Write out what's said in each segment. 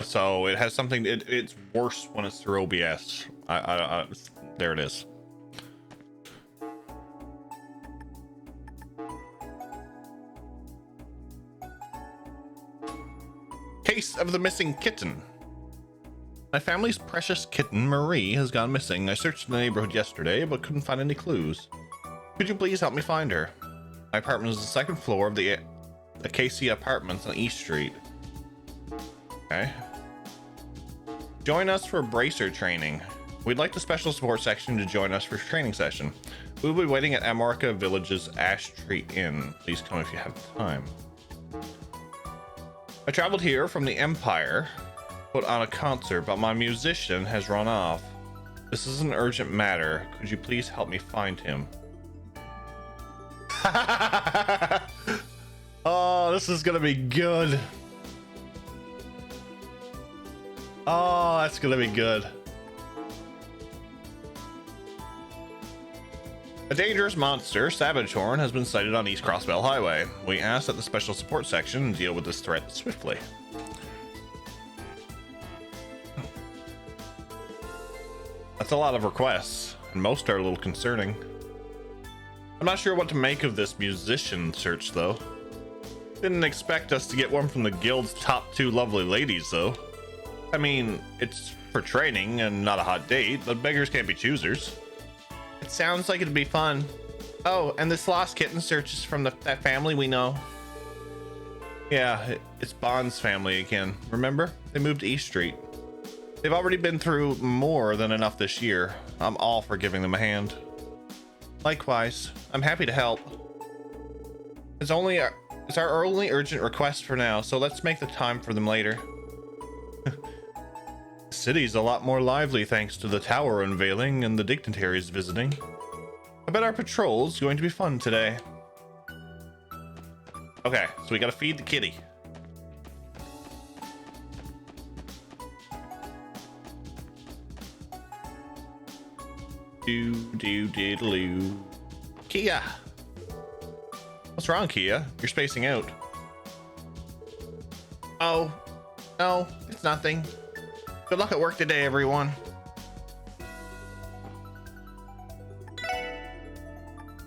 So it has something. It's worse when it's through OBS. There it is. Case of the missing kitten. My family's precious kitten, Marie, has gone missing. I searched the neighborhood yesterday, but couldn't find any clues. Could you please help me find her? My apartment is the second floor of the Acacia Apartments on East Street. Okay. Join us for bracer training. We'd like the special support section to join us for a training session. We'll be waiting at Amarca Village's Ash Tree Inn. Please come if you have time. I traveled here from the Empire, put on a concert, but my musician has run off. This is an urgent matter. Could you please help me find him? Oh, this is gonna be good. Oh, that's gonna be good. A dangerous monster, Savagehorn, has been sighted on East Crossbell Highway. We ask that the special support section deal with this threat swiftly. That's a lot of requests, and most are a little concerning. I'm not sure what to make of this musician search, though. Didn't expect us to get one from the guild's top 2 lovely ladies, though. I mean, it's for training and not a hot date, but beggars can't be choosers. It sounds like it'd be fun. Oh, and this lost kitten search is from that family we know. Yeah, it's Bond's family again. Remember? They moved to East Street. They've already been through more than enough this year. I'm all for giving them a hand. Likewise, I'm happy to help. It's our only urgent request for now, so let's make the time for them later. The city's a lot more lively thanks to the tower unveiling and the dignitaries visiting. I bet our patrol's going to be fun today. Okay, so we gotta feed the kitty. Do-do-diddle-oo. Kia! What's wrong, Kia? You're spacing out. Oh, no, it's nothing. Good luck at work today, everyone.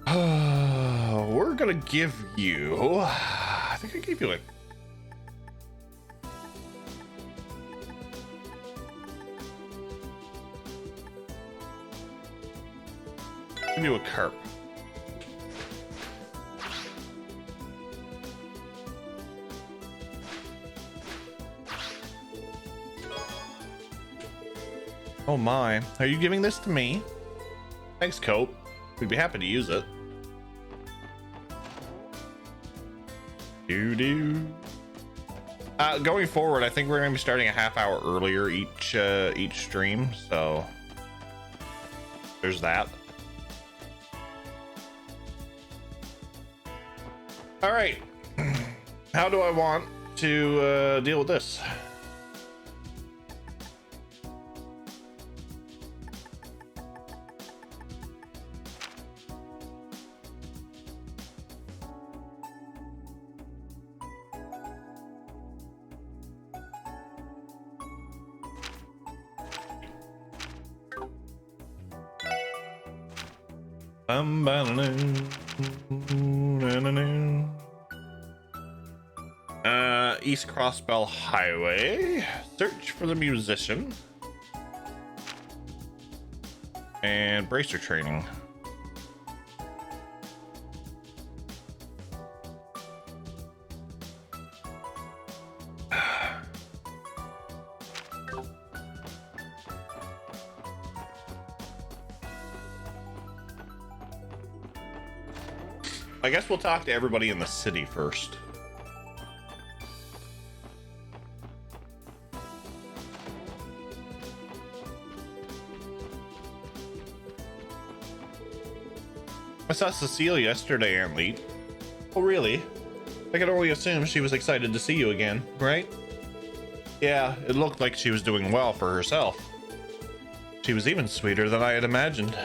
We're gonna give you... I think I gave you like... Give you a carp. Oh my, are you giving this to me? Thanks, Cope. We'd be happy to use it. Going forward, I think we're gonna be starting a half hour earlier each stream, so there's that. All right, how do I want to deal with this? East Crossbell Highway. Search for the musician. And bracer training. I guess we'll talk to everybody in the city first. I saw Cecile yesterday, Aunt Lee. Oh, really? I could only assume she was excited to see you again, right? Yeah, it looked like she was doing well for herself. She was even sweeter than I had imagined.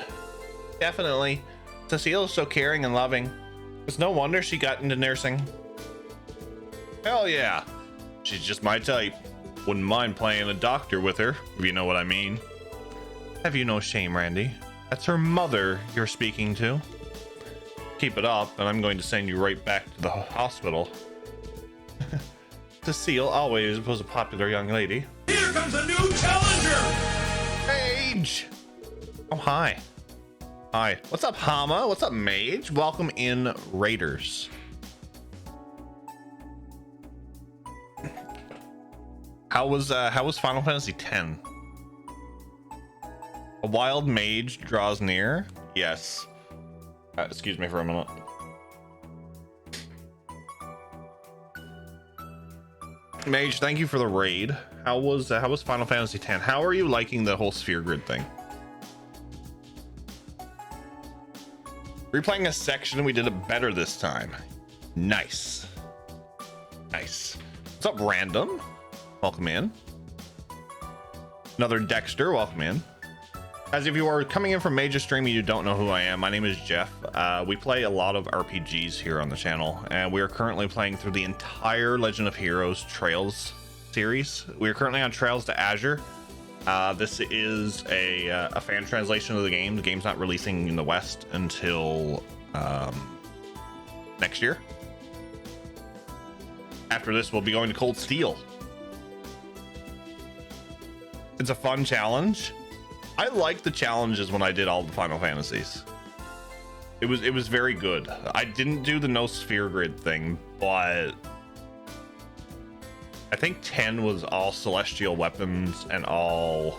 Definitely. Cecile is so caring and loving. It's no wonder she got into nursing. Hell yeah. She's just my type. Wouldn't mind playing a doctor with her, if you know what I mean. Have you no shame, Randy? That's her mother you're speaking to. Keep it up, and I'm going to send you right back to the hospital. Cecile always was a popular young lady. Here comes a new challenger! Mage! Oh, hi. Hi. What's up, Hama? What's up, Mage? Welcome in, Raiders. How was Final Fantasy X? A wild mage draws near. Yes. Excuse me for a minute. Mage, thank you for the raid. How was Final Fantasy X? How are you liking the whole sphere grid thing? Replaying a section, we did it better this time. Nice. Nice. What's up, Random? Welcome in. Another Dexter, welcome in. As if you are coming in from Major Stream and you don't know who I am, my name is Jeff. We play a lot of RPGs here on the channel, and we are currently playing through the entire Legend of Heroes Trails series. We are currently on Trails to Azure. This is a fan translation of the game. The game's not releasing in the West until next year. After this, we'll be going to Cold Steel. It's a fun challenge. I liked the challenges when I did all the Final Fantasies. It was very good. I didn't do the no sphere grid thing, but I think 10 was all celestial weapons and all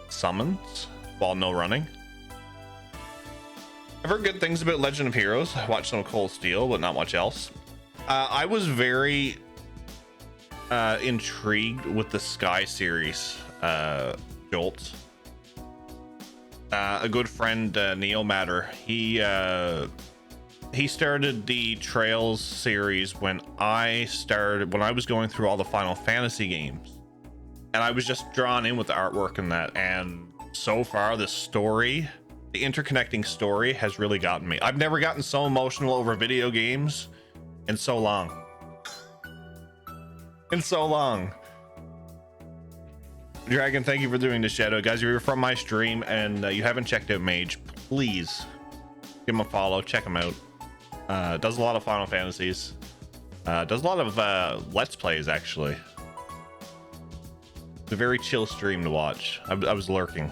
summons while no running. I've heard good things about Legend of Heroes. I watched some Cold Steel, but not much else. I was very intrigued with the Sky series, Jolt. A good friend, Neo Matter, he started the Trails series when I was going through all the Final Fantasy games, and I was just drawn in with the artwork and that, and so far the story, the interconnecting story, has really gotten me. I've never gotten so emotional over video games in so long. Dragon, thank you for doing the shadow. Guys, if you're from my stream and you haven't checked out Mage, please give him a follow, check him out. Does a lot of Final Fantasies, does a lot of let's plays, actually. It's a very chill stream to watch. I was lurking.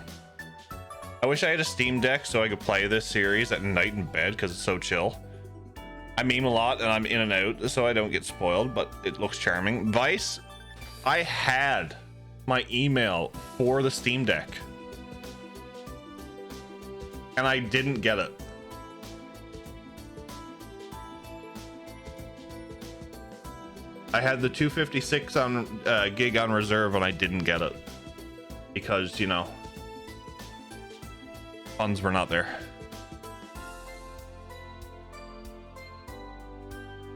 I wish I had a Steam Deck so I could play this series at night in bed, because it's so chill. I meme a lot and I'm in and out so I don't get spoiled, but it looks charming. Vice, I had my email for the Steam Deck and I didn't get it. I had the 256 on gig on reserve and I didn't get it because, you know, funds were not there.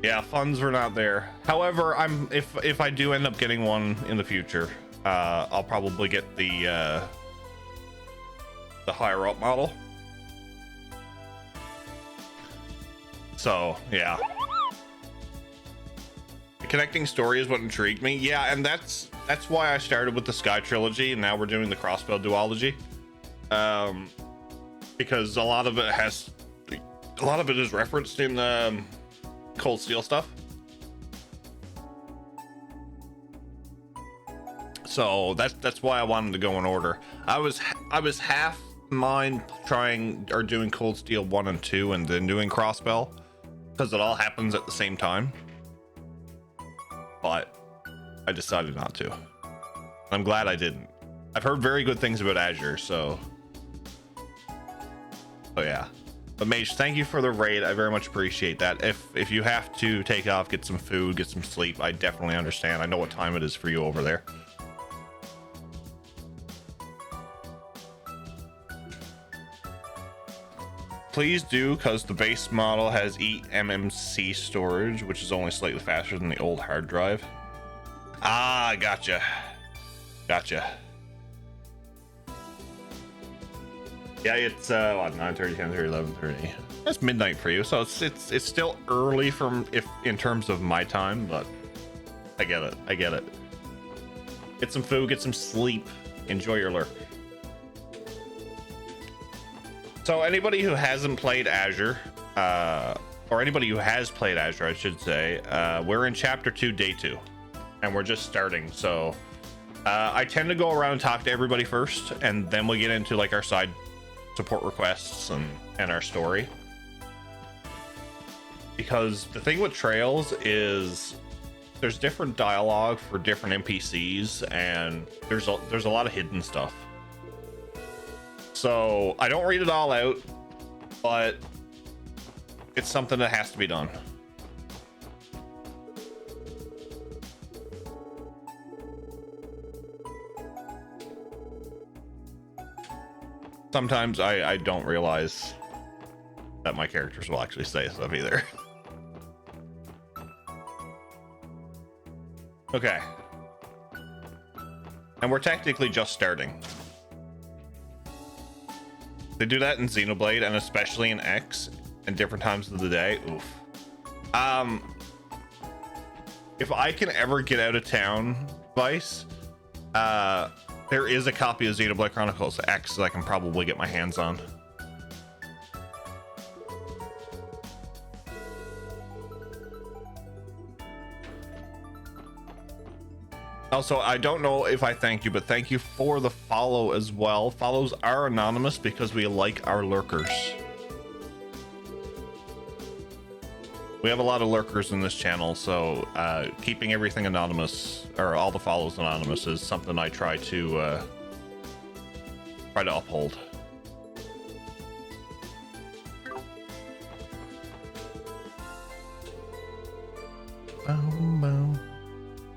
Yeah, funds were not there. However, if I do end up getting one in the future, I'll probably get the higher up model. So yeah, the connecting story is what intrigued me. Yeah, and that's why I started with the Sky trilogy, and now we're doing the Crossbow duology. Because a lot of it is referenced in Cold Steel stuff. So that's why I wanted to go in order. I was half mind trying or doing Cold Steel 1 and 2 and then doing Crossbow, because it all happens at the same time. But I decided not to. I'm glad I didn't. I've heard very good things about Azure, so yeah. But Mage, thank you for the raid. I very much appreciate that. If you have to take off, get some food, get some sleep, I definitely understand. I know what time it is for you over there. Please do, because the base model has eMMC storage, which is only slightly faster than the old hard drive. Ah, gotcha. Yeah, it's what, 9:30, 10:30, 11:30. That's midnight for you, so it's still early in terms of my time, but I get it. Get some food, get some sleep, enjoy your lurk. So anybody who hasn't played Azure, or anybody who has played Azure, I should say, we're in chapter 2, day 2, and we're just starting. So I tend to go around and talk to everybody first, and then we get into like our side support requests and our story. Because the thing with Trails is there's different dialogue for different NPCs, and there's a lot of hidden stuff. So I don't read it all out, but it's something that has to be done. Sometimes I don't realize that my characters will actually say stuff either. Okay. And we're technically just starting. They do that in Xenoblade, and especially in X, and different times of the day. Oof. If I can ever get out of town, Vice, there is a copy of Xenoblade Chronicles X that I can probably get my hands on. Also, I don't know if I thank you, but thank you for the follow as well. Follows are anonymous because we like our lurkers. We have a lot of lurkers in this channel, so keeping everything anonymous, or all the follows anonymous, is something I try to uphold.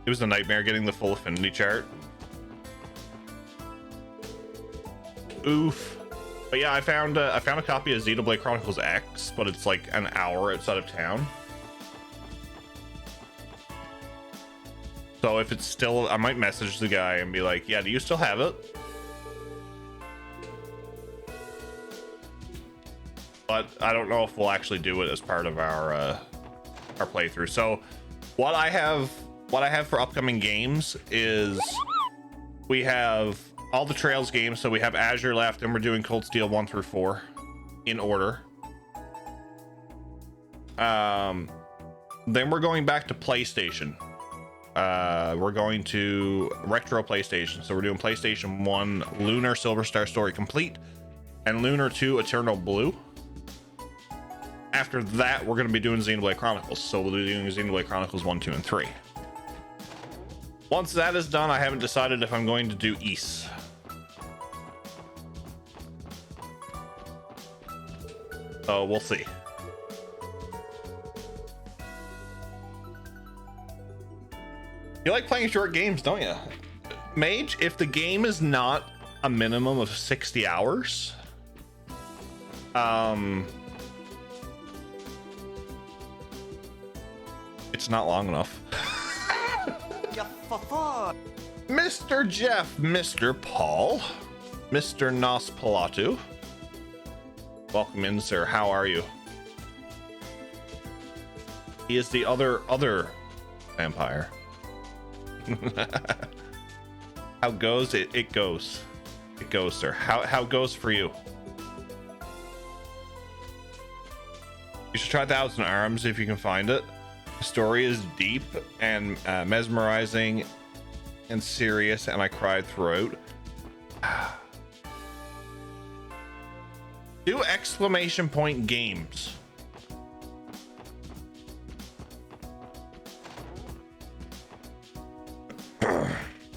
It was a nightmare getting the full affinity chart. Oof. But yeah, I found a copy of Xenoblade Chronicles X, but it's like an hour outside of town. So if it's still, I might message the guy and be like, yeah, do you still have it? But I don't know if we'll actually do it as part of our playthrough. So what I have for upcoming games is we have all the Trails games. So we have Azure left, and we're doing Cold Steel 1 through 4 in order. Then we're going back to PlayStation. We're going to retro PlayStation. So we're doing PlayStation 1 Lunar Silver Star Story Complete and Lunar 2 Eternal Blue. After that, we're going to be doing Xenoblade Chronicles. So we'll be doing Xenoblade Chronicles 1, 2, and 3. Once that is done, I haven't decided if I'm going to do Ys. So we'll see. You like playing short games, don't you? Mage, if the game is not a minimum of 60 hours, it's not long enough. Mr. Jeff, Mr. Paul, Mr. Nospalatu. Welcome in, sir. How are you? He is the other vampire. How goes it? It goes. It goes, sir. How goes for you? You should try Thousand Arms if you can find it. The story is deep and mesmerizing and serious, and I cried throughout. Do exclamation point games.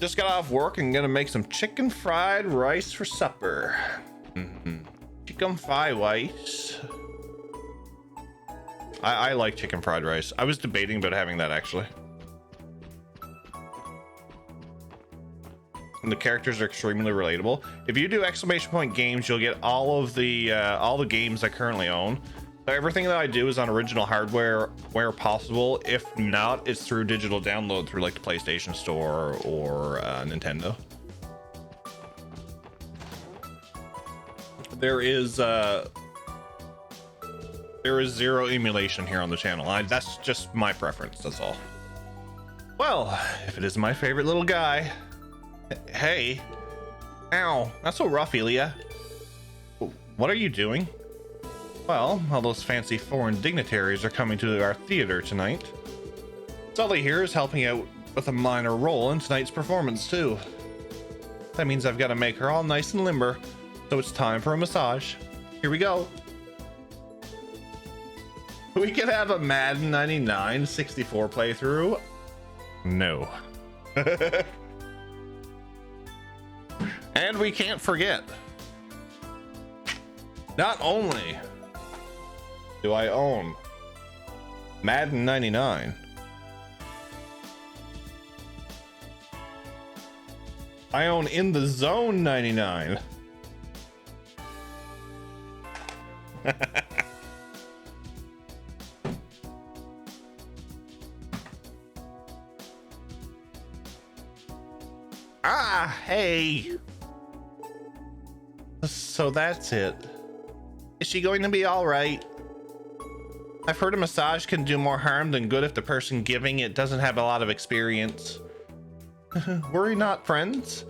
Just got off work and gonna make some chicken fried rice for supper. Chicken fried rice. I like chicken fried rice. I was debating about having that actually. And the characters are extremely relatable. If you do exclamation point games, you'll get all the games I currently own. So everything that I do is on original hardware where possible. If not, it's through digital download through like the PlayStation Store or Nintendo. There is zero emulation here on the channel. That's just my preference, that's all. Well, if it is my favorite little guy, Hey. Ow, that's so rough, Ilya. What are you doing? Well, all those fancy foreign dignitaries are coming to our theater tonight. Sully here is helping out with a minor role in tonight's performance, too. That means I've got to make her all nice and limber, so it's time for a massage. Here we go. We could have a Madden 99 64 playthrough. No. And we can't forget, not only do I own Madden 99, I own In the Zone 99. Ah, hey. So that's it. Is she going to be all right? I've heard a massage can do more harm than good if the person giving it doesn't have a lot of experience. Worry not, friends.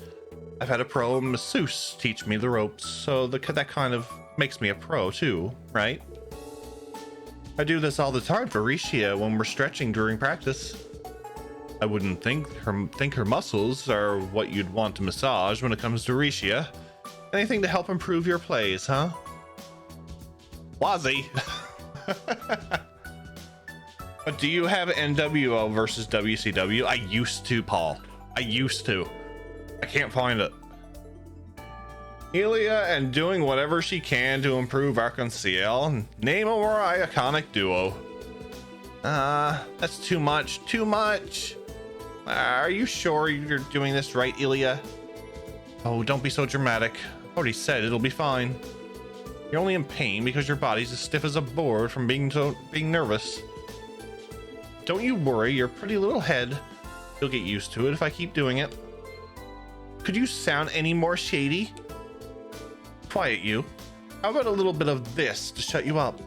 I've had a pro masseuse teach me the ropes, so that kind of makes me a pro too, right? I do this all the time for Rishia when we're stretching during practice. I wouldn't think her muscles are what you'd want to massage when it comes to Rishia. Anything to help improve your plays, huh? Wazzy. But do you have NWO versus WCW? I used to, Paul. I used to. I can't find it. Ilya and doing whatever she can to improve Arc-en-Ciel. Name a more iconic duo. That's too much. Too much. Are you sure you're doing this right, Ilya? Oh, don't be so dramatic. I already said it'll be fine. You're only in pain because your body's as stiff as a board from being nervous. Don't you worry your pretty little head. You'll get used to it if I keep doing it. Could you sound any more shady? Quiet, you. How about a little bit of this to shut you up?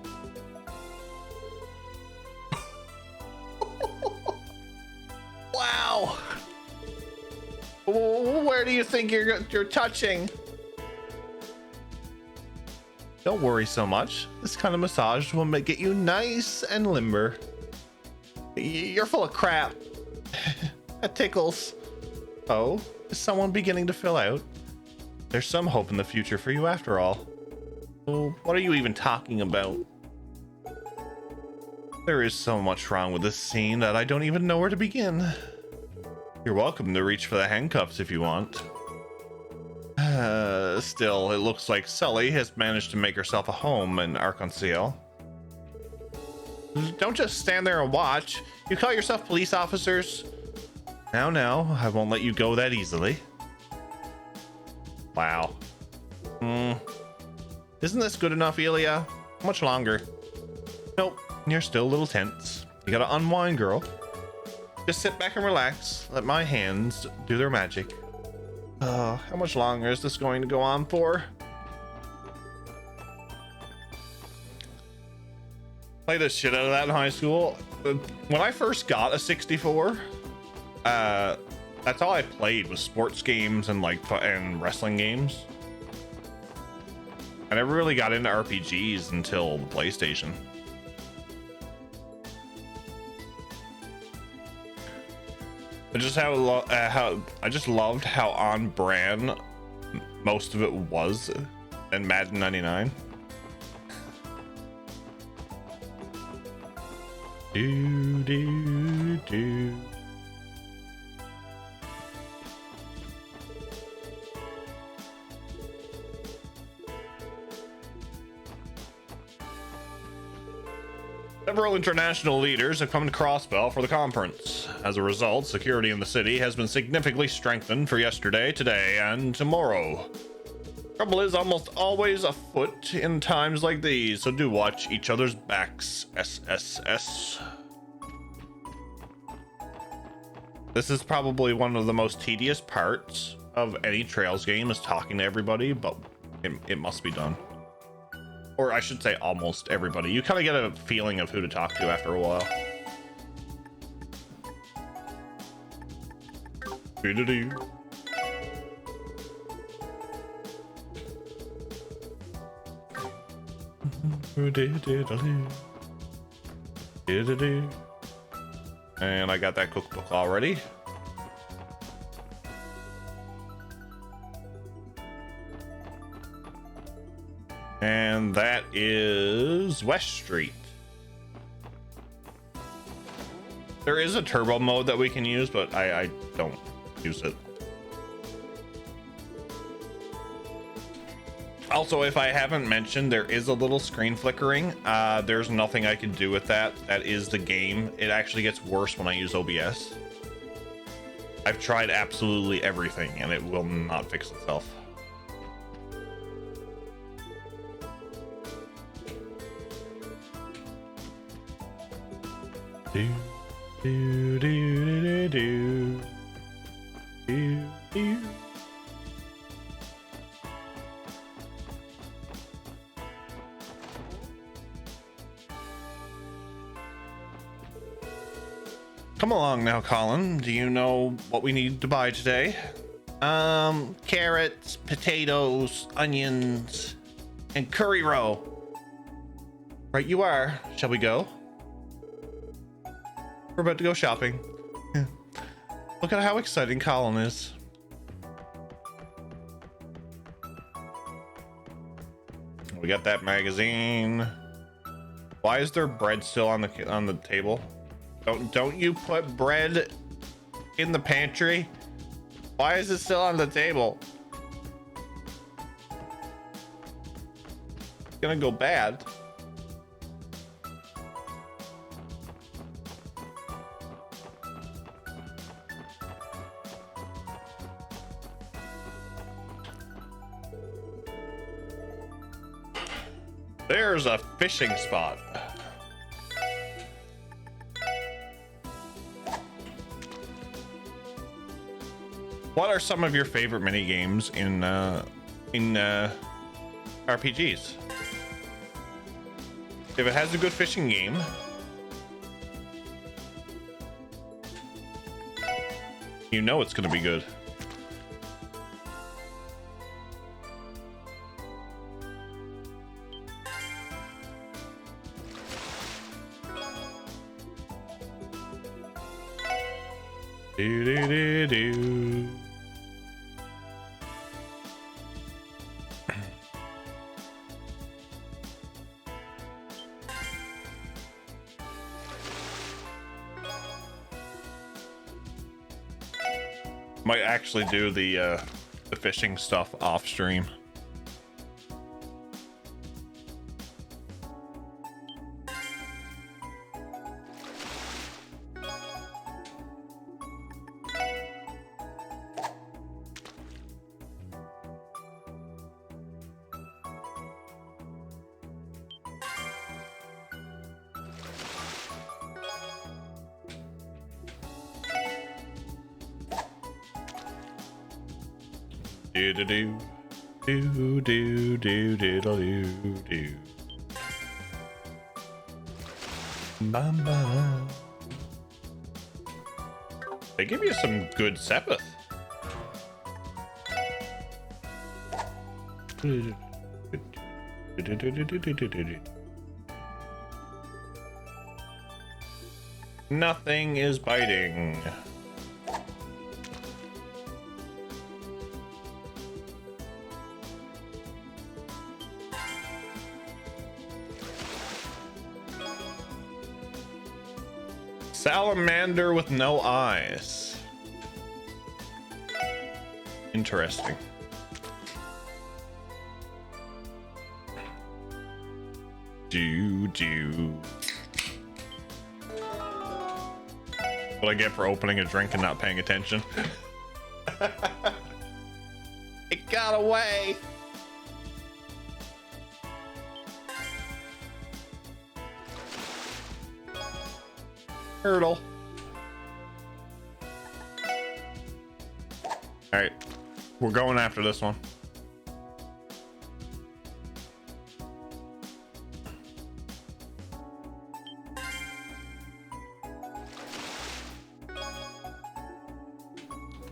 Wow. Where do you think you're touching? Don't worry so much. This kind of massage will get you nice and limber. You're full of crap. That tickles. Oh, is someone beginning to fill out? There's some hope in the future for you after all. Oh, what are you even talking about? There is so much wrong with this scene that I don't even know where to begin. You're welcome to reach for the handcuffs if you want. Still, it looks like Sully has managed to make herself a home in Arc-en-Ciel. Don't just stand there and watch. You call yourself police officers? Now, I won't let you go that easily. Wow. Isn't this good enough, Ilya? How much longer? Nope, you're still a little tense. You gotta unwind, girl. Just sit back and relax. Let my hands do their magic. How much longer is this going to go on for? Play the shit out of that in high school. When I first got a 64, that's all I played was sports games and and wrestling games. I never really got into RPGs until the PlayStation. I just loved how on brand most of it was in Madden 99. Do. Several international leaders have come to Crossbell for the conference. As a result, security in the city has been significantly strengthened for yesterday, today, and tomorrow. Trouble is almost always afoot in times like these, so do watch each other's backs. SSS. This is probably one of the most tedious parts of any Trails game, is talking to everybody, but it must be done. Or I should say almost everybody. You kind of get a feeling of who to talk to after a while. And I got that cookbook already. And that is West Street. There is a turbo mode that we can use, but I don't use it. Also, if I haven't mentioned, there is a little screen flickering. There's nothing I can do with that. That is the game. It actually gets worse when I use OBS. I've tried absolutely everything and it will not fix itself. Do, do, do, do, do, do, do. Come along now, Colin. Do you know what we need to buy today? Carrots, potatoes, onions, and curry roe. Right you are. Shall we go? We're about to go shopping. Look at how exciting Colin is. We got that magazine. Why is there bread still on the table? Don't you put bread in the pantry? Why is it still on the table? It's gonna go bad. There's a fishing spot. What are some of your favorite mini games in RPGs? If it has a good fishing game, you know it's gonna be good. Do do do do. Might actually do the fishing stuff off stream. Do do do do do do do do do. Bam bam. They give you some good Sepith. Nothing is biting. Salamander with no eyes. Interesting. Do. What I get for opening a drink and not paying attention? It got away. Turtle. All right, we're going after this one.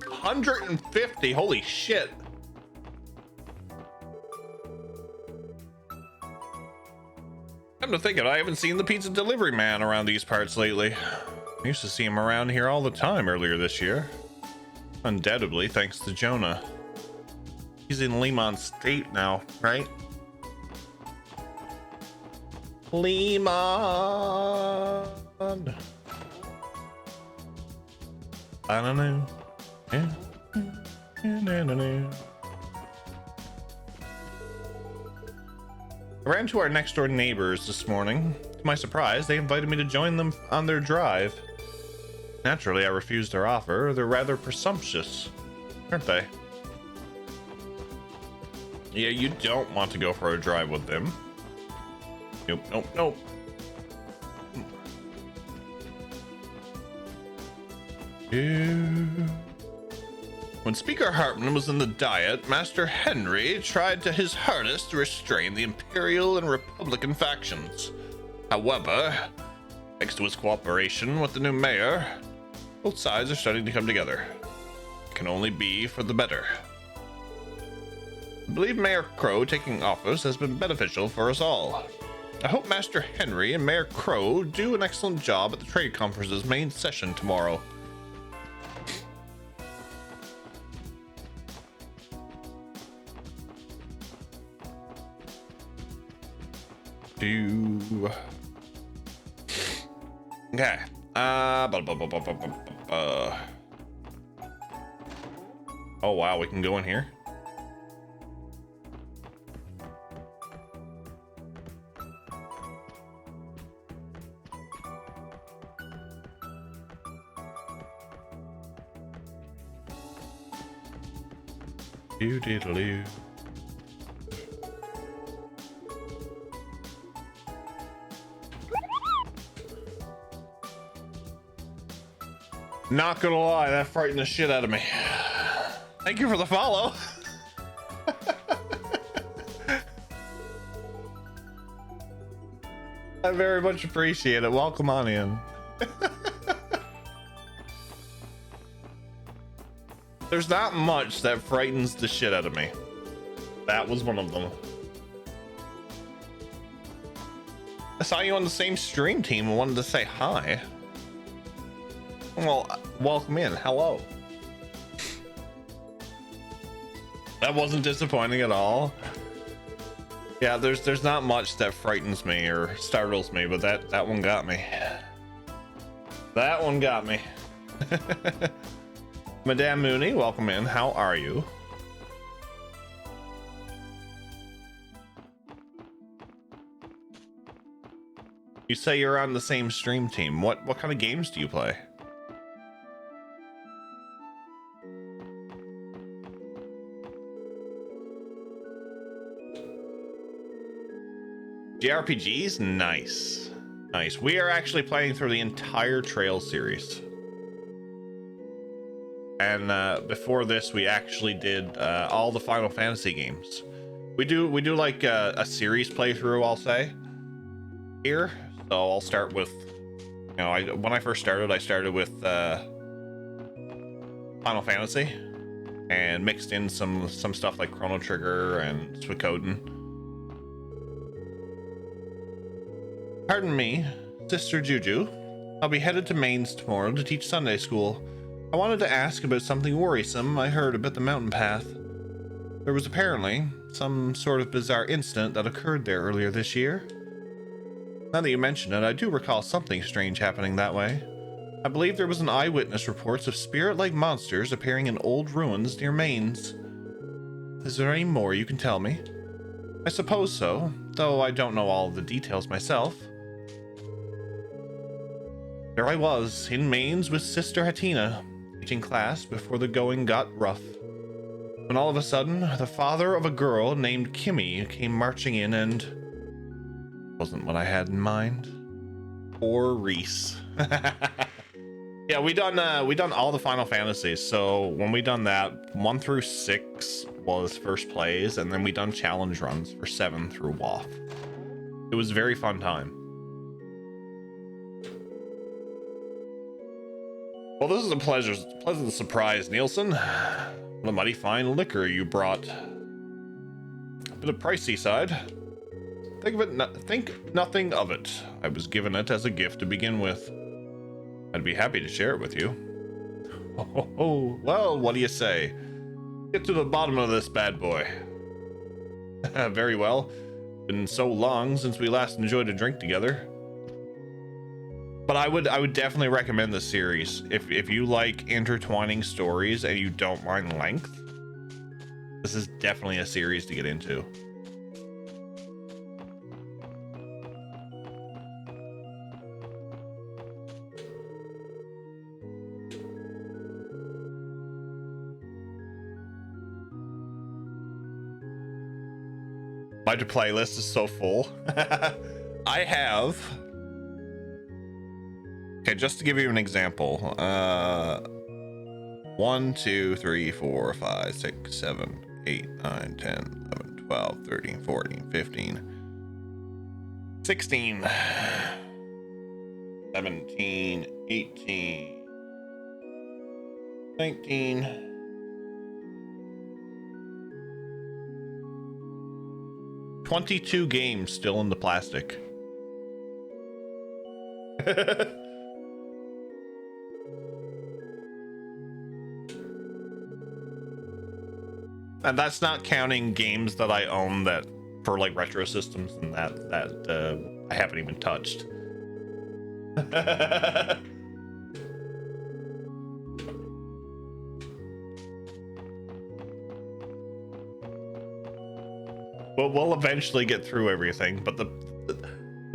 $150. Holy shit. Come to think of it, I haven't seen the pizza delivery man around these parts lately. I used to see him around here all the time earlier this year. Undoubtedly, thanks to Jonah. He's in Lemon State now, right? Lemon. I don't know. Yeah. I ran to our next door neighbors this morning. To my surprise, they invited me to join them on their drive. Naturally, I refused their offer. They're rather presumptuous, aren't they? Yeah, you don't want to go for a drive with them. Nope, nope, nope. When Speaker Hartman was in the Diet, Master Henry tried to his hardest to restrain the Imperial and Republican factions. However, thanks to his cooperation with the new mayor, both sides are starting to come together. It can only be for the better. I believe Mayor Crow taking office has been beneficial for us all. I hope Master Henry and Mayor Crow do an excellent job at the trade conference's main session tomorrow. Okay. Oh wow, we can go in here. Doo-doo-doo-doo. Not gonna lie, that frightened the shit out of me. Thank you for the follow. I very much appreciate it. Welcome on in. There's not much that frightens the shit out of me. That was one of them. I saw you on the same stream team and wanted to say hi. Well, welcome in. Hello. That wasn't disappointing at all. Yeah, there's not much that frightens me or startles me, but that one got me. That one got me. Madame Mooney, welcome in. How are you? You say you're on the same stream team. What kind of games do you play? JRPGs? Nice. Nice. We are actually playing through the entire Trail series. And before this, we actually did all the Final Fantasy games. We do like a series playthrough, I'll say, here. So I'll start with, you know, when I first started, I started with Final Fantasy and mixed in some stuff like Chrono Trigger and Suikoden. Pardon me, Sister Juju. I'll be headed to Mainz tomorrow to teach Sunday school. I wanted to ask about something worrisome I heard about the mountain path. There was apparently some sort of bizarre incident that occurred there earlier this year. Now that you mention it, I do recall something strange happening that way. I believe there was an eyewitness reports of spirit-like monsters appearing in old ruins near Mainz. Is there any more you can tell me? I suppose so, though I don't know all the details myself. There I was, in Mainz with Sister Hatina, teaching class before the going got rough. When all of a sudden, the father of a girl named Kimmy came marching in and... wasn't what I had in mind. Poor Reese. Yeah, we done all the Final Fantasies. So when we done that, 1 through 6 was first plays, and then we done challenge runs for 7 through WoF. It was a very fun time. Well, this is a pleasant surprise, Nielsen. What a mighty fine liquor you brought. A bit of pricey side. think nothing of it. I was given it as a gift to begin with. I'd be happy to share it with you. Oh, well, what do you say? Get to the bottom of this bad boy. Very well. Been so long since we last enjoyed a drink together. But I would definitely recommend this series. If you like intertwining stories and you don't mind length, this is definitely a series to get into. My playlist is so full. I have. Okay, just to give you an example. 1, 2, 3, 4, 5, 6, 7, 8, 9, 10, 11, 12, 13, 14, 15, 16, 17, 18, 19. 22 games still in the plastic. And that's not counting games that I own that for like retro systems and that I haven't even touched. Well, we'll eventually get through everything, but the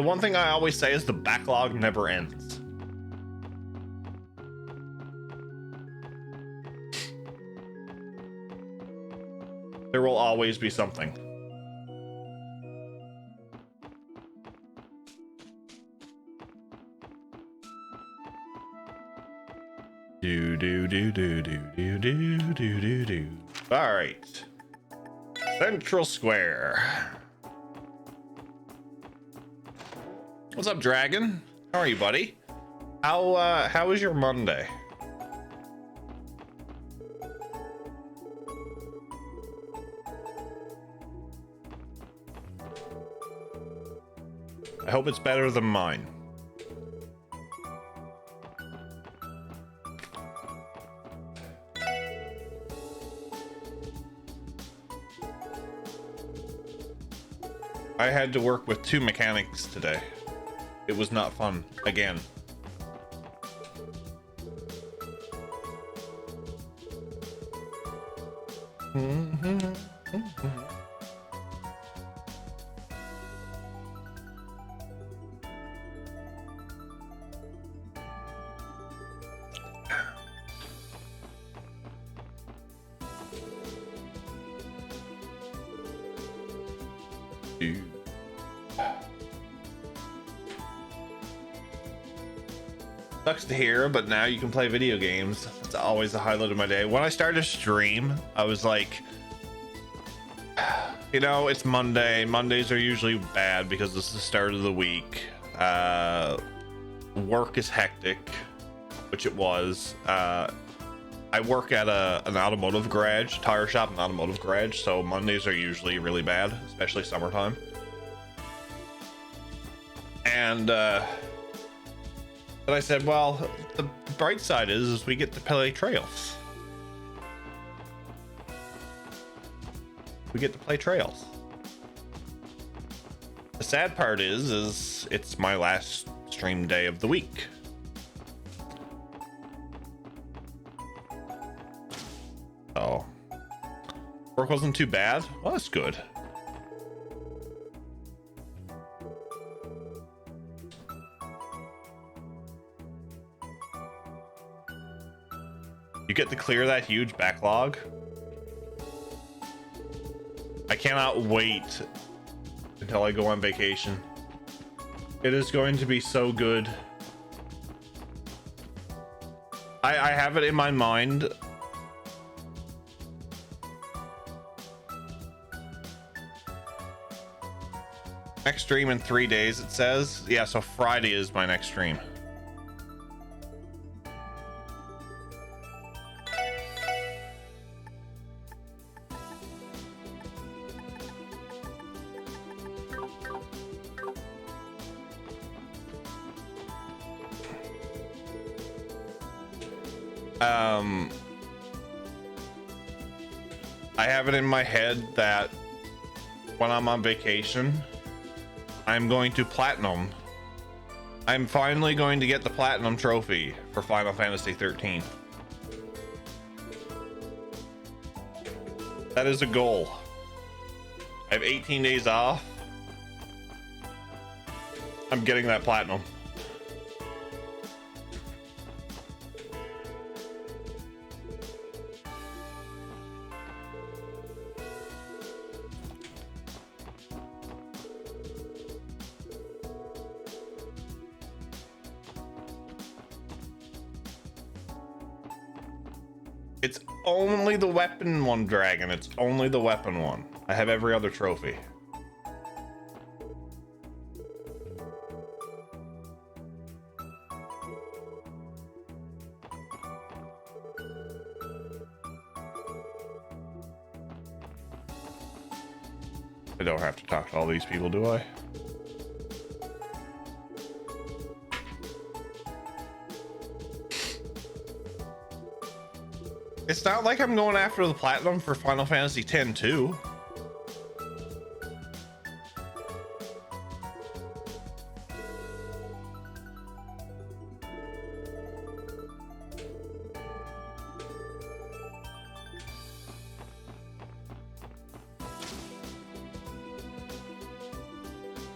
one thing I always say is the backlog never ends. There will always be something. Do do do do do do do do do do. All right. Central Square. What's up, Dragon? How are you, buddy? How was your Monday? I hope it's better than mine. I had to work with 2 mechanics today. It was not fun. Again. Sucks to hear, but now you can play video games. It's always the highlight of my day. When I started to stream, I was like, you know, it's Monday. Mondays are usually bad because it's the start of the week. Work is hectic, which it was. I work at an automotive garage, tire shop and automotive garage, so Mondays are usually really bad, especially summertime. And but I said, well, the bright side is we get to play trails. We get to play trails. The sad part is it's my last stream day of the week. Oh, work wasn't too bad. Well, that's good. You get to clear that huge backlog. I cannot wait until I go on vacation. It is going to be so good. I have it in my mind. Next stream in 3 days, it says. Yeah, so Friday is my next stream. I have it in my head that when I'm on vacation, I'm going to platinum. I'm finally going to get the platinum trophy for Final Fantasy 13. That is a goal. I have 18 days off. I'm getting that platinum. It's only the weapon one, Dragon. It's only the weapon one. I have every other trophy. I don't have to talk to all these people, do I? It's not like I'm going after the platinum for Final Fantasy X too.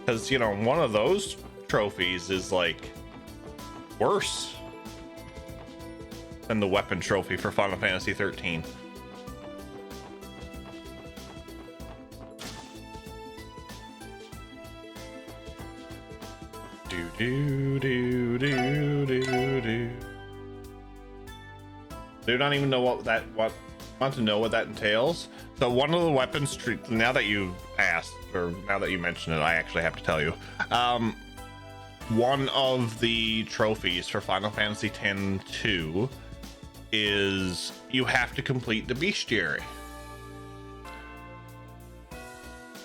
Because, you know, one of those trophies is like worse than the weapon trophy for Final Fantasy 13. Do do do do do do. Do not even know what want to know what that entails. So one of the weapons, now that you asked, or now that you mentioned it, I actually have to tell you. One of the trophies for Final Fantasy X-2 is you have to complete the bestiary.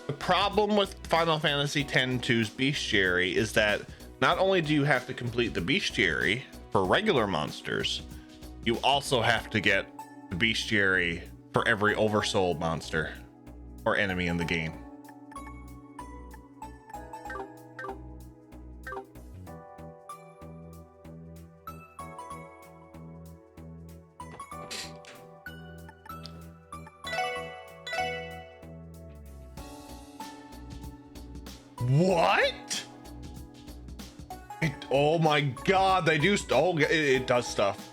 The problem with Final Fantasy X-2's bestiary is that not only do you have to complete the bestiary for regular monsters, you also have to get the bestiary for every oversold monster or enemy in the game. What? Oh my god, they do. Oh, it does stuff.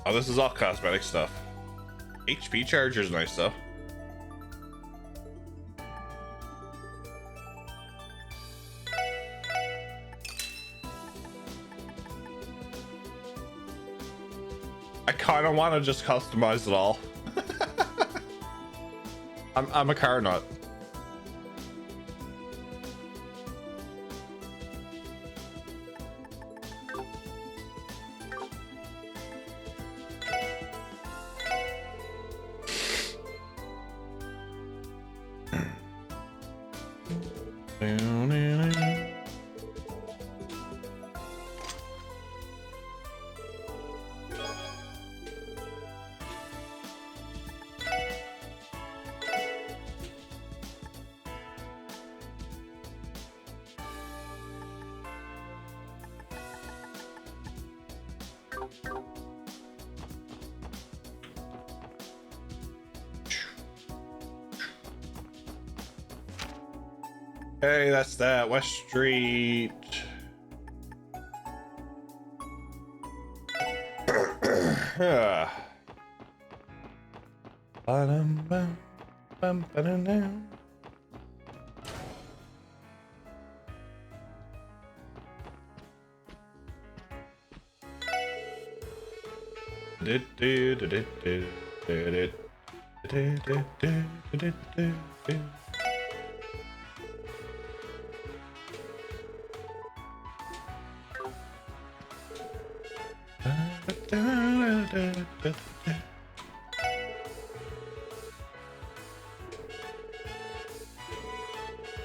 Oh, this is all cosmetic stuff. HP charger's nice though. I kind of want to just customize it all. I'm a car nut. Hey, that's that. West Street.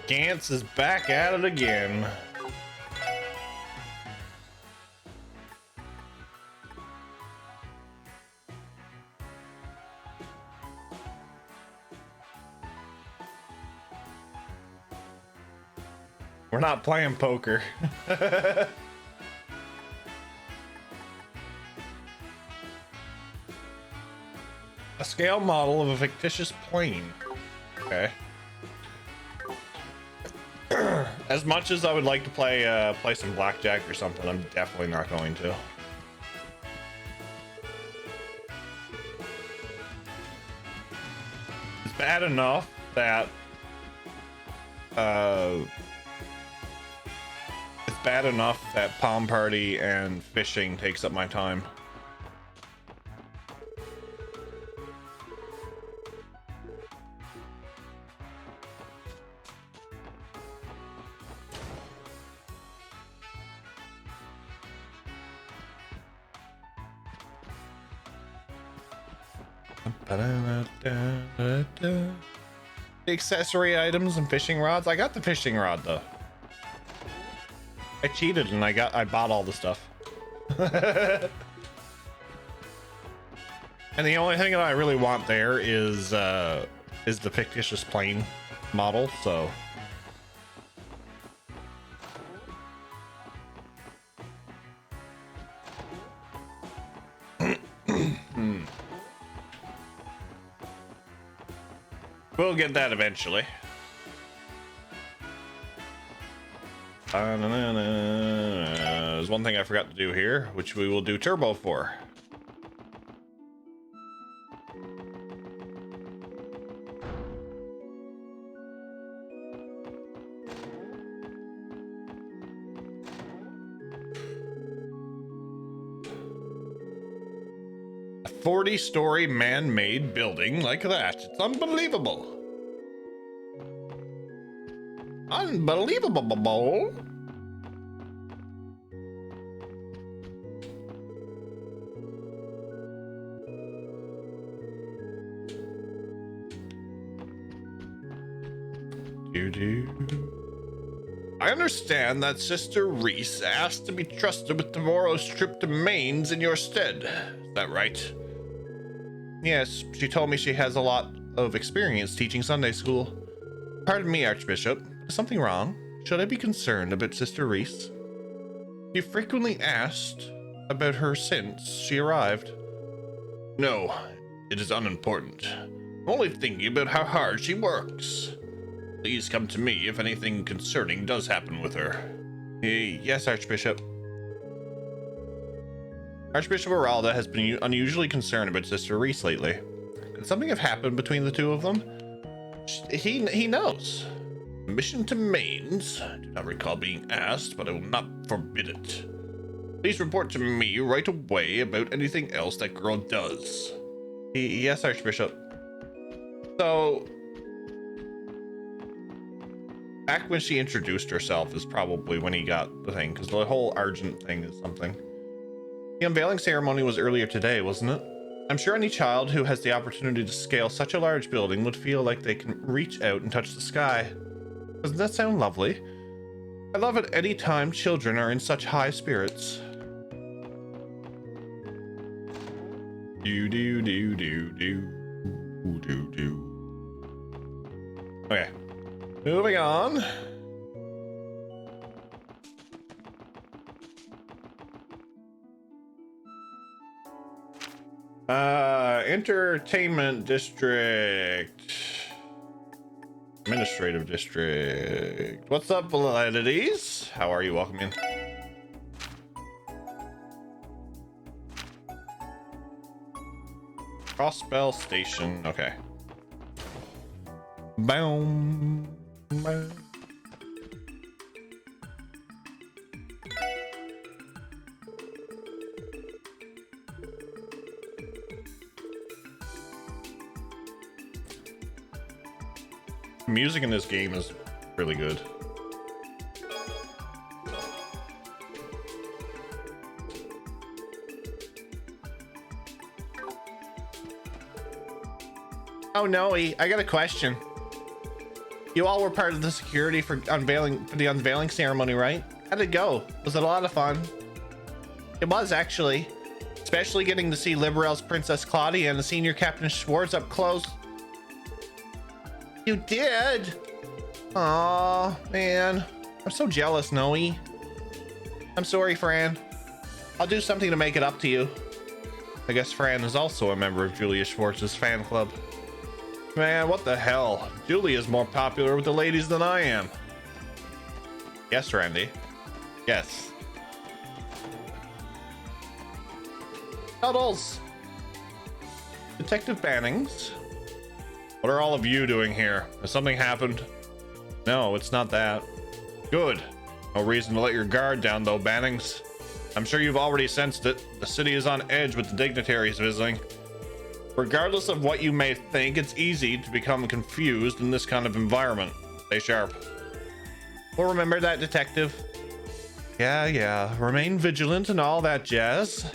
Gantz is back at it again. We're not playing poker. A scale model of a fictitious plane. Okay. As much as I would like to play some blackjack or something, I'm definitely not going to. It's bad enough that Palm Party and fishing takes up my time. The accessory items and fishing rods. I got the fishing rod though. I cheated and I bought all the stuff. And the only thing that I really want there is the fictitious plane model, so we'll get that eventually. There's one thing I forgot to do here, which we will do turbo for. A 40-story man-made building like that. It's unbelievable. Unbelievable. I understand that Sister Reese asked to be trusted with tomorrow's trip to Mainz in your stead. Is that right? Yes, she told me she has a lot of experience teaching Sunday school. Pardon me, Archbishop. Is something wrong? Should I be concerned about Sister Reese? You frequently asked about her since she arrived. No, it is unimportant. I'm only thinking about how hard she works. Please come to me if anything concerning does happen with her. Yes, Archbishop. Archbishop Aralda has been unusually concerned about Sister Reese lately. Could something have happened between the two of them? He knows. Mission to Mainz? I do not recall being asked, but I will not forbid it. Please report to me right away about anything else that girl does. Yes, Archbishop. So, back when she introduced herself is probably when he got the thing, because the whole Argent thing is something. The unveiling ceremony was earlier today, wasn't it? I'm sure any child who has the opportunity to scale such a large building would feel like they can reach out and touch the sky. Doesn't that sound lovely? I love it any time children are in such high spirits. Do do do do do do do. Okay, moving on. Entertainment district. Administrative district. What's up, Valedities? How are you? Welcome in. Crossbell Station. Okay. Boom. Boom. Music in this game is really good. Oh no, I got a question. You all were part of the security for the unveiling ceremony, right? How'd it go? Was it a lot of fun? It was, actually. Especially getting to see Liberel's Princess Claudia and the senior Captain Schwartz up close. You did? Aw, man. I'm so jealous, Noe. I'm sorry, Fran. I'll do something to make it up to you. I guess Fran is also a member of Julia Schwartz's fan club. Man, what the hell? Julia's more popular with the ladies than I am. Yes, Randy. Yes. Cuddles. Detective Bannings. What are all of you doing here? Has something happened? No, it's not that. Good. No reason to let your guard down, though, Bannings. I'm sure you've already sensed it. The city is on edge with the dignitaries visiting. Regardless of what you may think, it's easy to become confused in this kind of environment. Stay sharp. We'll remember that, Detective. Yeah. Remain vigilant and all that jazz.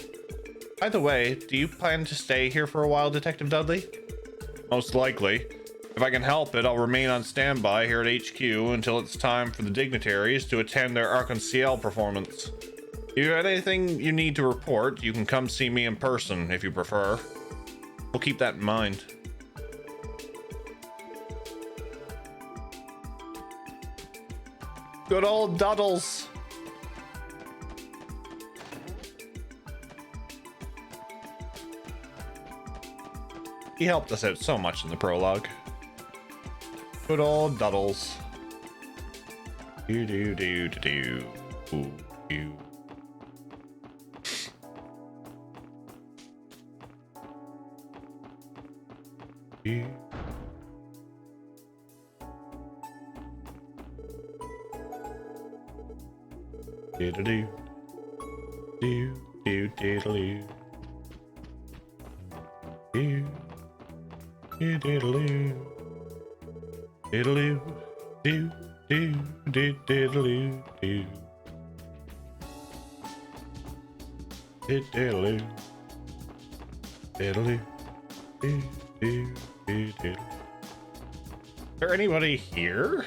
By the way, do you plan to stay here for a while, Detective Dudley? Most likely. If I can help it, I'll remain on standby here at HQ until it's time for the dignitaries to attend their Arc-en-Ciel performance. If you have anything you need to report, you can come see me in person if you prefer. We'll keep that in mind. Good old Duddles. He helped us out so much in the prologue. Good old Duddles. Do. Ooh, you. Do. Diddle-doo. Diddle-doo. Do. Diddle-doo. Diddle-doo. Do. Diddle-doo. Do. Diddle-doo. Diddle-doo. Do. Diddle. Is there anybody here?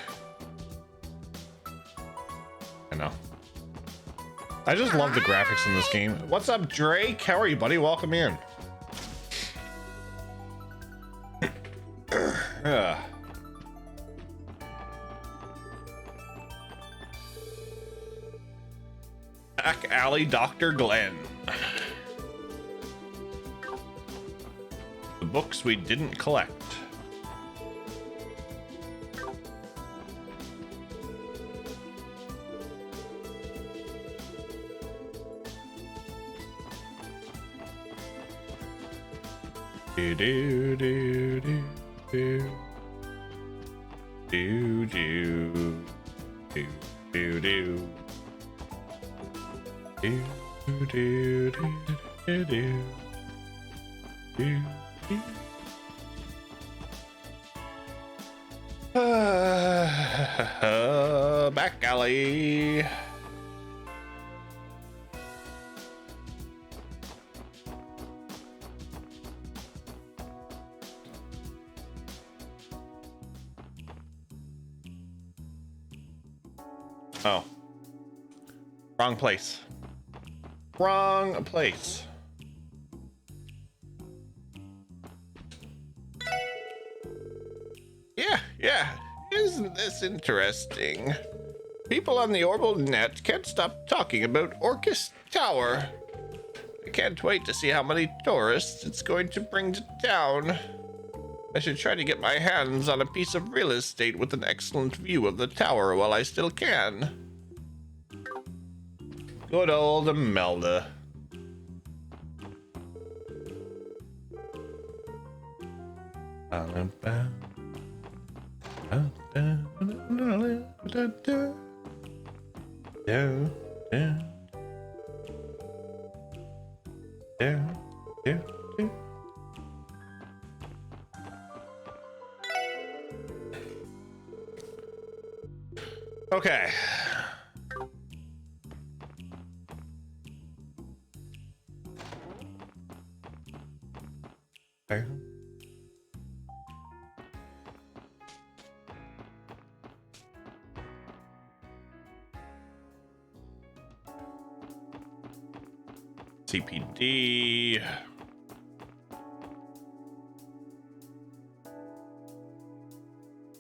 I know. I just love the graphics in this game. What's up, Drake? How are you, buddy? Welcome in. Back alley, Dr. Glenn. The books we didn't collect. Do do do do do do do do do do. Do do do do do do do. Back alley. Oh. Wrong place. Wrong place. Yeah. Isn't this interesting? People on the Orbital Net can't stop talking about Orcus Tower. I can't wait to see how many tourists it's going to bring to town. I should try to get my hands on a piece of real estate with an excellent view of the tower while I still can. Good old Imelda. Okay. CPD.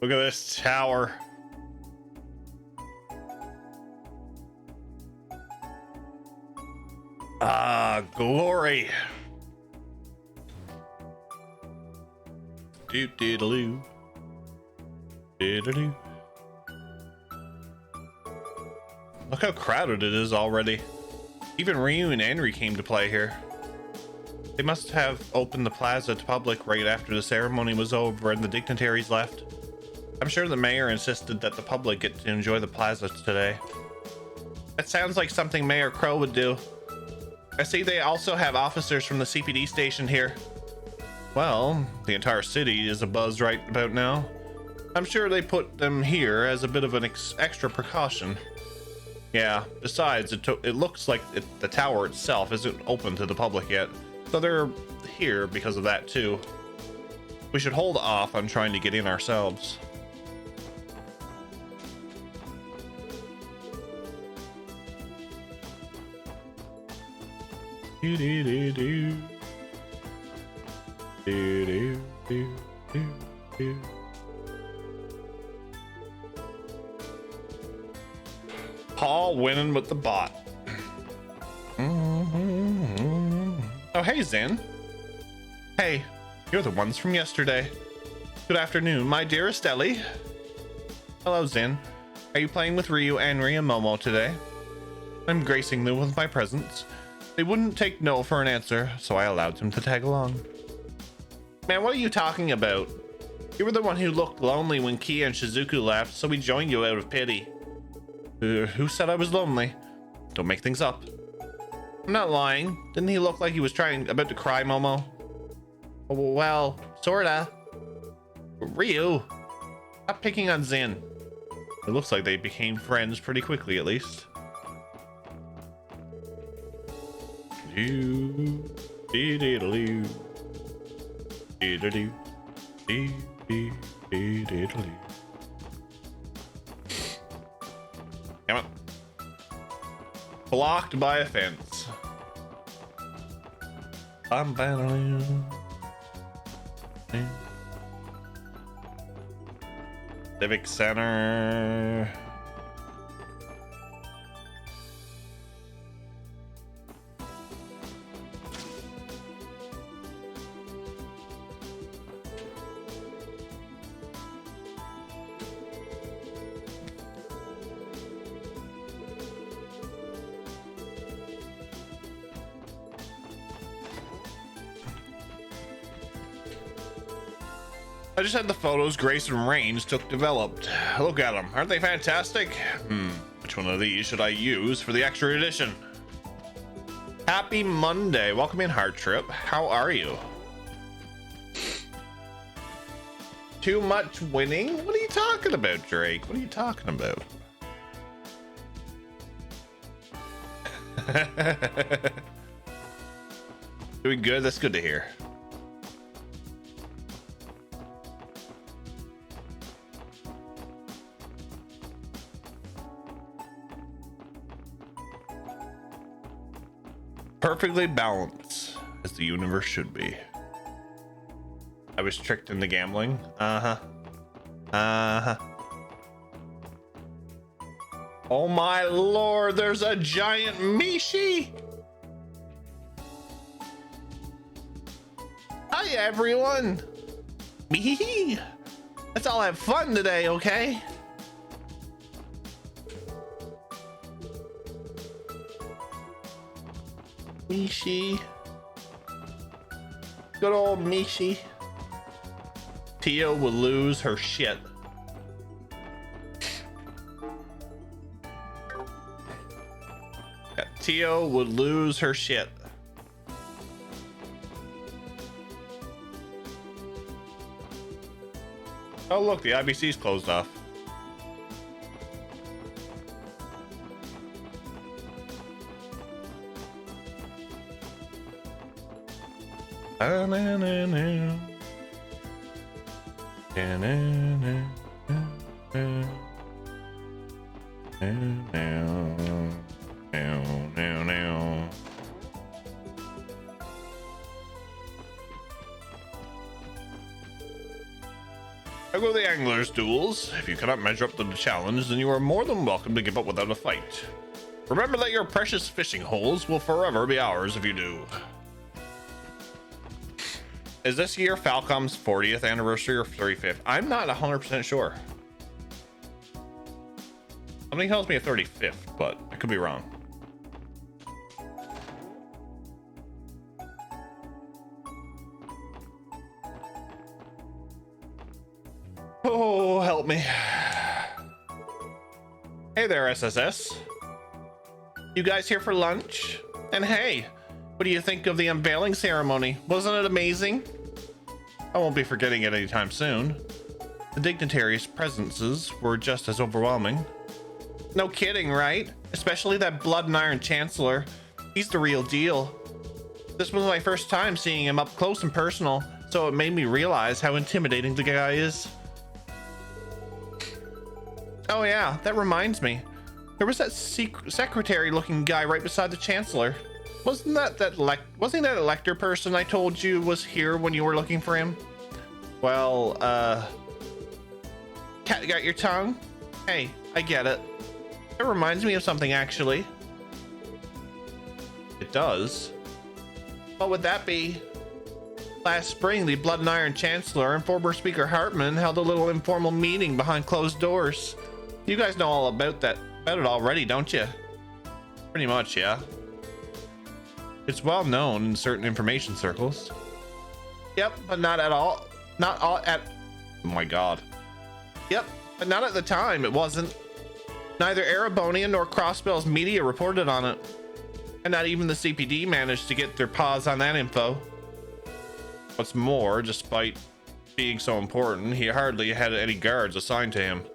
Look at this tower. Ah, glory. Doop diddle-doo. Diddle-doo. Look how crowded it is already. Even Ryu and Henry came to play here. They must have opened the plaza to public right after the ceremony was over and the dignitaries left. I'm sure the mayor insisted that the public get to enjoy the plaza today. That sounds like something Mayor Crow would do. I see they also have officers from the CPD station here. Well, the entire city is abuzz right about now. I'm sure they put them here as a bit of an extra precaution. Yeah, besides, it looks like the tower itself isn't open to the public yet, so they're here because of that too. We should hold off on trying to get in ourselves. Paul winning with the bot. Oh, hey, Zen. Hey, you're the ones from yesterday. Good afternoon, my dearest Ellie. Hello, Zen. Are you playing with Ryu, Henry, and Momo today? I'm gracing them with my presence. They wouldn't take no for an answer, so I allowed them to tag along. Man, what are you talking about? You were the one who looked lonely when Kia and Shizuku left, so we joined you out of pity. Who said I was lonely? Don't make things up. I'm not lying. Didn't he look like he was about to cry, Momo? Well, sorta. Ryu, stop picking on Zen. It looks like they became friends pretty quickly, at least. Damn it. Blocked by a fence. Civic Center. I just had the photos Grayson Rains took developed. Look at them. Aren't they fantastic? Which one of these should I use for the extra edition? Happy Monday. Welcome in, Heart Trip. How are you? Too much winning? What are you talking about, Drake? What are you talking about? Doing good? That's good to hear. Perfectly balanced, as the universe should be. I was tricked into gambling. Oh my lord, there's a giant Mishi! Hi everyone! Meehee! Let's all have fun today, okay? Mishi. Good old Mishi. Tia will lose her shit. Yeah, Tia would lose her shit. Oh look, the IBC's closed off. I go the angler's duels. If you cannot measure up to the challenge, then you are more than welcome to give up without a fight. Remember that your precious fishing holes will forever be ours if you do. Is this year Falcom's 40th anniversary or 35th? I'm not 100% sure. Something tells me a 35th, but I could be wrong. Oh, help me. Hey there, SSS. You guys here for lunch? And hey, what do you think of the unveiling ceremony? Wasn't it amazing? I won't be forgetting it anytime soon. The dignitaries' presences were just as overwhelming. No kidding, right? Especially that blood and iron chancellor. He's the real deal. This was my first time seeing him up close and personal, so it made me realize how intimidating the guy is. Oh yeah, that reminds me. There was that secretary-looking guy right beside the chancellor. Wasn't that elector person I told you was here when you were looking for him? Well, cat got your tongue? Hey, I get it. It reminds me of something, actually. It does. What would that be? Last spring, the Blood and Iron Chancellor and former Speaker Hartman held a little informal meeting behind closed doors. You guys know all about it already, don't you? Pretty much, yeah. It's well known in certain information circles. Yep, but not all at... Oh my god. Yep, but not at the time, it wasn't. Neither Erebonian nor Crossbell's media reported on it. And not even the CPD managed to get their paws on that info. What's more, despite being so important, he hardly had any guards assigned to him.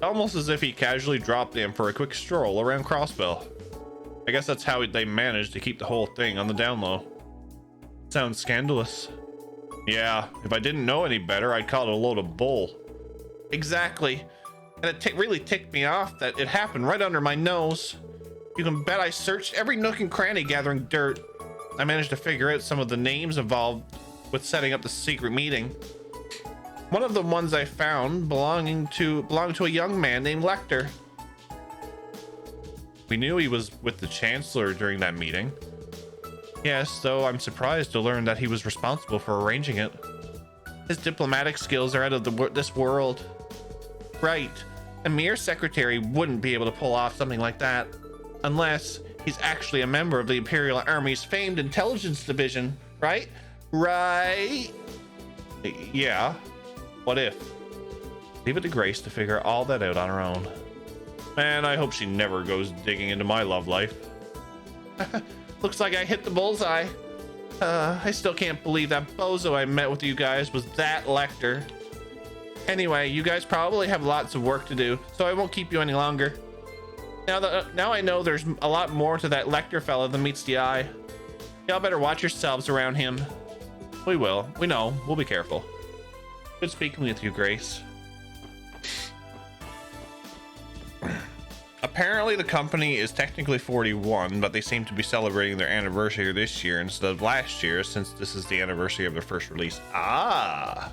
Almost as if he casually dropped in for a quick stroll around Crossbell. I guess that's how they managed to keep the whole thing on the down low. Sounds scandalous. Yeah, if I didn't know any better, I'd call it a load of bull. Exactly. And it really ticked me off that it happened right under my nose. You can bet I searched every nook and cranny gathering dirt. I managed to figure out some of the names involved with setting up the secret meeting. One of the ones I found belonged to a young man named Lecter. We knew he was with the Chancellor during that meeting. Yes, though I'm surprised to learn that he was responsible for arranging it. His diplomatic skills are out of this world. Right. A mere secretary wouldn't be able to pull off something like that. Unless he's actually a member of the Imperial Army's famed intelligence division, right? Right? Yeah. What if? Leave it to Grace to figure all that out on her own. Man, I hope she never goes digging into my love life. Looks like I hit the bullseye. I still can't believe that bozo I met with you guys was that Lecter. Anyway, you guys probably have lots of work to do, so I won't keep you any longer. Now I know there's a lot more to that Lecter fella than meets the eye. Y'all better watch yourselves around him. We will. We know. We'll be careful. Good speaking with you, Grace. Apparently the company is technically 41, but they seem to be celebrating their anniversary this year instead of last year, since this is the anniversary of their first release. Ah,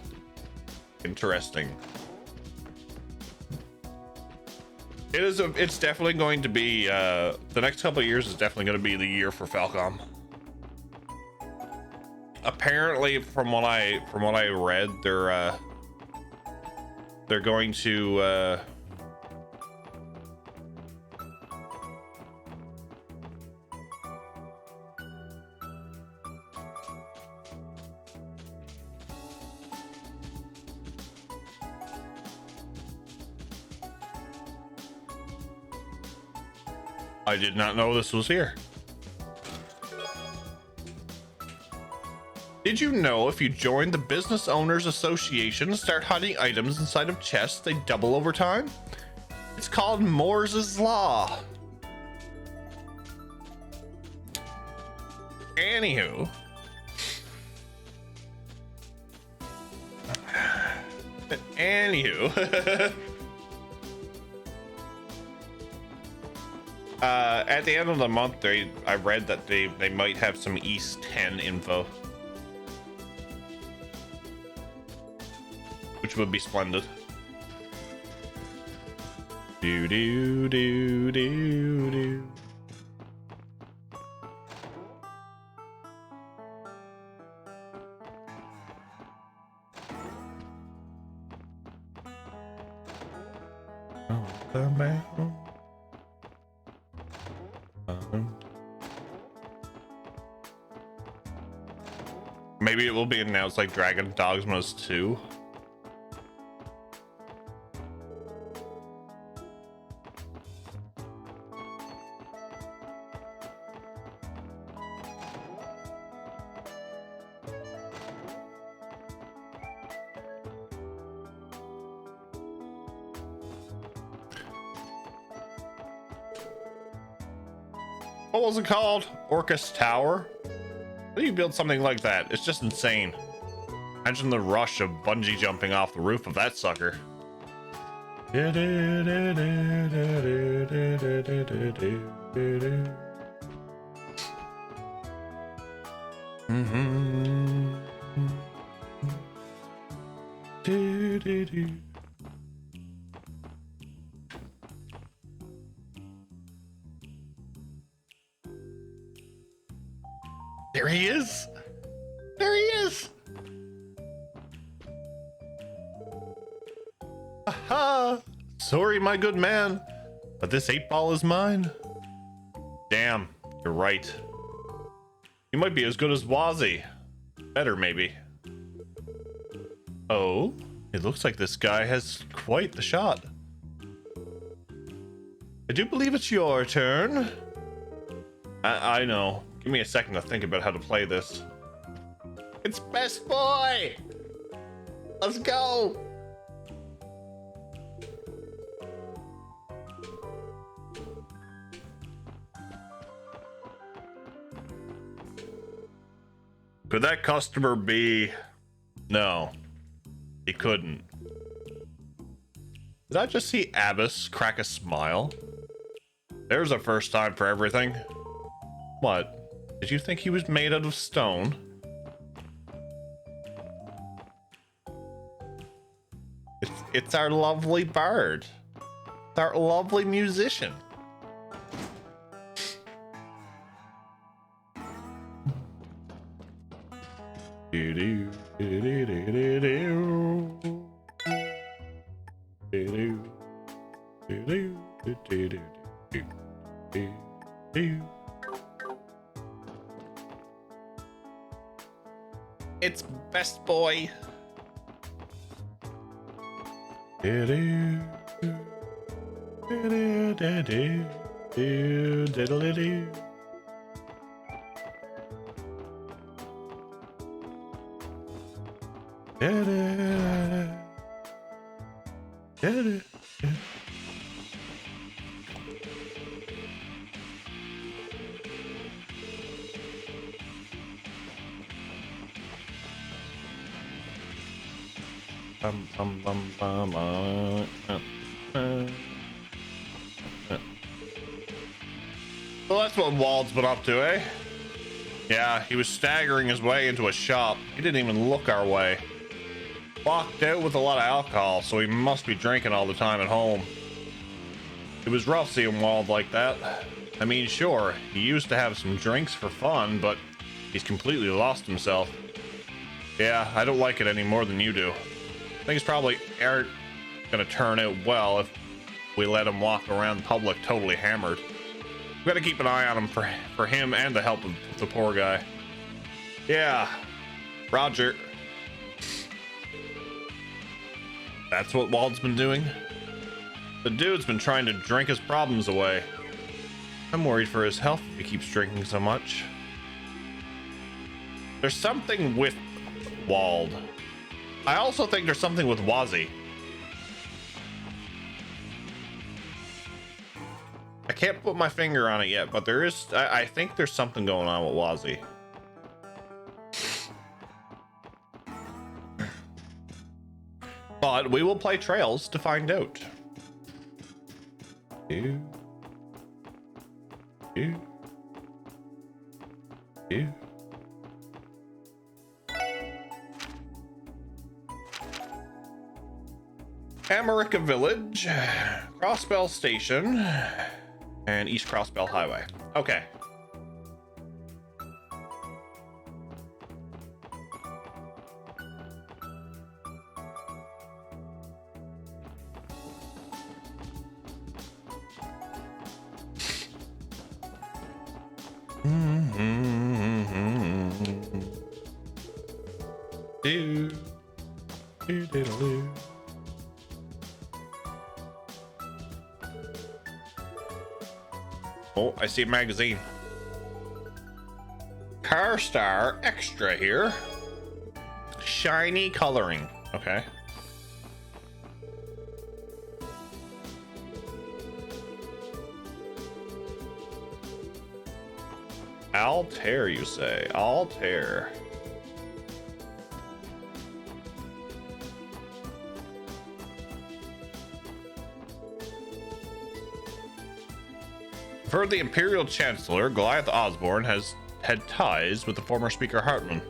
interesting. It's definitely going to be the next couple of years is definitely going to be the year for Falcom. Apparently, from what I read, they're going to I did not know this was here. Did you know if you join the Business Owners Association and start hiding items inside of chests, they double over time? It's called Moore's Law. Anywho. At the end of the month, I read that they might have some East 10 info, which would be splendid. Do do do do do. Maybe it will be announced like Dragon Dogmas 2. What was it called? Orcus Tower? How do you build something like that? It's just insane. Imagine the rush of bungee jumping off the roof of that sucker. There he is. There he is. Aha! Sorry, my good man, but this 8-ball is mine. Damn, you're right. You might be as good as Wazzy. Better, maybe. Oh, it looks like this guy has quite the shot. I do believe it's your turn. I know. Give me a second to think about how to play this. It's Best Boy! Let's go! Could that customer be... No. He couldn't. Did I just see Abbas crack a smile? There's a first time for everything. What? Did you think he was made out of stone? It's our lovely bird. It's our lovely musician. Do do do do do do do do do do do do. It's Best Boy. Well, that's what Wald's been up to, eh? Yeah, he was staggering his way into a shop. He didn't even look our way. Walked out with a lot of alcohol, so he must be drinking all the time at home. It was rough seeing Wald like that. I mean, sure, he used to have some drinks for fun, but he's completely lost himself. Yeah, I don't like it any more than you do. Things probably aren't gonna turn out well if we let him walk around public totally hammered. We gotta keep an eye on him for him and the help of the poor guy. Yeah, Roger. That's what Wald's been doing. The dude's been trying to drink his problems away. I'm worried for his health if he keeps drinking so much. There's something with Wald. I also think there's something with Wazzy. I can't put my finger on it yet, but there is. I think there's something going on with Wazzy. But we will play Trails to find out. You. America Village, Crossbell Station, and East Crossbell Highway. Okay. Oh, I see a magazine. Car Star Extra here. Shiny coloring. Okay. Altair, you say? Altair. I've heard the Imperial Chancellor, Goliath Osborne, has had ties with the former Speaker Hartman.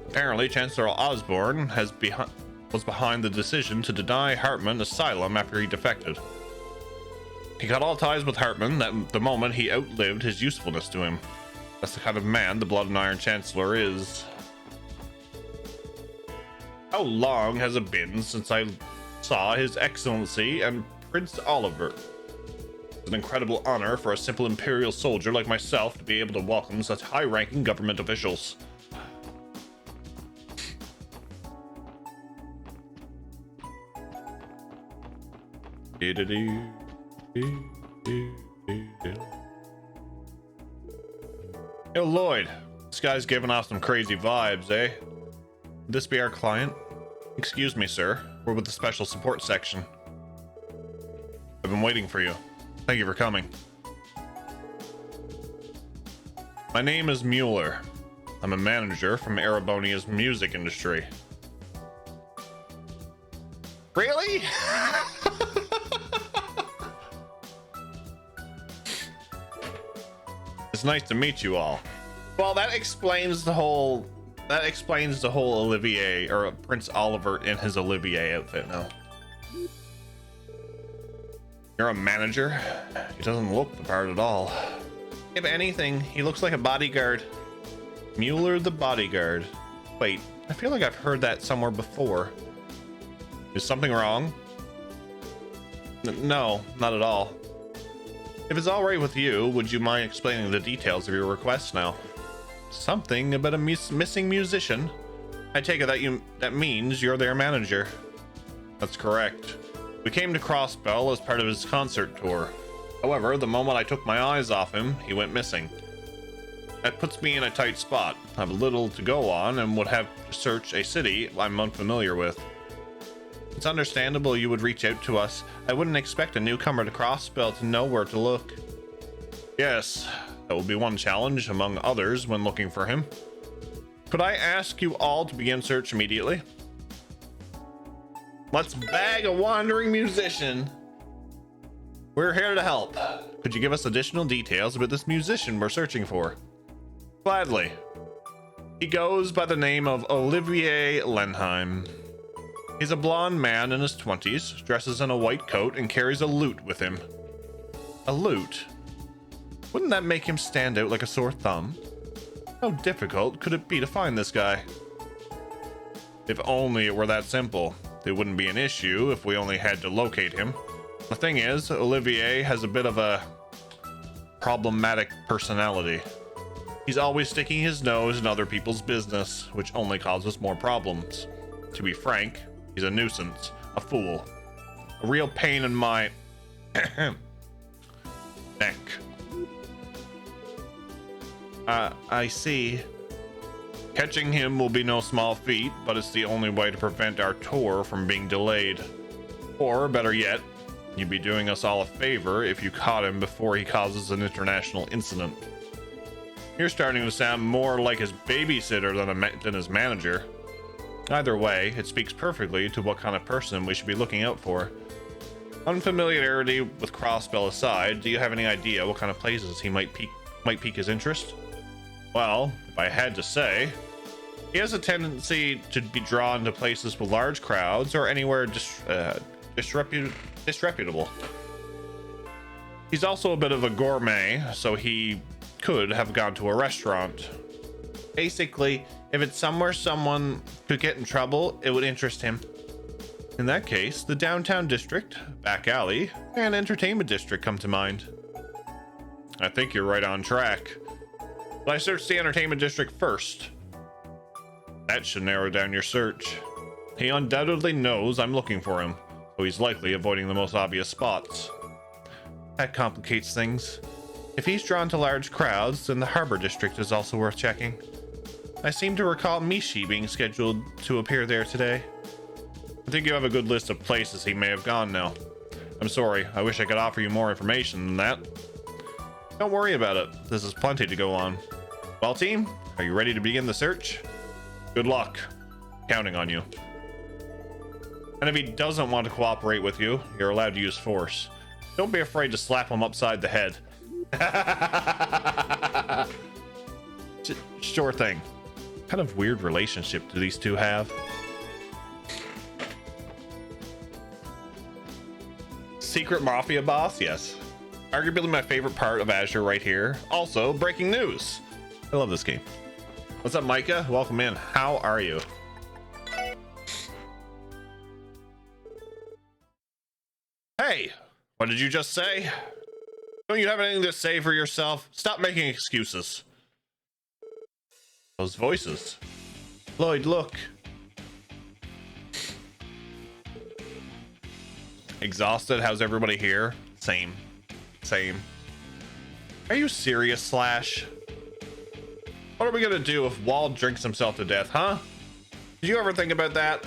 Apparently, Chancellor Osborne was behind the decision to deny Hartman asylum after he defected. He cut all ties with Hartman the moment he outlived his usefulness to him. That's the kind of man the Blood and Iron Chancellor is. How long has it been since I saw His Excellency and Prince Oliver? It's an incredible honor for a simple Imperial soldier like myself to be able to welcome such high-ranking government officials. Yo, Lloyd, this guy's giving off some crazy vibes, eh? Would this be our client? Excuse me, sir. We're with the special support section. I've been waiting for you. Thank you for coming. My name is Mueller. I'm a manager from Erebonia's music industry. Really? It's nice to meet you all. Well, that explains the whole Olivier, or Prince Oliver in his Olivier outfit now. You're a manager? He doesn't look the part at all. If anything, he looks like a bodyguard. Mueller the bodyguard. Wait, I feel like I've heard that somewhere before. Is something wrong? No, not at all. If it's alright with you, would you mind explaining the details of your request now? Something about a missing musician? I take it that means you're their manager. That's correct. We came to Crossbell as part of his concert tour. However, the moment I took my eyes off him, he went missing. That puts me in a tight spot. I have little to go on and would have to search a city I'm unfamiliar with. It's understandable you would reach out to us. I wouldn't expect a newcomer to Crossbell to know where to look. Yes, that will be one challenge among others when looking for him. Could I ask you all to begin search immediately? Let's bag a wandering musician. We're here to help. Could you give us additional details about this musician we're searching for? Gladly. He goes by the name of Olivier Lenheim. He's a blonde man in his 20s, dresses in a white coat, and carries a lute with him. A lute? Wouldn't that make him stand out like a sore thumb? How difficult could it be to find this guy? If only it were that simple. It wouldn't be an issue if we only had to locate him. The thing is, Olivier has a bit of a problematic personality. He's always sticking his nose in other people's business, which only causes more problems. To be frank, he's a nuisance, a fool, a real pain in my neck. I see. Catching him will be no small feat, but it's the only way to prevent our tour from being delayed. Or, better yet, you'd be doing us all a favor if you caught him before he causes an international incident. You're starting to sound more like his babysitter than his manager. Either way, it speaks perfectly to what kind of person we should be looking out for. Unfamiliarity with Crossbell aside, do you have any idea what kind of places he might pique his interest? Well, if I had to say, he has a tendency to be drawn to places with large crowds or anywhere disreputable. He's also a bit of a gourmet, so he could have gone to a restaurant. Basically, if it's somewhere someone could get in trouble, it would interest him. In that case, the downtown district, back alley, and entertainment district come to mind. I think you're right on track. But I searched the entertainment district first. That should narrow down your search. He undoubtedly knows I'm looking for him, so he's likely avoiding the most obvious spots. That complicates things. If he's drawn to large crowds, then the harbor district is also worth checking. I seem to recall Mishi being scheduled to appear there today. I think you have a good list of places he may have gone now. I'm sorry, I wish I could offer you more information than that. Don't worry about it, this is plenty to go on. Well, team, are you ready to begin the search? Good luck. Counting on you. And if he doesn't want to cooperate with you, you're allowed to use force. Don't be afraid to slap him upside the head. Sure thing. What kind of weird relationship do these two have? Secret mafia boss? Yes. Arguably my favorite part of Azure right here. Also, breaking news. I love this game. What's up, Micah? Welcome in. How are you? Hey, what did you just say? Don't you have anything to say for yourself? Stop making excuses. Those voices. Lloyd, look. Exhausted? How's everybody here? Same. Are you serious, Slash? What are we gonna do if Wald drinks himself to death, huh? Did you ever think about that?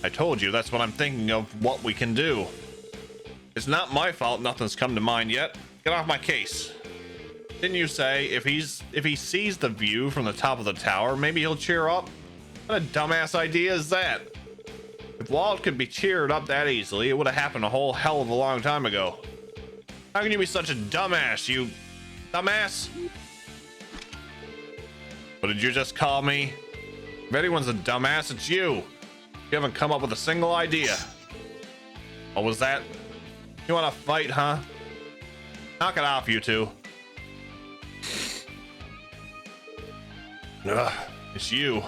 I told you that's what I'm thinking of what we can do. It's not my fault nothing's come to mind yet. Get off my case. Didn't you say if he sees the view from the top of the tower, maybe he'll cheer up? What a dumbass idea is that? If Wald could be cheered up that easily, it would have happened a whole hell of a long time ago. How can you be such a dumbass, you dumbass? What did you just call me? If anyone's a dumbass, it's you. You haven't come up with a single idea. What was that? You want to fight, huh? Knock it off, you two. Ugh, it's you.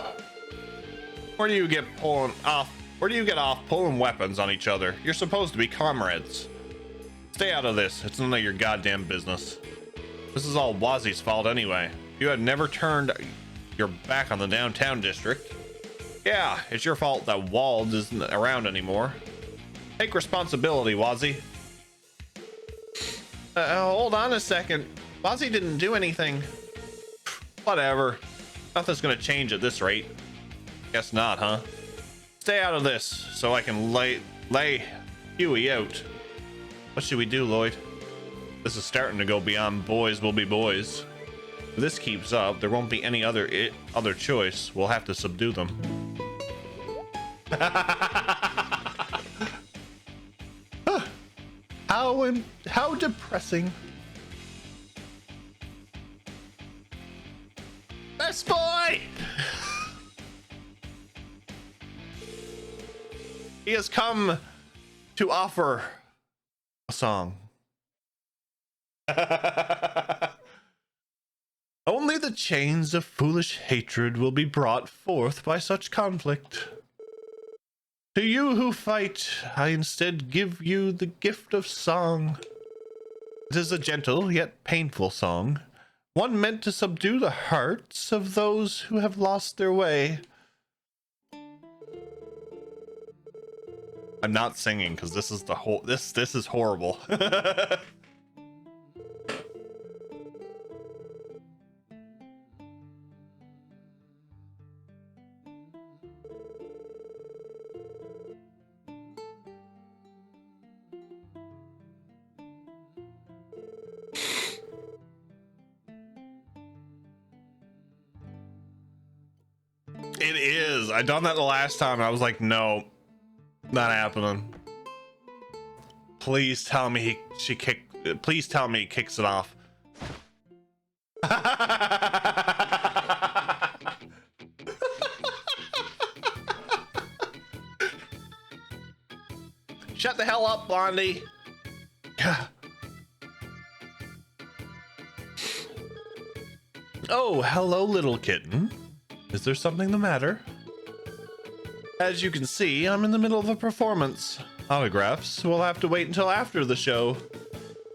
Where do you get off pulling weapons on each other? You're supposed to be comrades. Stay out of this. It's none of your goddamn business. This is all Wazi's fault anyway. You had never turned your back on the downtown district. Yeah, it's your fault that Wald isn't around anymore. Take responsibility, Wazi. Hold on a second. Wazi didn't do anything. Whatever. Nothing's gonna change at this rate. Guess not, huh? Stay out of this so I can lay Huey out. What should we do, Lloyd? This is starting to go beyond boys will be boys. If this keeps up, there won't be any other choice. We'll have to subdue them. How depressing. Best boy! He has come to offer a song. Only the chains of foolish hatred will be brought forth by such conflict. To you who fight, I instead give you the gift of song. It is a gentle yet painful song, one meant to subdue the hearts of those who have lost their way. I'm not singing because this is this is horrible. It is. I done that the last time. I was like, no, not happening. Please tell me please tell me he kicks it off. shut the hell up, Blondie. Oh, hello, little kitten. Is there something the matter? As you can see, I'm in the middle of a performance. Autographs will have to wait until after the show.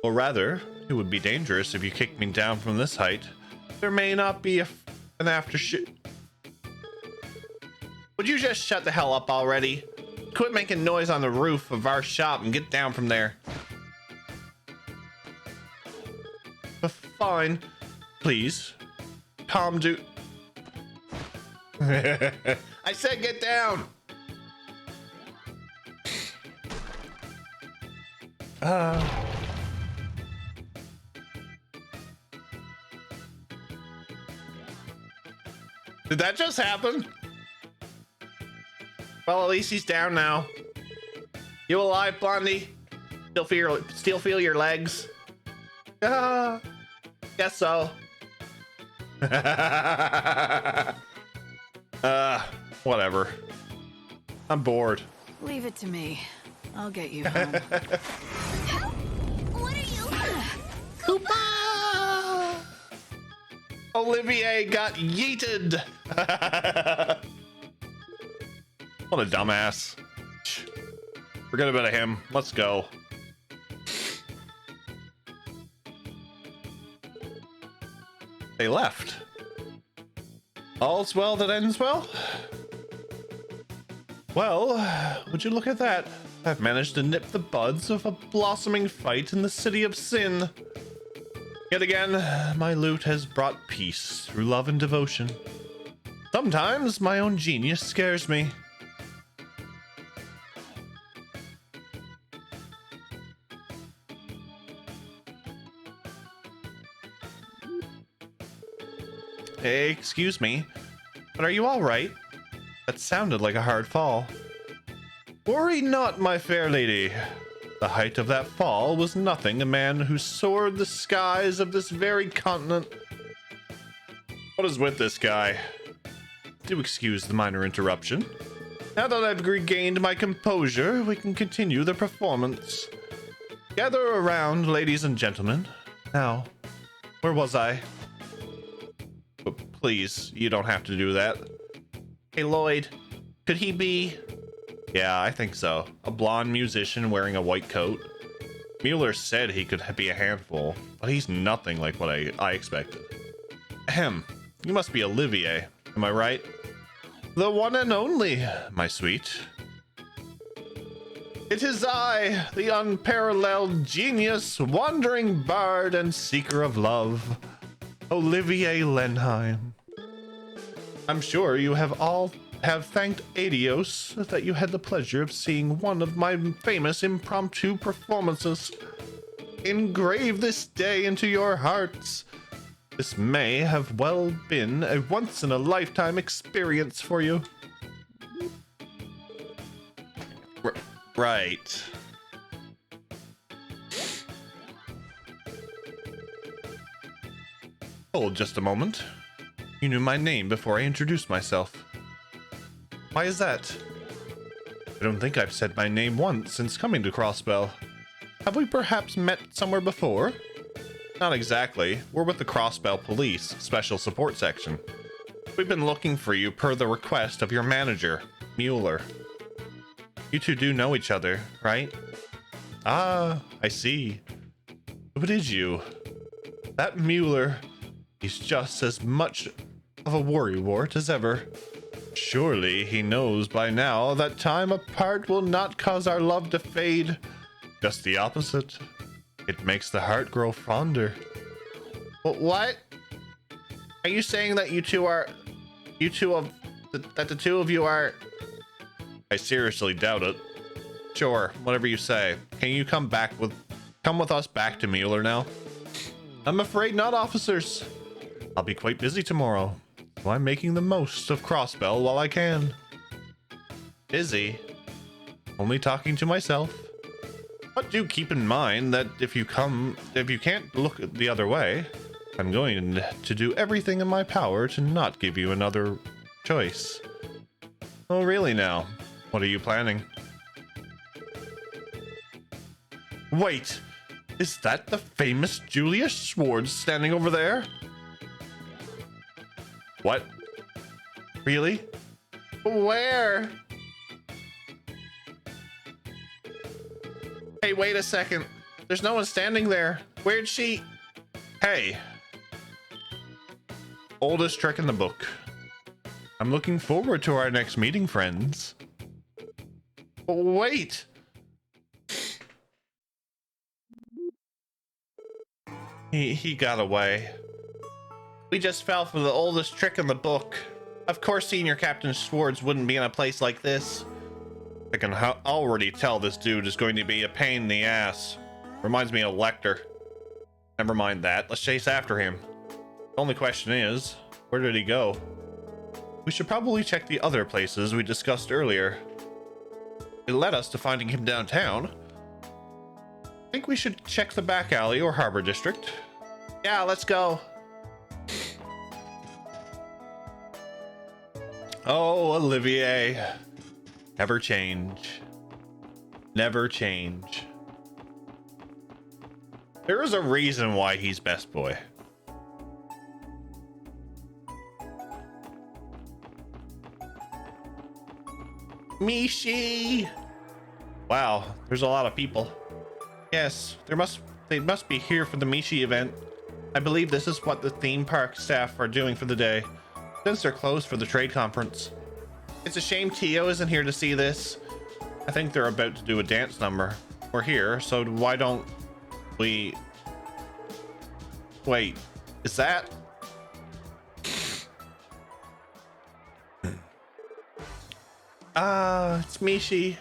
Or rather, it would be dangerous if you kicked me down from this height. There may not be an after shoot. Would you just shut the hell up already? Quit making noise on the roof of our shop and get down from there. Fine. Please. Calm do. I said get down. Did that just happen? Well, at least he's down now. You alive, Blondie? Still feel your legs? Guess so. Whatever. I'm bored. Leave it to me. I'll get you home. What are you? Koopa! Olivier got yeeted. What a dumbass. Forget about him. Let's go. They left. All's well that ends well. Well, would you look at that? I've managed to nip the buds of a blossoming fight in the city of sin. Yet again, my loot has brought peace through love and devotion. Sometimes my own genius scares me. Hey, excuse me, but are you all right? That sounded like a hard fall. Worry not, my fair lady. The height of that fall was nothing. A man who soared the skies of this very continent. What is with this guy? Do excuse the minor interruption. Now that I've regained my composure, we can continue the performance. Gather around, ladies and gentlemen. Now, where was I? But please, you don't have to do that. Hey, Lloyd, could he be... Yeah, I think so. A blonde musician wearing a white coat. Mueller said he could be a handful, but he's nothing like what I expected. Ahem, you must be Olivier, am I right? The one and only, my sweet. It is I, the unparalleled genius, wandering bard and seeker of love, Olivier Lenheim. I'm sure you have all thanked Adios that you had the pleasure of seeing one of my famous impromptu performances. Engrave this day into your hearts. This may have well been a once-in-a-lifetime experience for you. Right. Hold just a moment. You knew my name before I introduced myself. Why is that? I don't think I've said my name once since coming to Crossbell. Have we perhaps met somewhere before? Not exactly. We're with the Crossbell Police Special Support Section. We've been looking for you per the request of your manager, Mueller. You two do know each other, right? Ah, I see. But it is you. That Mueller, he's just as much of a worrywart as ever. Surely he knows by now that time apart will not cause our love to fade. Just the opposite. It makes the heart grow fonder. What? Are you saying that that the two of you are... I seriously doubt it. Sure, whatever you say. Can you come with us back to Mueller now? I'm afraid not, officers. I'll be quite busy tomorrow, so I'm making the most of Crossbell while I can. Busy? Only talking to myself. But do keep in mind that if you can't look the other way, I'm going to do everything in my power to not give you another choice. Oh, really now? What are you planning? Wait, is that the famous Julia Schwartz standing over there? What? Really? Where? Hey, wait a second. There's no one standing there. Where'd she? Hey. Oldest trick in the book. I'm looking forward to our next meeting, friends. Wait. He got away. We just fell for the oldest trick in the book. Of course, Senior Captain Schwartz wouldn't be in a place like this. I can already tell this dude is going to be a pain in the ass. Reminds me of Lecter. Never mind that. Let's chase after him. The only question is, where did he go? We should probably check the other places we discussed earlier. It led us to finding him downtown. I think we should check the back alley or harbor district. Yeah, let's go. Oh, Olivier. Never change. Never change. There is a reason why he's best boy. Mishi! Wow, there's a lot of people. Yes, they must be here for the Mishi event. I believe this is what the theme park staff are doing for the day, since they're closed for the trade conference. It's a shame Tio isn't here to see this. I think they're about to do a dance number. We're here, so why don't we... Wait, is that... it's Mishi.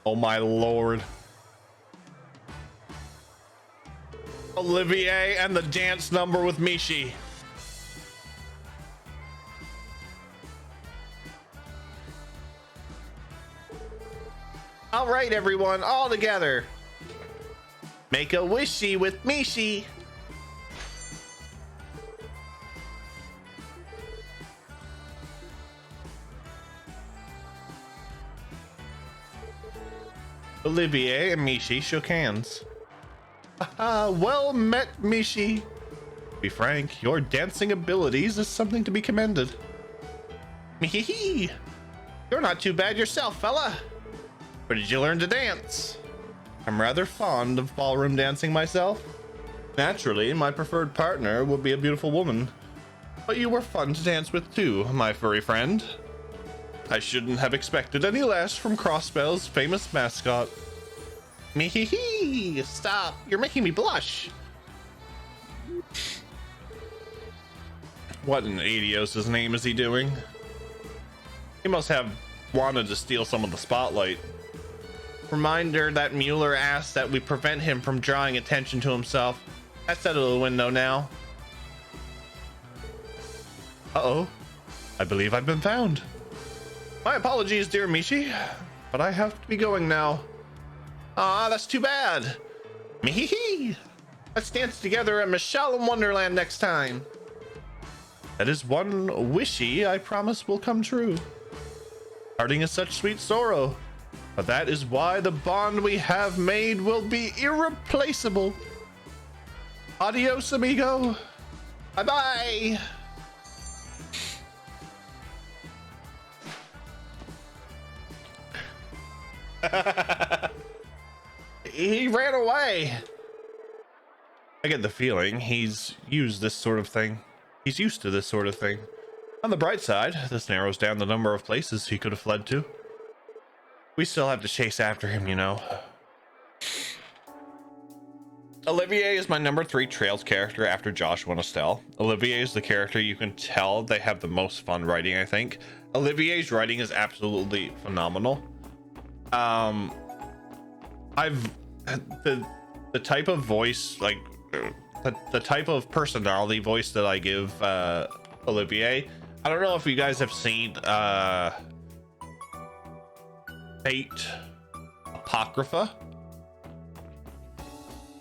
Oh my lord. Olivier and the dance number with Mishi. All right, everyone, all together. Make a wishy with Mishi. Olivier and Mishi shook hands. Well met, Mishi. To be frank, your dancing abilities is something to be commended. Mihihi. You're not too bad yourself, fella. Where did you learn to dance? I'm rather fond of ballroom dancing myself. Naturally, my preferred partner would be a beautiful woman. But you were fun to dance with too, my furry friend. I shouldn't have expected any less from Crossbell's famous mascot. Mehee! Stop! You're making me blush! What in Adios' name is he doing? He must have wanted to steal some of the spotlight. Reminder that Mueller asked that we prevent him from drawing attention to himself. That's out of the window now. Uh-oh. I believe I've been found. My apologies, dear Mishi, but I have to be going now. Ah, that's too bad. Mehee! Let's dance together at Michelle in Wonderland next time. That is one wishy I promise will come true. Parting is such sweet sorrow, but that is why the bond we have made will be irreplaceable. Adios, amigo. Bye-bye. He ran away. I get the feeling he's used this sort of thing. He's used to this sort of thing. On the bright side, this narrows down the number of places he could have fled to. We still have to chase after him, you know. Olivier is my number 3 Trails character after Joshua and Estelle. Olivier is the character you can tell they have the most fun writing, I think. Olivier's writing is absolutely phenomenal. The type of voice, like the type of personality voice that I give Olivier. I don't know if you guys have seen Fate Apocrypha,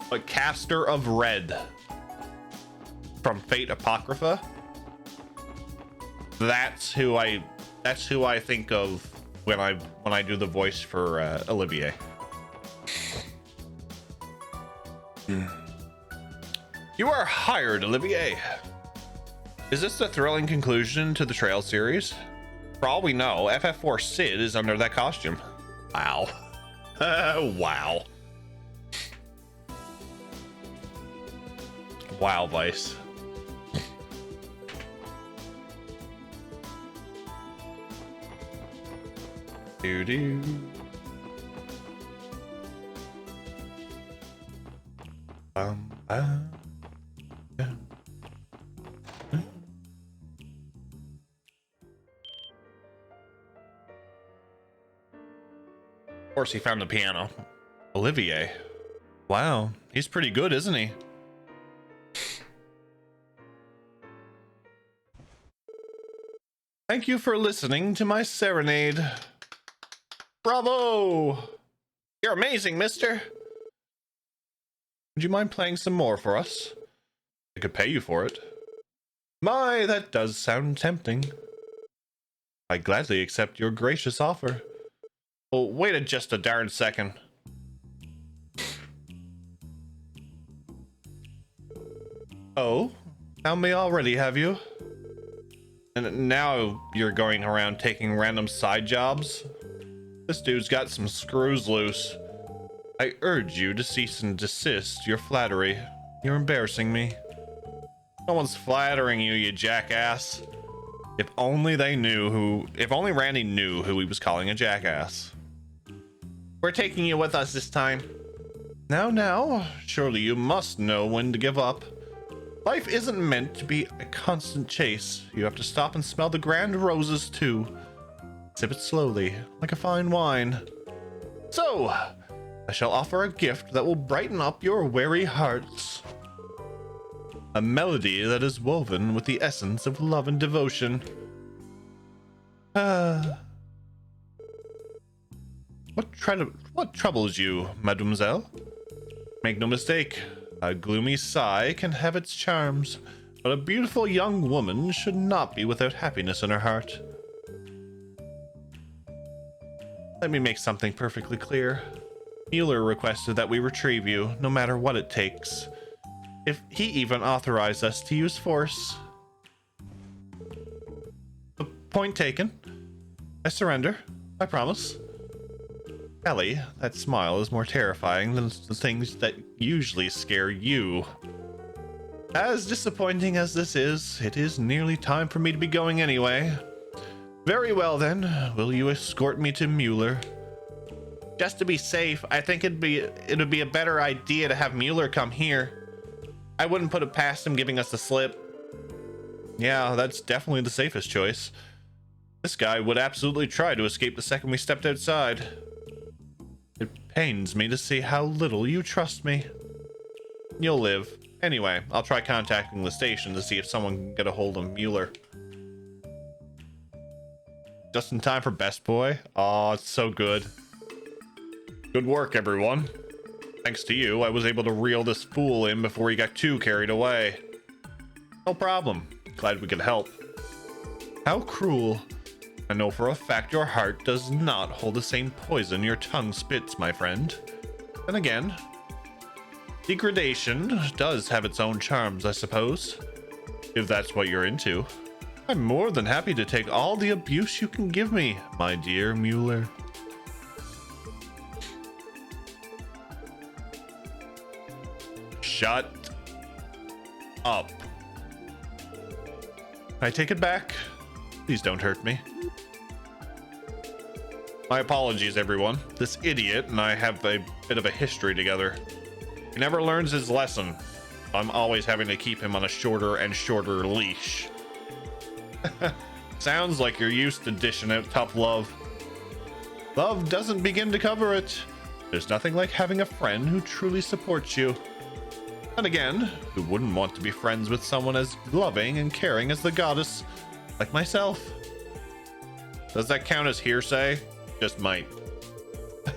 but Caster of Red from Fate Apocrypha. That's who I think of when I do the voice for Olivier. You are hired, Olivier. Is this the thrilling conclusion to the Trail series? For all we know, FF4 Sid is under that costume. Wow. Wow. Wow, Vice. Do. Yeah. Of course, he found the piano. Olivier. Wow, he's pretty good, isn't he? Thank you for listening to my serenade. Bravo! You're amazing, mister. Would you mind playing some more for us? I could pay you for it. My, that does sound tempting. I gladly accept your gracious offer. Oh, wait just a darn second. Oh, found me already, have you? And now you're going around taking random side jobs? This dude's got some screws loose. I urge you to cease and desist your flattery. You're embarrassing me. No one's flattering you, you jackass. If only Randy knew who he was calling a jackass. We're taking you with us this time. Now, surely you must know when to give up. Life isn't meant to be a constant chase. You have to stop and smell the grand roses too. Sip it slowly, like a fine wine. So, I shall offer a gift that will brighten up your weary hearts. A melody that is woven with the essence of love and devotion. What troubles you, mademoiselle? Make no mistake, a gloomy sigh can have its charms, but a beautiful young woman should not be without happiness in her heart. Let me make something perfectly clear. Mueller requested that we retrieve you, no matter what it takes. If he even authorized us to use force. Point taken. I surrender. I promise. Ellie, that smile is more terrifying than the things that usually scare you. As disappointing as this is, it is nearly time for me to be going anyway. Very well then, will you escort me to Mueller? Just to be safe, I think it'd be a better idea to have Mueller come here. I wouldn't put it past him giving us the slip. Yeah, that's definitely the safest choice. This guy would absolutely try to escape the second we stepped outside. It pains me to see how little you trust me. You'll live. Anyway, I'll try contacting the station to see if someone can get a hold of Mueller. Just in time for Best Boy. Aw, it's so good. Good work, everyone. Thanks to you, I was able to reel this fool in before he got too carried away. No problem. Glad we could help. How cruel. I know for a fact your heart does not hold the same poison your tongue spits, my friend. Then again, degradation does have its own charms, I suppose. If that's what you're into. I'm more than happy to take all the abuse you can give me, my dear Mueller. Shut up. I take it back. Please don't hurt me. My apologies, everyone. This idiot and I have a bit of a history together. He never learns his lesson. I'm always having to keep him on a shorter and shorter leash. Sounds like you're used to dishing out tough love. Love doesn't begin to cover it. There's nothing like having a friend who truly supports you. And again, who wouldn't want to be friends with someone as loving and caring as the goddess, like myself? Does that count as hearsay? Just might.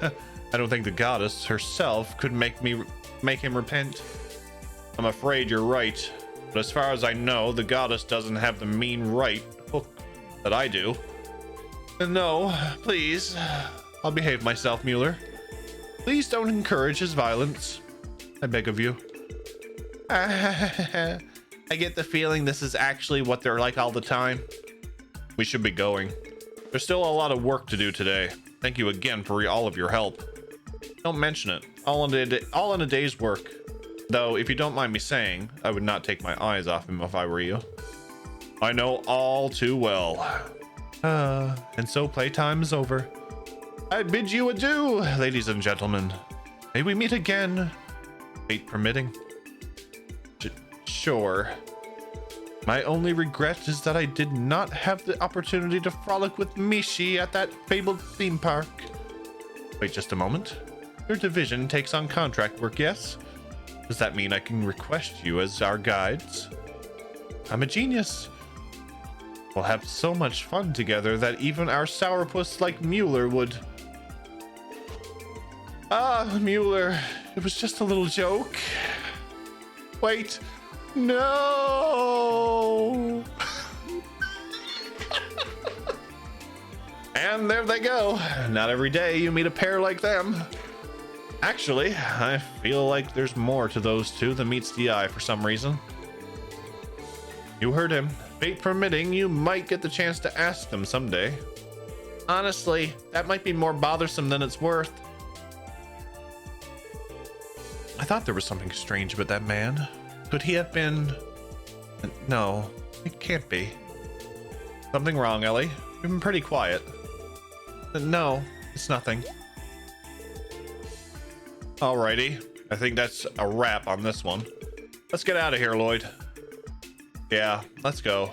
I don't think the goddess herself could make him repent. I'm afraid you're right, but as far as I know, the goddess doesn't have the mean right hook that I do. No, please. I'll behave myself, Mueller. Please don't encourage his violence. I beg of you. I get the feeling this is actually what they're like all the time. We should be going. There's still a lot of work to do today. Thank you again for all of your help. Don't mention it. All in a day's work. Though, if you don't mind me saying, I would not take my eyes off him if I were you. I know all too well. And so playtime is over. I bid you adieu, ladies and gentlemen. May we meet again, fate permitting. Sure. My only regret is that I did not have the opportunity to frolic with Mishi at that fabled theme park. Wait just a moment. Your division takes on contract work, yes? Does that mean I can request you as our guides? I'm a genius. We'll have so much fun together that even our sourpuss like Mueller would. Ah, Mueller, it was just a little joke. Wait, no. And there they go. Not every day you meet a pair like them. Actually, I feel like there's more to those two than meets the eye for some reason. You heard him. Fate permitting, you might get the chance to ask them someday. Honestly, that might be more bothersome than it's worth. I thought there was something strange about that man. Could he have been... No, it can't be. Something wrong, Ellie? You've been pretty quiet. No, it's nothing. Alrighty, I think that's a wrap on this one. Let's get out of here, Lloyd. Yeah, let's go.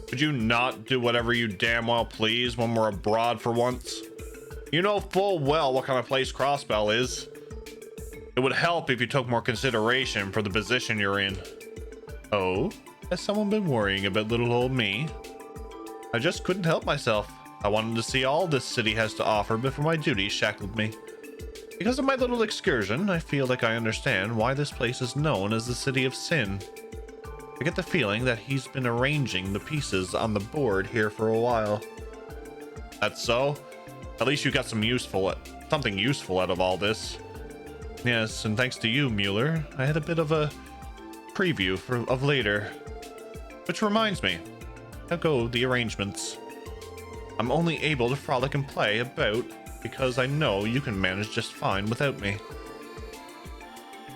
Could you not do whatever you damn well please when we're abroad for once? You know full well what kind of place Crossbell is. It would help if you took more consideration for the position you're in. Oh, has someone been worrying about little old me? I just couldn't help myself. I wanted to see all this city has to offer before my duties shackled me. Because of my little excursion, I feel like I understand why this place is known as the City of Sin. I get the feeling that he's been arranging the pieces on the board here for a while. That's so? At least you got something useful out of all this. Yes, and thanks to you, Mueller, I had a bit of a preview of later. Which reminds me, how go the arrangements? I'm only able to frolic and play about because I know you can manage just fine without me.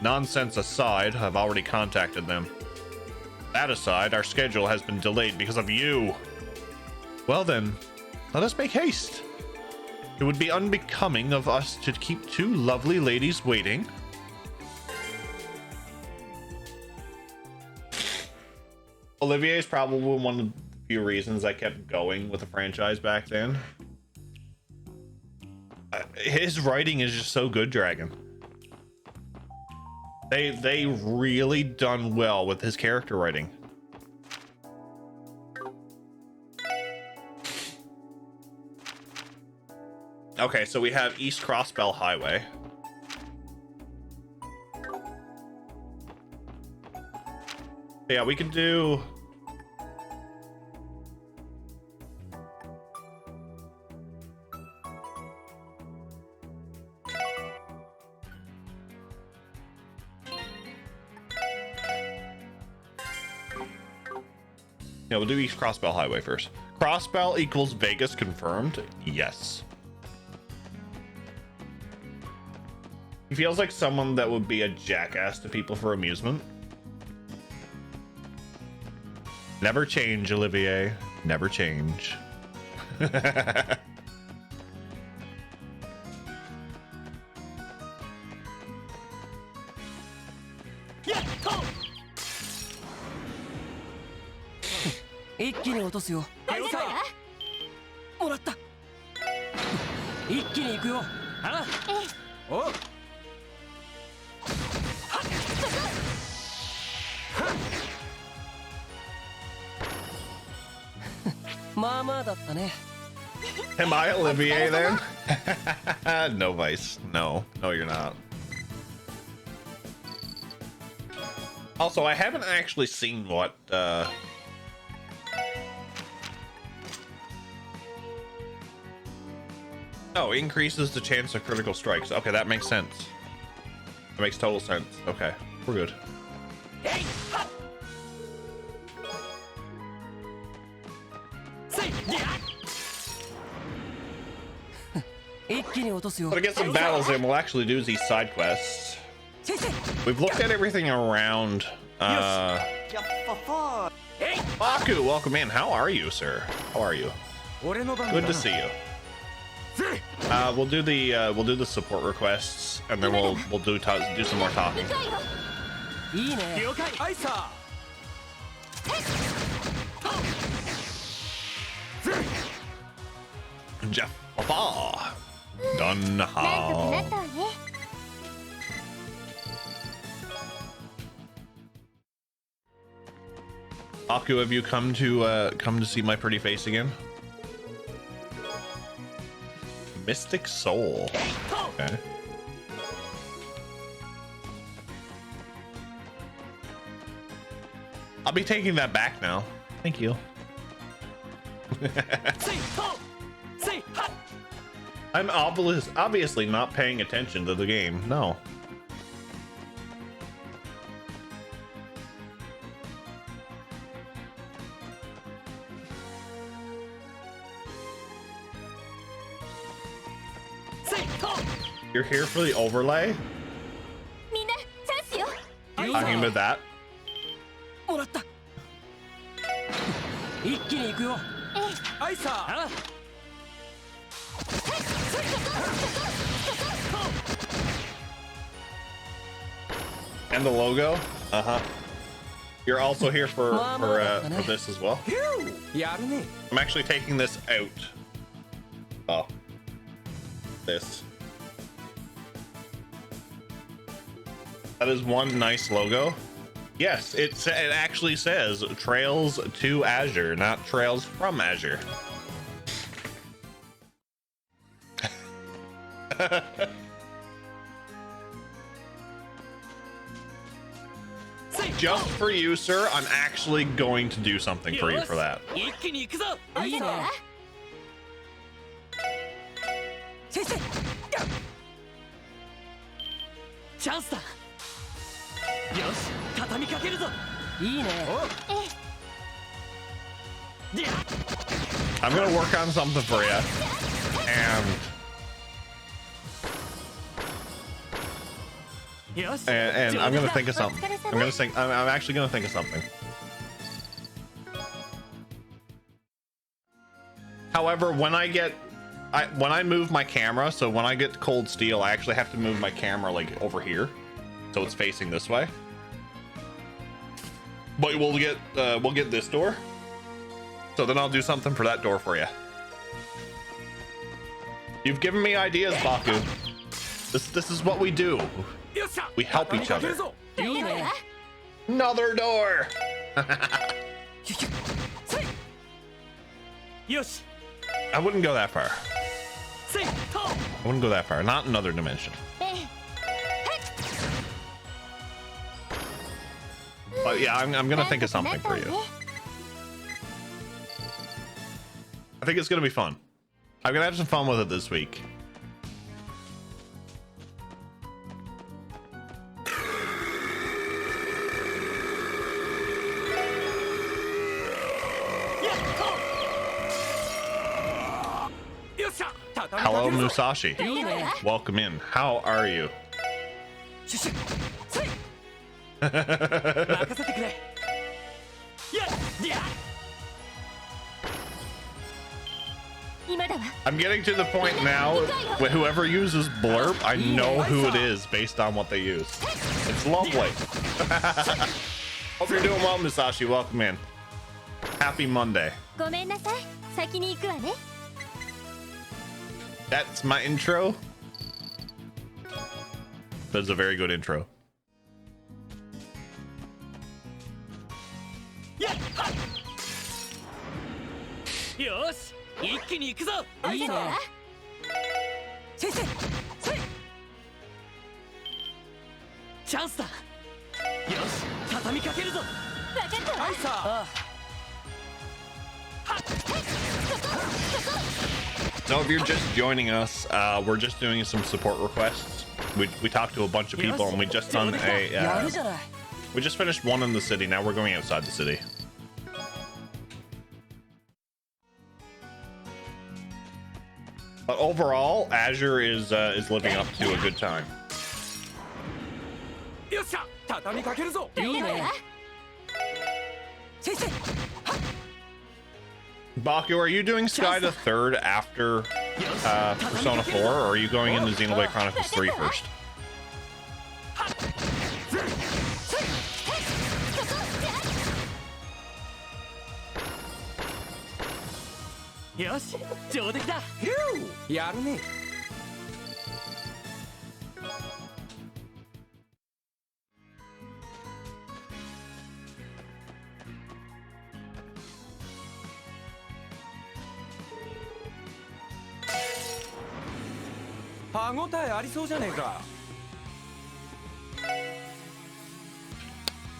Nonsense aside, I've already contacted them. That aside, our schedule has been delayed because of you. Well then, let us make haste. It would be unbecoming of us to keep two lovely ladies waiting. Olivier is probably one of the few reasons I kept going with the franchise back then. His writing is just so good, Dragon. They really done well with his character writing. Okay, so we have East Crossbell Highway. Yeah, we can do... Yeah, we'll do East Crossbell Highway first. Crossbell equals Vegas confirmed? Yes. He feels like someone that would be a jackass to people for amusement. Never change, Olivier. Never change. Am I Olivier then? No, Vice. No, you're not. Also, I haven't actually seen what Oh, increases the chance of critical strikes. Okay, that makes sense. That makes total sense. Okay, we're good. But to get some battles in, we'll actually do these side quests. We've looked at everything around. Baku, welcome in. How are you, sir? How are you? Good to see you. We'll do the support requests, and then we'll do some more talking. Jeff, done. Aku, have you come to see my pretty face again? Mystic Soul. Okay. I'll be taking that back now. Thank you. I'm obviously not paying attention to the game. No. You're here for the overlay? Talking about that? And the logo? Uh-huh. You're also here for this as well? I'm actually taking this out. Oh. This. That is one nice logo. Yes, it actually says Trails to Azure, not Trails from Azure. Just for you, sir, I'm actually going to do something for you for that. I'm gonna work on something for you, and I'm gonna think of something. I'm actually gonna think of something. However, when I move my camera, so when I get cold steel, I actually have to move my camera like over here, so it's facing this way. But we'll get this door. So then I'll do something for that door for you. You've given me ideas, Baku. This is what we do. We help each other. Another door. I wouldn't go that far. I wouldn't go that far. Not another dimension. But yeah, I'm gonna think of something for you. I think it's gonna be fun. I'm gonna have some fun with it this week. Hello, Musashi. Welcome in. How are you? I'm getting to the point now where whoever uses blurb, I know who it is based on what they use. It's lovely. Hope you're doing well, Musashi. Welcome in. Happy Monday. That's my intro. That's a very good intro. So if you're just joining us, we're just doing some support requests. We talked to a bunch of people and we just done we just finished one in the city. Now we're going outside the city. But overall, Azure is living up to a good time. Baku, are you doing Sky the Third after Persona 4, or are you going into Xenoblade Chronicles 3 first?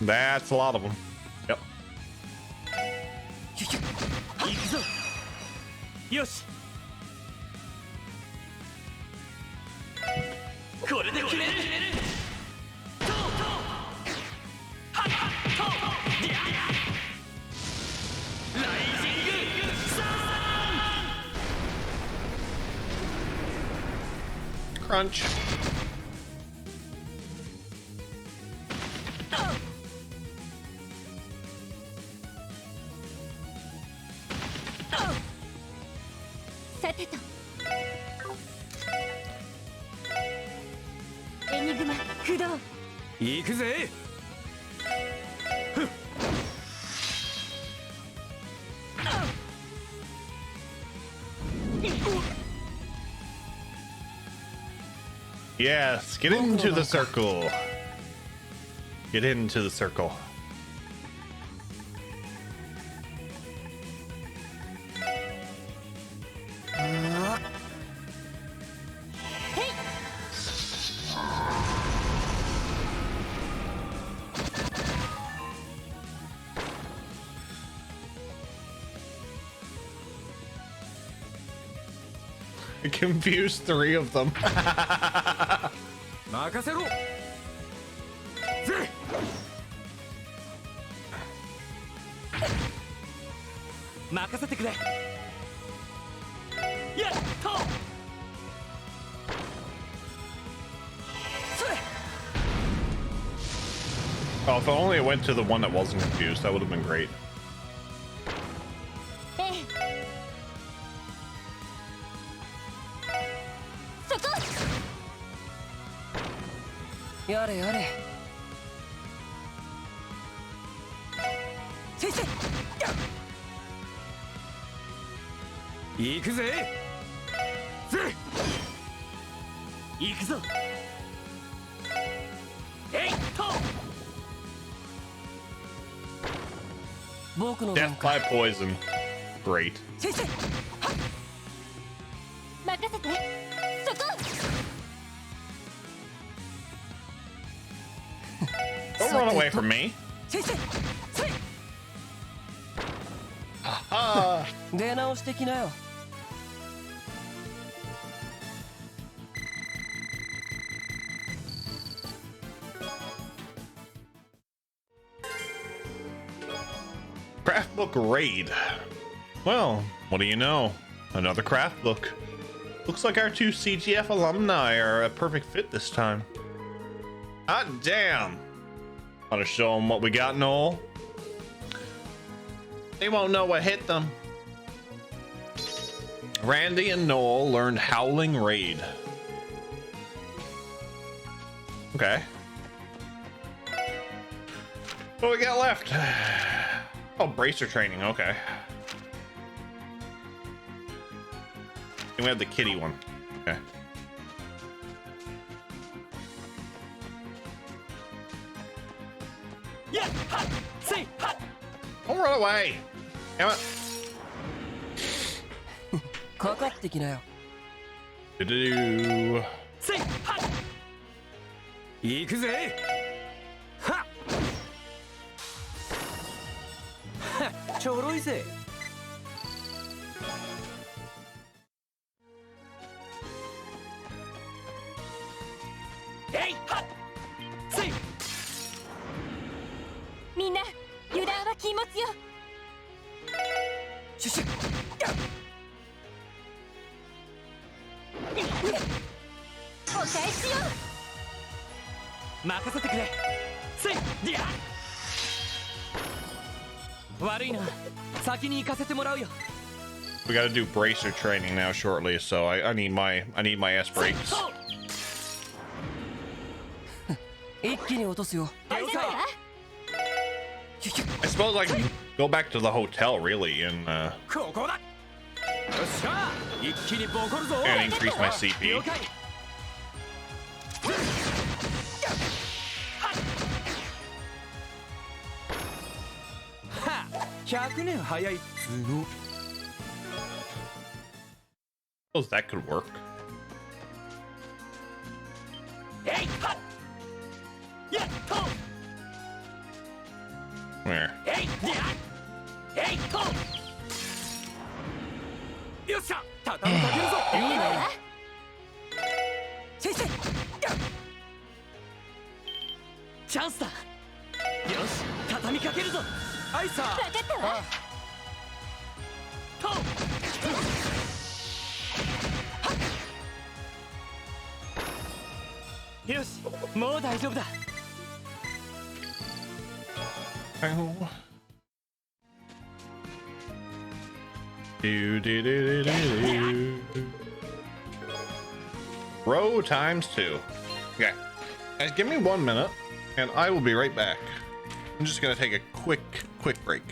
That's a lot of them. Yep. Crunch. Yes, get into the circle. Get into the circle. I confused three of them. Oh, if only it went to the one that wasn't confused, that would have been great. Death by poison. Great. Don't run away from me. Aha. Craft book raid. Well, what do you know? Another craft book. Looks like our two CGF alumni are a perfect fit this time. Hot damn. Want to show them what we got, Noel? They won't know what hit them. Randy and Noel learned Howling Raid. Okay. What we got left? Oh, bracer training. Okay. And we have the kitty one. Okay. Yeah. Don't run away. Damn it. Do-do-do. えいはっついみんな油断は禁物よ。シュシュお返しよ。任せてくれついディア悪いな先に行かせてもらうよ We got to do bracer training now shortly, so I need my S brakes. 一気に落とすよ了解 I suppose I can go back to the hotel really and ここだよっしゃ一気にボコるぞ and increase my CP. 了解はっ100年早いっつーの Suppose that could work. えいはっやっと Where? えいディアえいとよっしゃ畳みかけるぞいいね先生チャンスだよし畳みかけるぞアイサー分かったわ。とよしもう大丈夫だ Oh. Do. Row ×2. Okay. Guys, give me 1 minute and I will be right back. I'm just gonna take a quick break.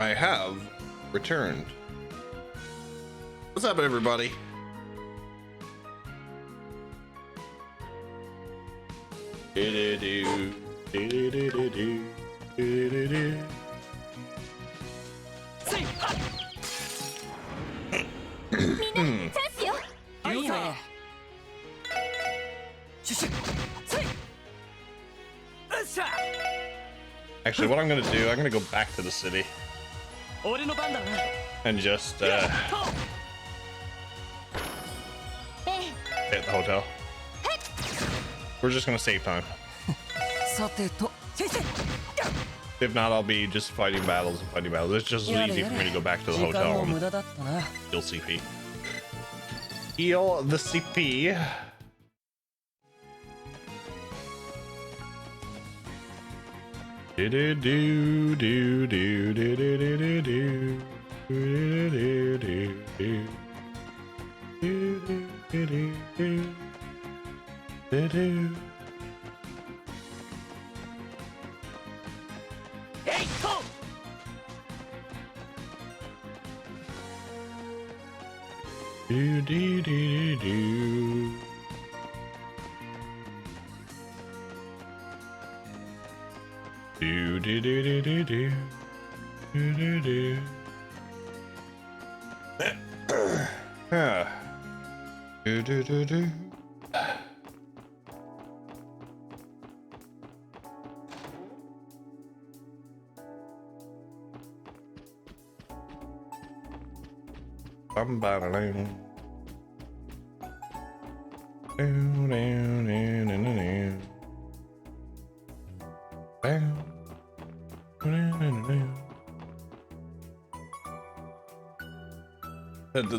I have returned. What's up, everybody? Actually, what I'm gonna do, I'm gonna go back to the city and just hit the hotel. We're just gonna save time. If not, I'll be just fighting battles and fighting battles. It's just as easy for me to go back to the hotel and heal CP. Heal the CP.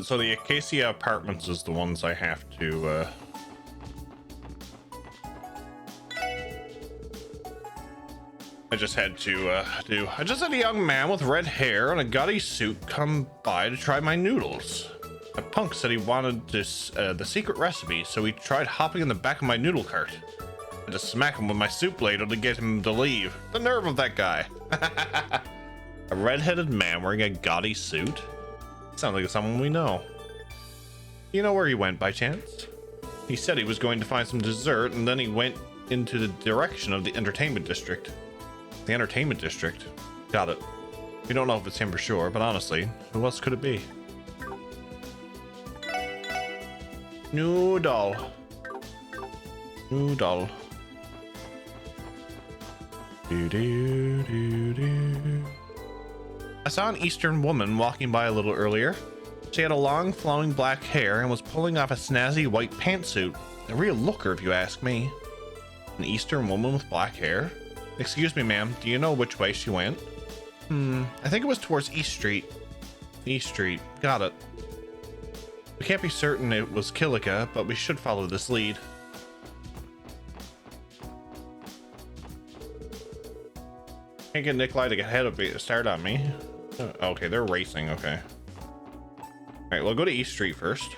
So the Acacia Apartments is the ones I have to I just had to do. I just had a young man with red hair and a gaudy suit come by to try my noodles. A punk said he wanted this the secret recipe, so he tried hopping in the back of my noodle cart. I had to smack him with my soup ladle to get him to leave. The nerve of that guy. A red-headed man wearing a gaudy suit? Sounds like someone we know. You know where he went by chance? He said he was going to find some dessert, and then he went into the direction of the entertainment district. The entertainment district? Got it. We don't know if it's him for sure, but honestly, who else could it be? Noodle. Noodle. I saw an Eastern woman walking by a little earlier. She had a long flowing black hair and was pulling off a snazzy white pantsuit. A real looker if you ask me. An Eastern woman with black hair? Excuse me, ma'am, do you know which way she went? I think it was towards East Street. East Street, got it. We can't be certain it was Kilika, but we should follow this lead. Can't get Nikolai to get ahead of me, start on me. Okay, they're racing, okay. Alright, we'll go to East Street first.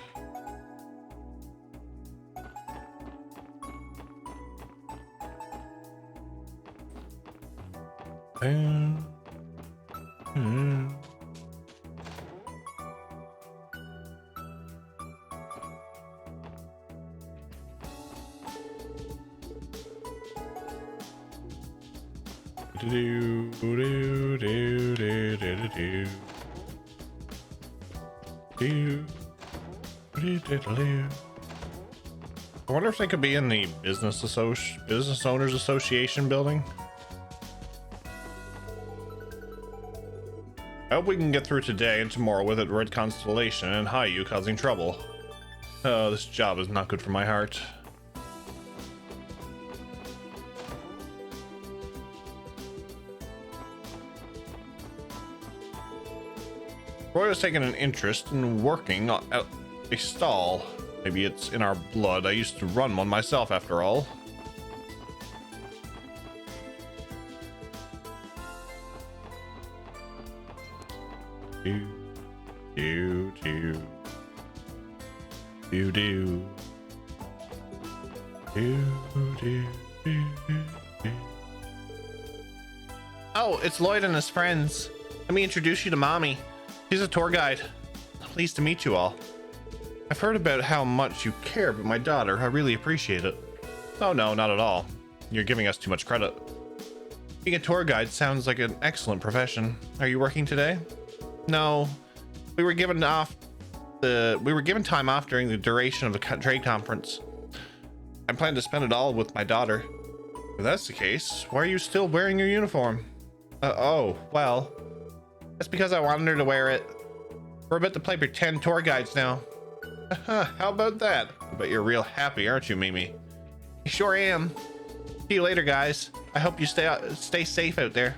I wonder if they could be in the Business Owners Association building. I hope we can get through today and tomorrow with it Red Constellation and Hayu causing trouble. Oh, this job is not good for my heart. Roy has taken an interest in working at a stall. Maybe it's in our blood. I used to run one myself, after all. Do, do, do. Do, do. Do, do, do, do. Oh, it's Lloyd and his friends. Let me introduce you to Mommy. She's a tour guide. Pleased to meet you all. I've heard about how much you care about my daughter. I really appreciate it. Oh no, not at all. You're giving us too much credit. Being a tour guide sounds like an excellent profession. Are you working today? No. We were given time off during the duration of the trade conference. I plan to spend it all with my daughter. If that's the case, why are you still wearing your uniform? Oh, well, that's because I wanted her to wear it. We're about to play pretend tour guides now. How about that? I bet you're real happy, aren't you, Mimi? I sure am. See you later, guys. I hope you stay safe out there.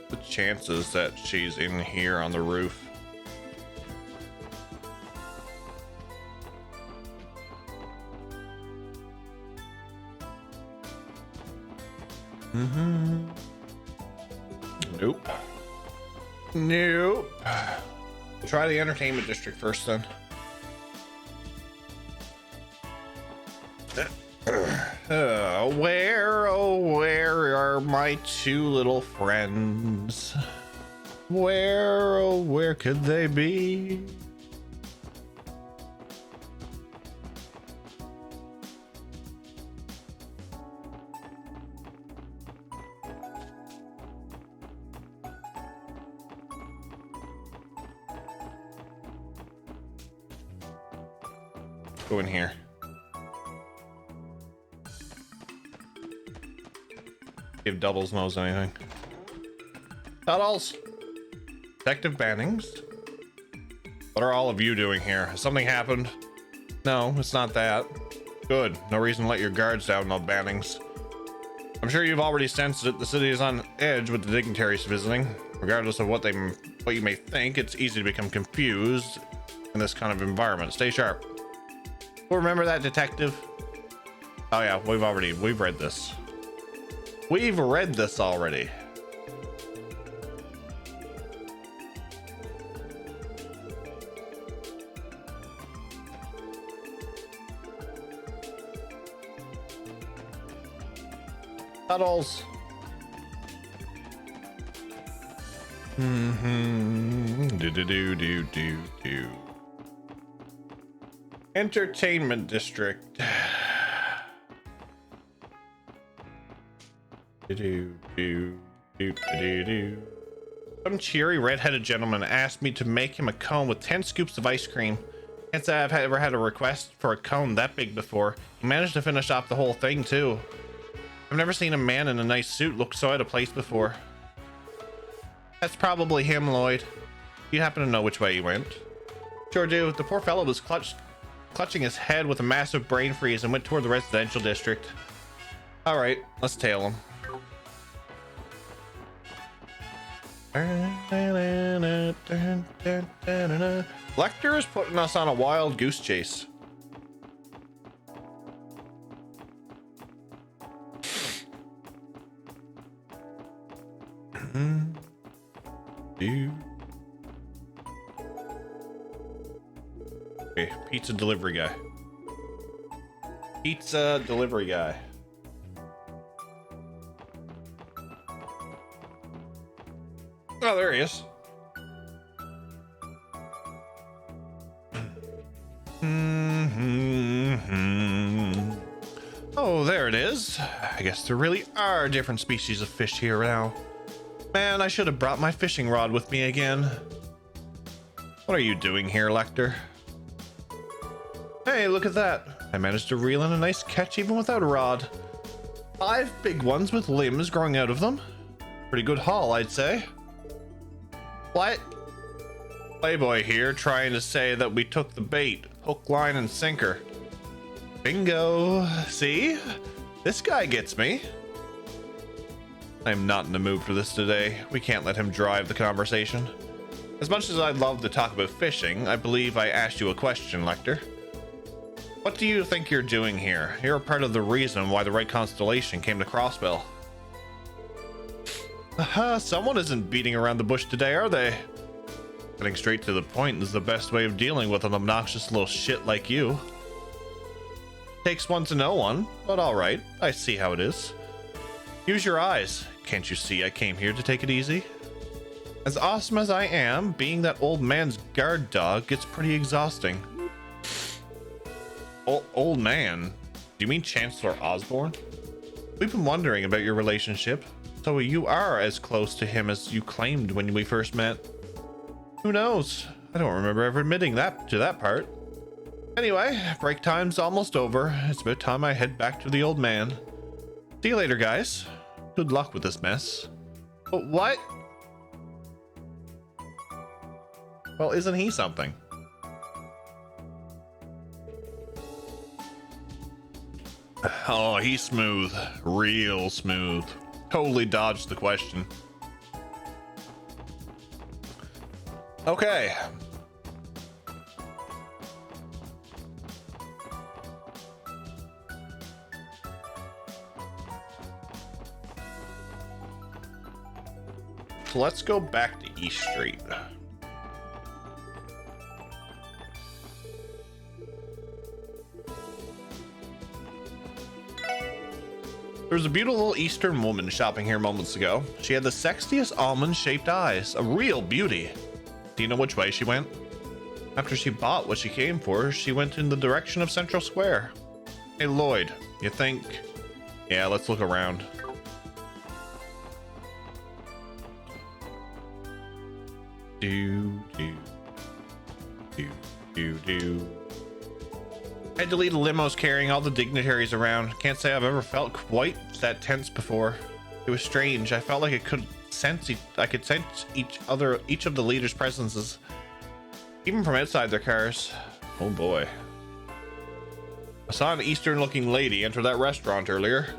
The chances that she's in here on the roof. Nope. Nope. We'll try the entertainment district first then. Where are my two little friends? Where, oh, where could they be? Go in here. If Doubles knows anything. Doubles! Detective Bannings? What are all of you doing here? Has something happened? No, it's not that. Good. No reason to let your guards down, no Bannings. I'm sure you've already sensed it. The city is on edge with the dignitaries visiting. Regardless of what you may think, it's easy to become confused in this kind of environment. Stay sharp. Well, remember that, detective? Oh yeah, we've read this. We've read this already. Puddles. Do. Entertainment district. Some cheery red-headed gentleman asked me to make him a cone with 10 scoops of ice cream. Can't say I've ever had a request for a cone that big before. He managed to finish off the whole thing too. I've never seen a man in a nice suit look so out of place before. That's probably him, Lloyd. You happen to know which way he went? Sure do. The poor fellow was clutching his head with a massive brain freeze and went toward the residential district. All right, let's tail him. Lecter is putting us on a wild goose chase. Okay, pizza delivery guy. Pizza delivery guy. Oh, there he is. Oh, there it is. I guess there really are different species of fish here now. Man, I should have brought my fishing rod with me again. What are you doing here, Lecter? Hey, look at that. I managed to reel in a nice catch even without a rod. 5 big ones with limbs growing out of them. Pretty good haul, I'd say. What? Playboy here trying to say that we took the bait. Hook, line, and sinker. Bingo. See? This guy gets me. I'm not in the mood for this today. We can't let him drive the conversation. As much as I'd love to talk about fishing, I believe I asked you a question, Lecter. What do you think you're doing here? You're a part of the reason why the right constellation came to Crossbell. Someone isn't beating around the bush today, are they? Getting straight to the point is the best way of dealing with an obnoxious little shit like you. Takes one to know one, but alright, I see how it is. Use your eyes. Can't you see I came here to take it easy? As awesome as I am, being that old man's guard dog gets pretty exhausting. Old man? Do you mean Chancellor Osborne? We've been wondering about your relationship. So you are as close to him as you claimed when we first met. Who knows? I don't remember ever admitting that to that part. Anyway, break time's almost over. It's about time I head back to the old man. See you later, guys. Good luck with this mess. But what? Well, isn't he something? Oh, he's smooth. Real smooth. Totally dodged the question. Okay. So let's go back to East Street. There was a beautiful Eastern woman shopping here moments ago. She had the sexiest almond-shaped eyes, a real beauty. Do you know which way she went? After she bought what she came for, she went in the direction of Central Square. Hey Lloyd, you think? Yeah, let's look around. I had to lead the limos carrying all the dignitaries around. Can't say I've ever felt quite that tense before. It was strange. I felt like I could sense each of the leaders' presences, even from outside their cars. Oh boy. I saw an Eastern-looking lady enter that restaurant earlier.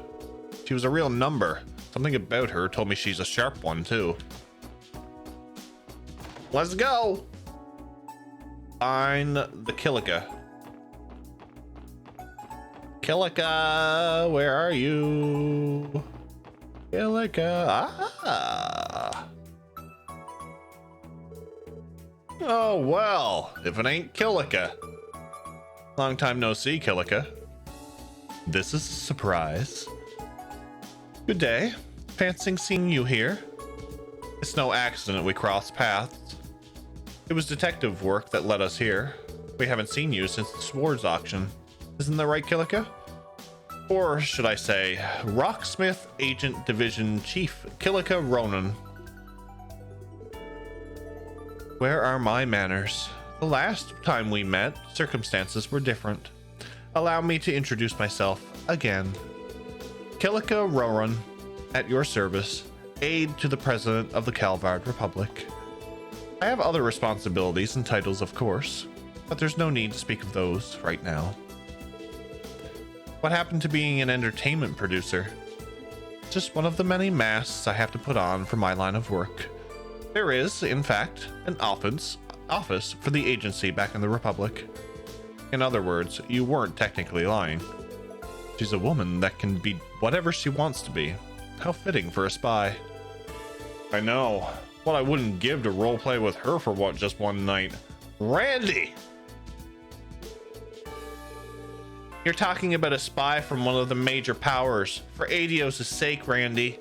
She was a real number. Something about her told me she's a sharp one too. Let's go. Find the Kilika. Kilika, where are you? Kilika. Ah. Oh, well, if it ain't Kilika. Long time no see, Kilika. This is a surprise. Good day. Fancying seeing you here. It's no accident we crossed paths. It was detective work that led us here. We haven't seen you since the swords auction. Isn't that right, Kilika? Or should I say, Rocksmith Agent Division Chief Kilika Ronan. Where are my manners? The last time we met, circumstances were different. Allow me to introduce myself again. Kilika Ronan, at your service, aide to the President of the Calvard Republic. I have other responsibilities and titles, of course, but there's no need to speak of those right now. What happened to being an entertainment producer? Just one of the many masks I have to put on for my line of work. There is, in fact, an office for the agency back in the Republic. In other words, you weren't technically lying. She's a woman that can be whatever she wants to be. How fitting for a spy. I know. What I wouldn't give to roleplay with her for just one night. Randy! You're talking about a spy from one of the major powers. For Adios' sake, Randy.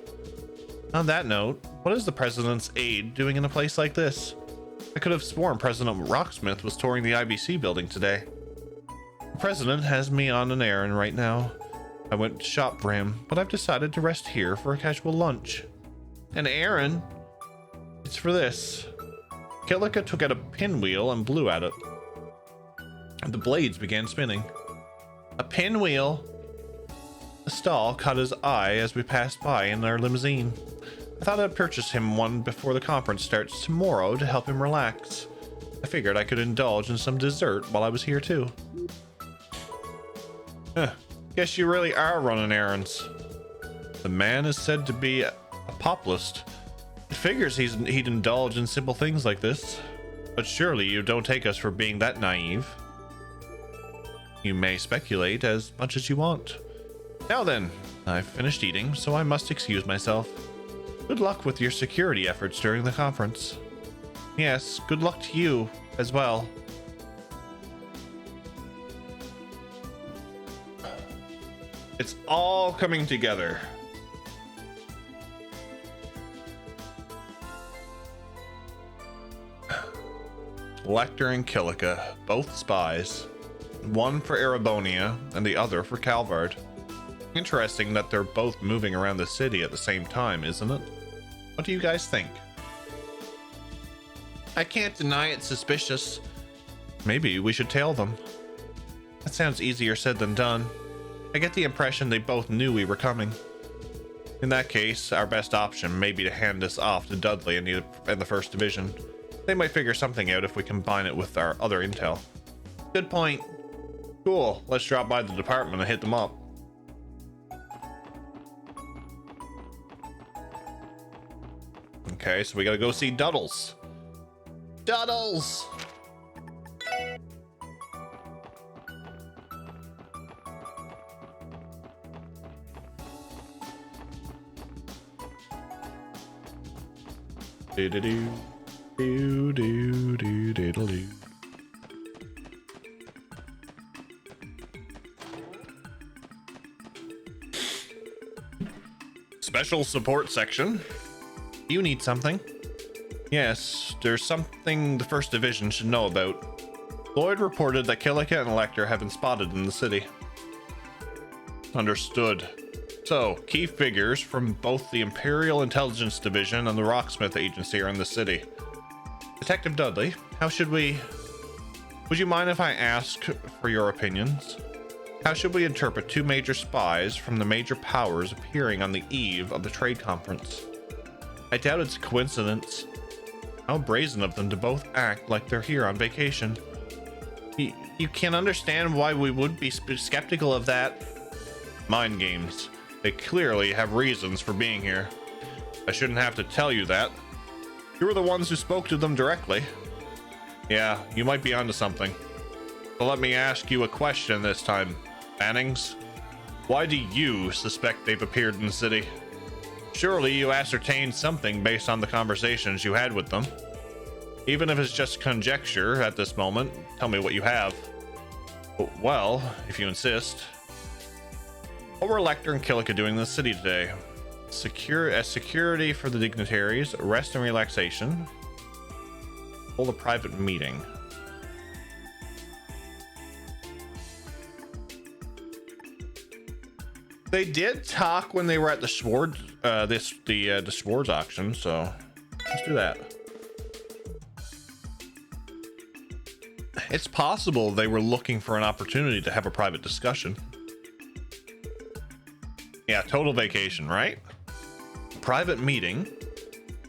On that note, what is the President's aide doing in a place like this? I could have sworn President Rocksmith was touring the IBC building today. The President has me on an errand right now. I went to shop for him, but I've decided to rest here for a casual lunch. An errand? It's for this. Kilika took out a pinwheel and blew at it. The blades began spinning. A pinwheel. The stall caught his eye as we passed by in our limousine. I thought I'd purchase him one before the conference starts tomorrow to help him relax. I figured I could indulge in some dessert while I was here too. Guess you really are running errands. The man is said to be a populist. It figures he'd indulge in simple things like this. But surely you don't take us for being that naive. You may speculate as much as you want. Now then, I've finished eating, so I must excuse myself. Good luck with your security efforts during the conference. Yes, good luck to you as well. It's all coming together. Lecter and Kilika, both spies. One for Erebonia and the other for Calvard. Interesting that they're both moving around the city at the same time, isn't it? What do you guys think? I can't deny it's suspicious. Maybe we should tail them. That sounds easier said than done. I get the impression they both knew we were coming. In that case, our best option may be to hand this off to Dudley and the First Division. They might figure something out if we combine it with our other intel. Good point. Cool, let's drop by the department and hit them up. Okay, so we gotta go see Duddles. Duddles! Do-do-do. Do-do-do-do-do-do. Special support section. You need something? Yes, there's something the First Division should know about. Lloyd reported that Kilika and Lecter have been spotted in the city. Understood. So, key figures from both the Imperial Intelligence Division and the Rocksmith Agency are in the city. Detective Dudley, how should we... Would you mind if I ask for your opinions? How should we interpret two major spies from the major powers appearing on the eve of the trade conference? I doubt it's a coincidence. How brazen of them to both act like they're here on vacation. You can understand why we would be skeptical of that. Mind games. They clearly have reasons for being here. I shouldn't have to tell you that. You were the ones who spoke to them directly. Yeah, you might be onto something. So let me ask you a question this time, Bannings. Why do you suspect they've appeared in the city? Surely you ascertained something based on the conversations you had with them. Even if it's just conjecture at this moment, tell me what you have. Well, if you insist. What were Lecter and Kilika doing in the city today? Security for the dignitaries, rest and relaxation. Hold a private meeting. They did talk when they were at the Schwartz, the Schwartz auction, so let's do that. It's possible they were looking for an opportunity to have a private discussion. Yeah, total vacation, right? Private meeting?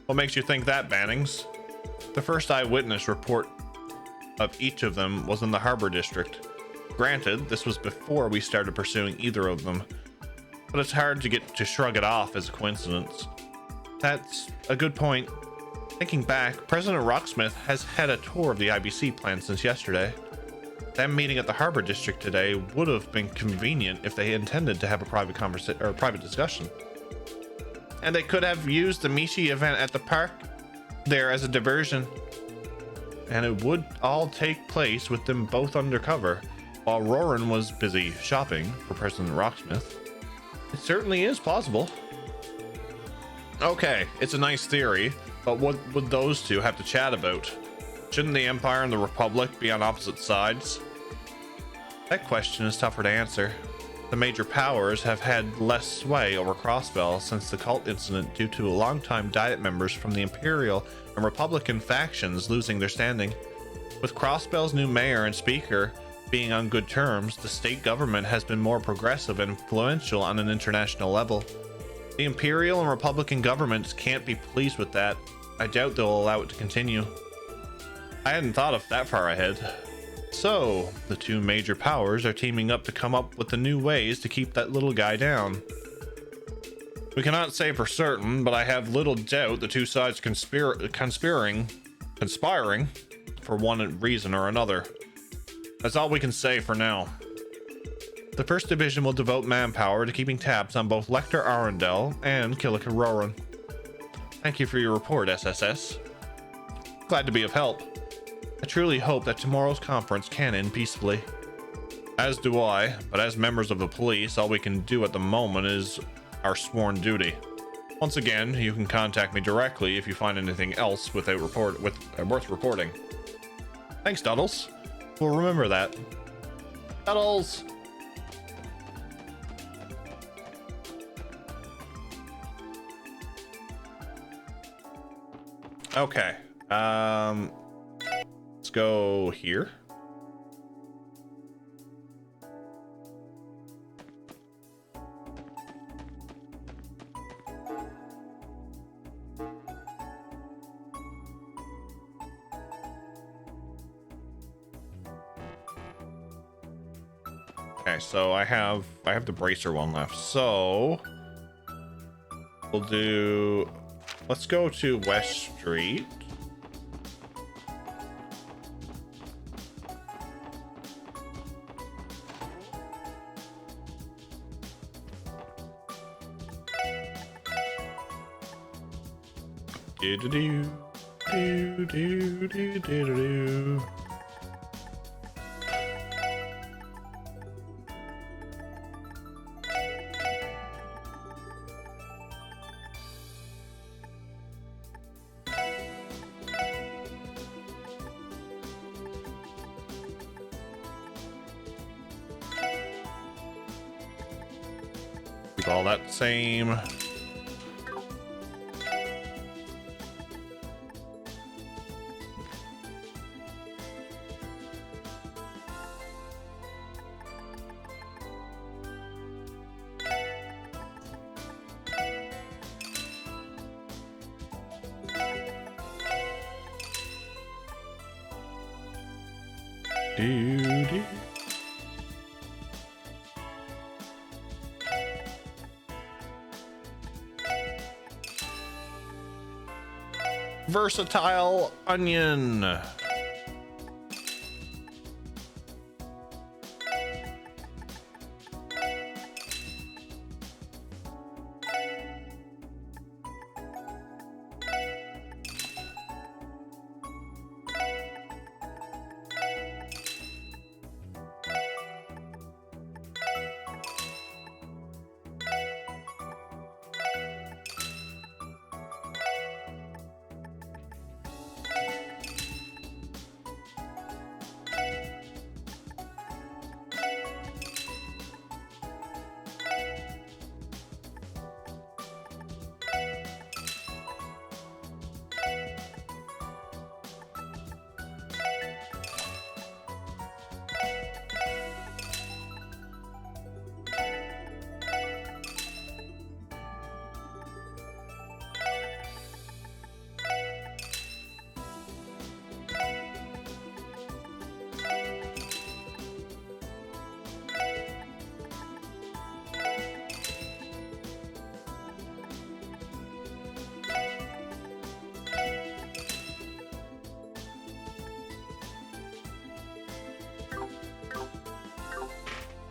What makes you think that, Bannings? The first eyewitness report of each of them was in the Harbor District. Granted, this was before we started pursuing either of them, but it's hard to shrug it off as a coincidence. That's a good point. Thinking back, President Rocksmith has had a tour of the IBC plant since yesterday. Them meeting at the Harbor District today would have been convenient if they intended to have a private conversation or a private discussion. And they could have used the Mishi event at the park there as a diversion. And it would all take place with them both undercover while Roran was busy shopping for President Rocksmith. It certainly is plausible. Okay, it's a nice theory, but what would those two have to chat about? Shouldn't the Empire and the Republic be on opposite sides? That question is tougher to answer. The major powers have had less sway over Crossbell since the cult incident due to longtime Diet members from the Imperial and Republican factions losing their standing. With Crossbell's new mayor and speaker being on good terms, the state government has been more progressive and influential on an international level. The Imperial and Republican governments can't be pleased with that. I doubt they'll allow it to continue. I hadn't thought of that far ahead. So, the two major powers are teaming up to come up with the new ways to keep that little guy down. We cannot say for certain, but I have little doubt the two sides conspiring for one reason or another. That's all we can say for now. The first division will devote manpower to keeping tabs on both Lecter Arundel and Kilika Roran. Thank you for your report, SSS. Glad to be of help. I truly hope that tomorrow's conference can end peacefully. As do I, but as members of the police, all we can do at the moment is our sworn duty. Once again, you can contact me directly if you find anything else worth reporting. Thanks, Duddles. We'll remember that. Duddles! Okay. Let's go here. Okay, so I have the bracer one left. So we'll do, let's go to West Street. Do do do do do do do do. Keep all that same. Do. Versatile onion.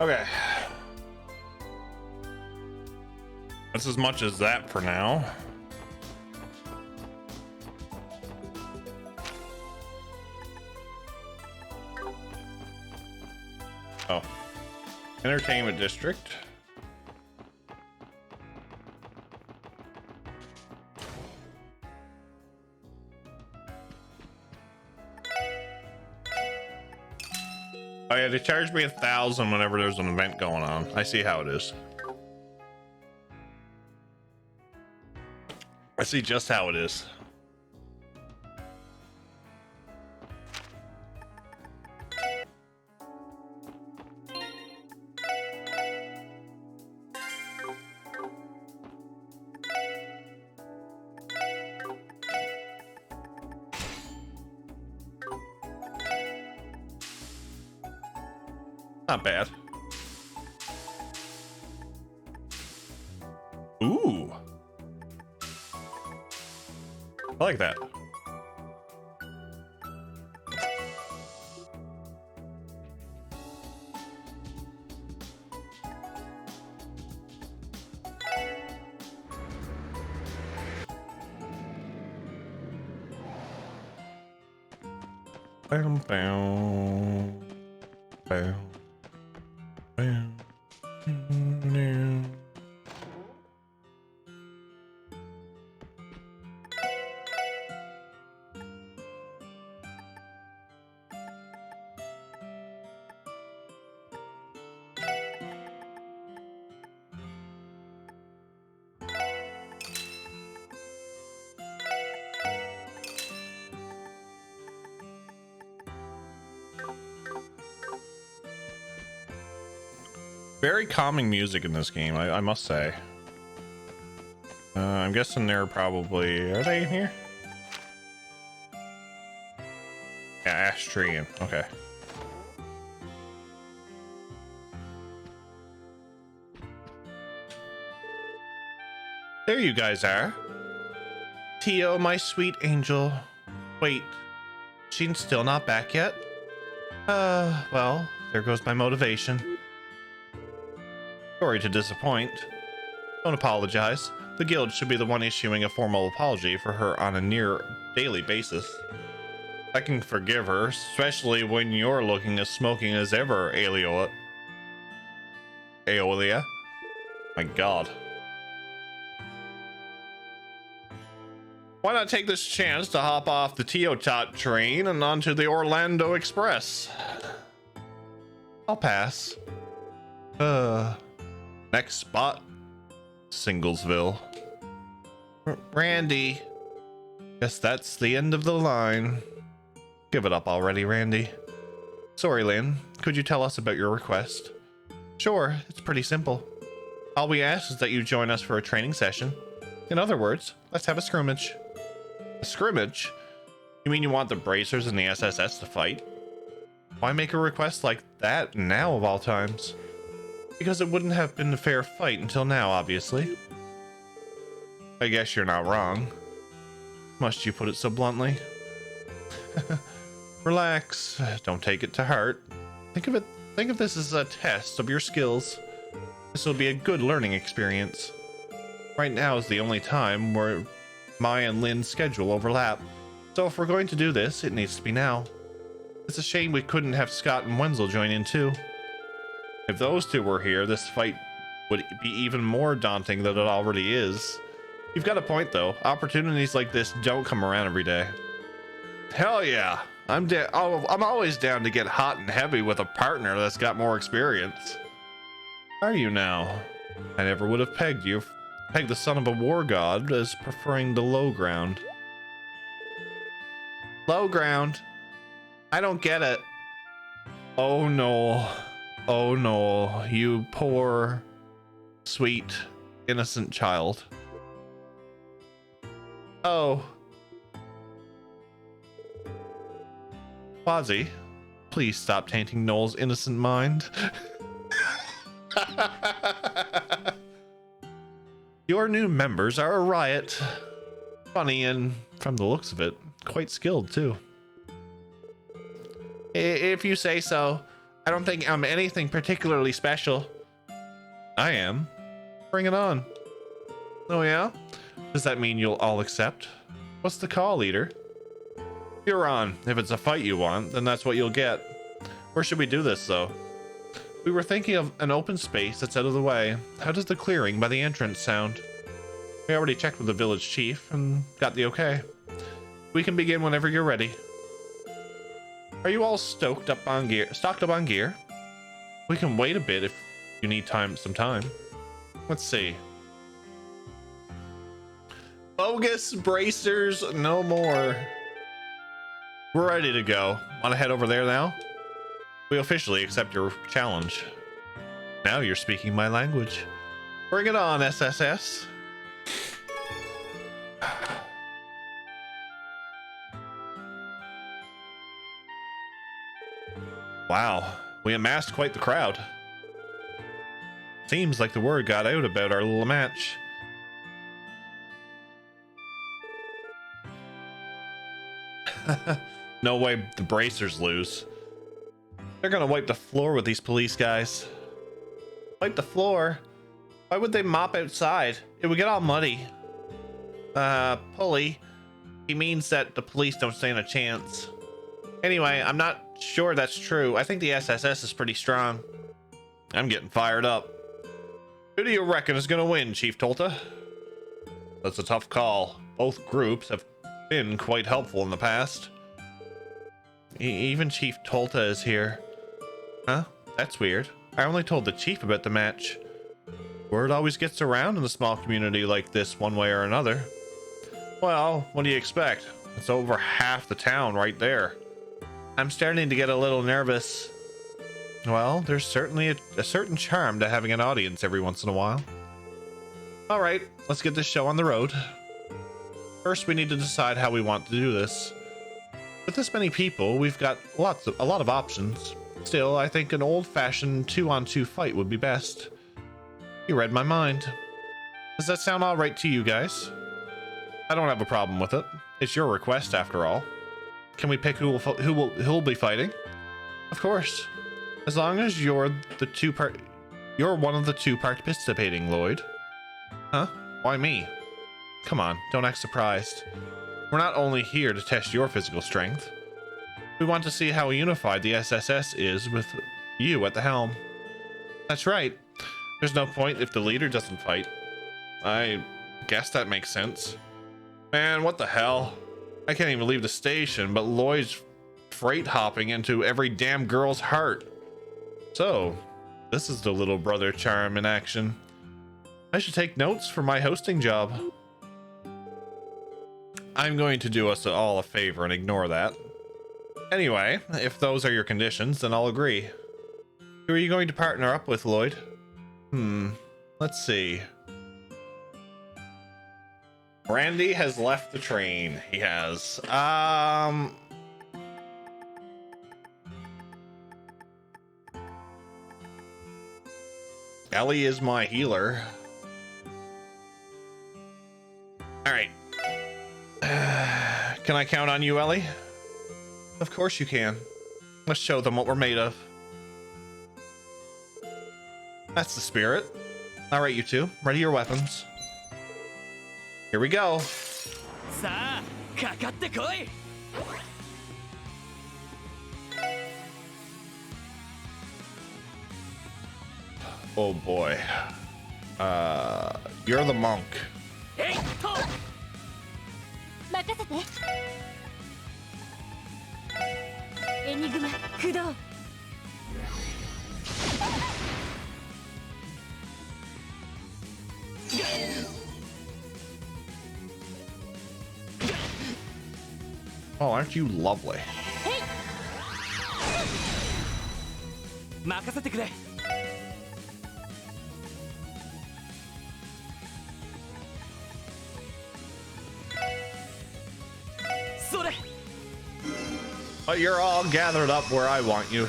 Okay. That's as much as that for now. Oh. Entertainment District. Oh yeah, they charge me 1,000 whenever there's an event going on. I see how it is. I see just how it is. Not bad. Ooh. I like that. Bam, bam, bam, bam, bam. Very calming music in this game, I must say. I'm guessing they're probably... Are they in here? Yeah, Astrian. Okay. There you guys are. Tio, my sweet angel. Wait, she's still not back yet? Well, there goes my motivation. Sorry to disappoint. Don't apologize. The guild should be the one issuing a formal apology for her on a near daily basis. I can forgive her, especially when you're looking as smoking as ever, Aeolia. My god. Why not take this chance to hop off the Teotot train and onto the Orlando Express? I'll pass. Next spot, Singlesville. Randy. Guess that's the end of the line. Give it up already, Randy. Sorry, Lynn. Could you tell us about your request? Sure, it's pretty simple. All we ask is that you join us for a training session. In other words, let's have a scrimmage. A scrimmage? You mean you want the Bracers and the SSS to fight? Why make a request like that now of all times? Because it wouldn't have been a fair fight until now, obviously. I guess you're not wrong. Must you put it so bluntly? Relax. Don't take it to heart. Think of this as a test of your skills. This will be a good learning experience. Right now is the only time where my and Lynn's schedule overlap. So if we're going to do this, it needs to be now. It's a shame we couldn't have Scott and Wenzel join in too. If those two were here, this fight would be even more daunting than it already is. You've got a point though. Opportunities like this don't come around every day. Hell yeah. I'm always down to get hot and heavy with a partner that's got more experience. Are you now? I never would have pegged the son of a war god as preferring the low ground. Low ground? I don't get it. Oh no. Oh no, you poor, sweet, innocent child. Oh. Quasi, please stop tainting Noel's innocent mind. Your new members are a riot. Funny and, from the looks of it, quite skilled too. If you say so. I don't think I'm anything particularly special. I am. Bring it on. Oh yeah? Does that mean you'll all accept? What's the call, leader? You're on. If it's a fight you want, then that's what you'll get. Where should we do this, though? We were thinking of an open space that's out of the way. How does the clearing by the entrance sound? We already checked with the village chief and got the okay. We can begin whenever you're ready. Are you all stocked up on gear? We can wait a bit if you need some time. Let's see. Bogus bracers, no more. We're ready to go. Want to head over there now? We officially accept your challenge. Now you're speaking my language. Bring it on, SSS. Wow, We amassed quite the crowd. Seems like the word got out about our little match. No way the Bracers lose. They're gonna wipe the floor with these police guys. Wipe the floor? Why would they mop outside? It would get all muddy. Pulley. He means that the police don't stand a chance. Anyway, I'm not sure that's true. I think the SSS is pretty strong. I'm getting fired up. Who do you reckon is gonna win, Chief Tolta? That's a tough call. Both groups have been quite helpful in the past. Even Chief Tolta is here. Huh? That's weird. I only told the chief about the match. Word always gets around in a small community like this one way or another. Well, what do you expect? It's over half the town right there. I'm starting to get a little nervous. Well, there's certainly a certain charm to having an audience every once in a while. All right, let's get this show on the road. First, we need to decide how we want to do this. With this many people, we've got a lot of options. Still, I think an old-fashioned 2-on-2 fight would be best. You read my mind. Does that sound all right to you guys? I don't have a problem with it. It's your request, after all. Can we pick who will be fighting? Of course. As long as you're one of the two participating, Lloyd. Huh? Why me? Come on, don't act surprised. We're not only here to test your physical strength. We want to see how unified the SSS is with you at the helm. That's right. There's no point if the leader doesn't fight. I guess that makes sense. Man, what the hell? I can't even leave the station, but Lloyd's freight hopping into every damn girl's heart. So, this is the little brother charm in action. I should take notes for my hosting job. I'm going to do us all a favor and ignore that. Anyway, if those are your conditions, then I'll agree. Who are you going to partner up with, Lloyd? Let's see. Randy has left the train. He has. Ellie is my healer. All right. Can I count on you, Ellie? Of course you can. Let's show them what we're made of. That's the spirit. All right, you two. Ready your weapons. Here we go. さあ、かかってこい。Oh boy. You're the monk. えいっと。任せて。エニグマ駆動。Oh, aren't you lovely? 任せてくれ。それ。 But you're all gathered up where I want you.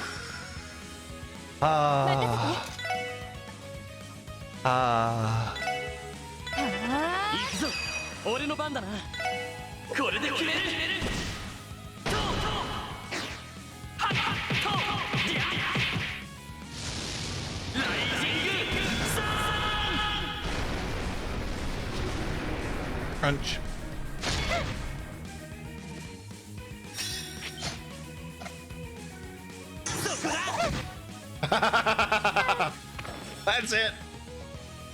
行くぞ。俺の番だな。これで決める。トートー。はっトー。リア。ライジングサン。 Crunch. That's it.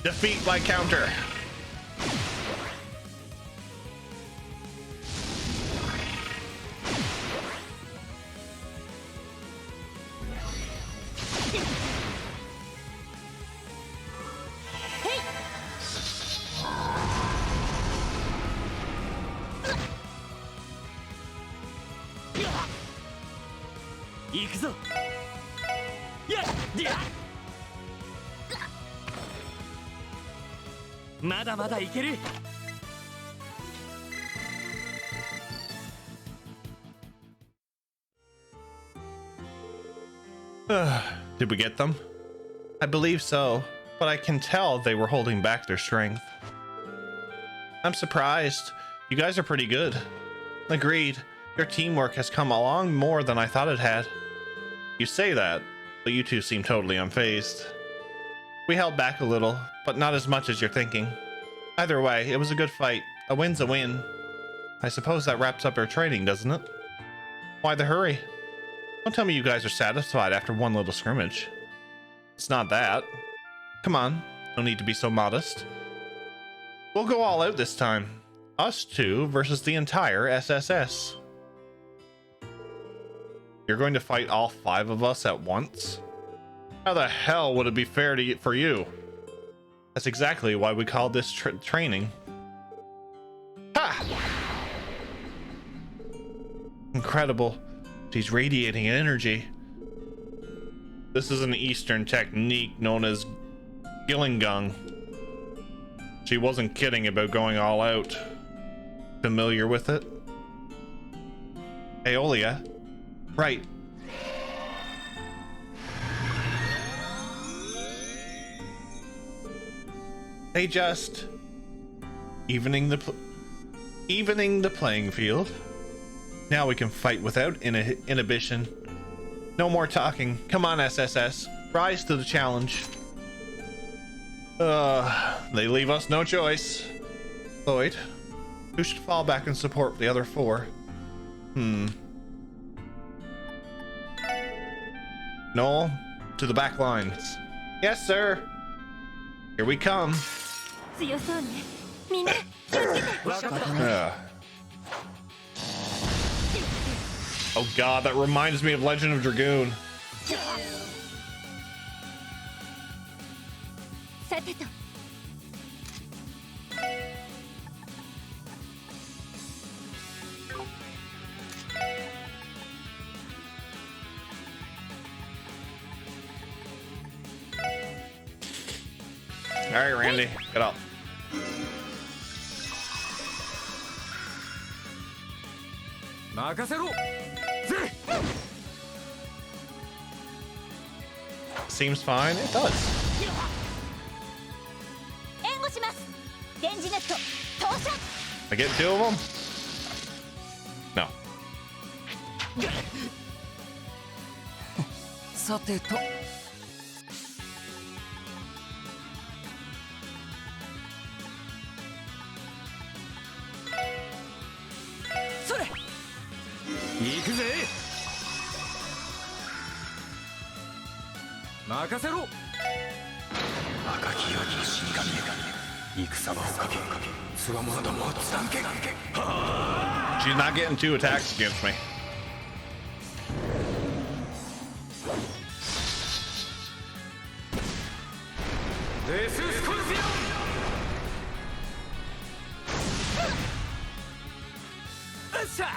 Defeat by counter.行くぞ。やっリア。まだまだいける。Did we get them? I believe so, but I can tell they were holding back their strength. I'm surprised. You guys are pretty good. Agreed. Your teamwork has come along more than I thought it had. You say that, but you two seem totally unfazed. We held back a little, but not as much as you're thinking. Either way, it was a good fight. A win's a win. I suppose that wraps up our training, doesn't it? Why the hurry? Don't tell me you guys are satisfied after one little scrimmage. It's not that. Come on, no need to be so modest. We'll go all out this time. Us two versus the entire SSS. You're going to fight all 5 of us at once? How the hell would it be fair for you? That's exactly why we call this training. Ha! Incredible. She's radiating energy. This is an Eastern technique known as Gillingung. She wasn't kidding about going all out. Familiar with it? Aeolia? Right. They just evening the playing field. Now we can fight without inhibition. No more talking. Come on, SSS. Rise to the challenge. They leave us no choice. Lloyd, who should fall back and support the other 4? Noel, to the back lines. Yes, sir. Here we come. 強そうねみんな気をつけて Oh god, that reminds me of Legend of Dragoon. さてと All right, Randy, get up. Seems fine. It does. 援護します電磁ネット投射 I get 2 of them? No. さてとそれ行くぜ任せろ赤き世に死神戦場をかけつわものどもをつらんけ She's not getting 2 attacks against me. This is Scorpion! Asha!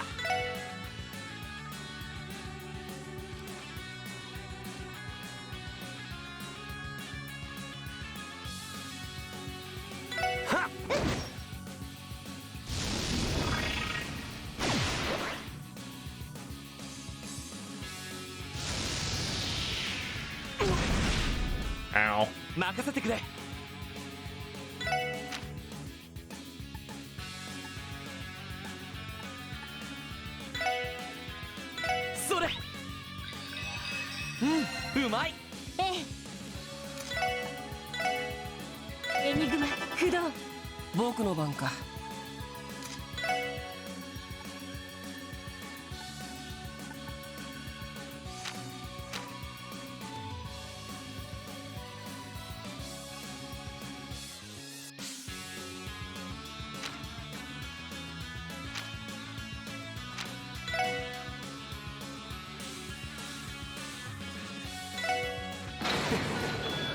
Ha! Ow. 任せてくれそれうまいええエニグマ駆動僕の番か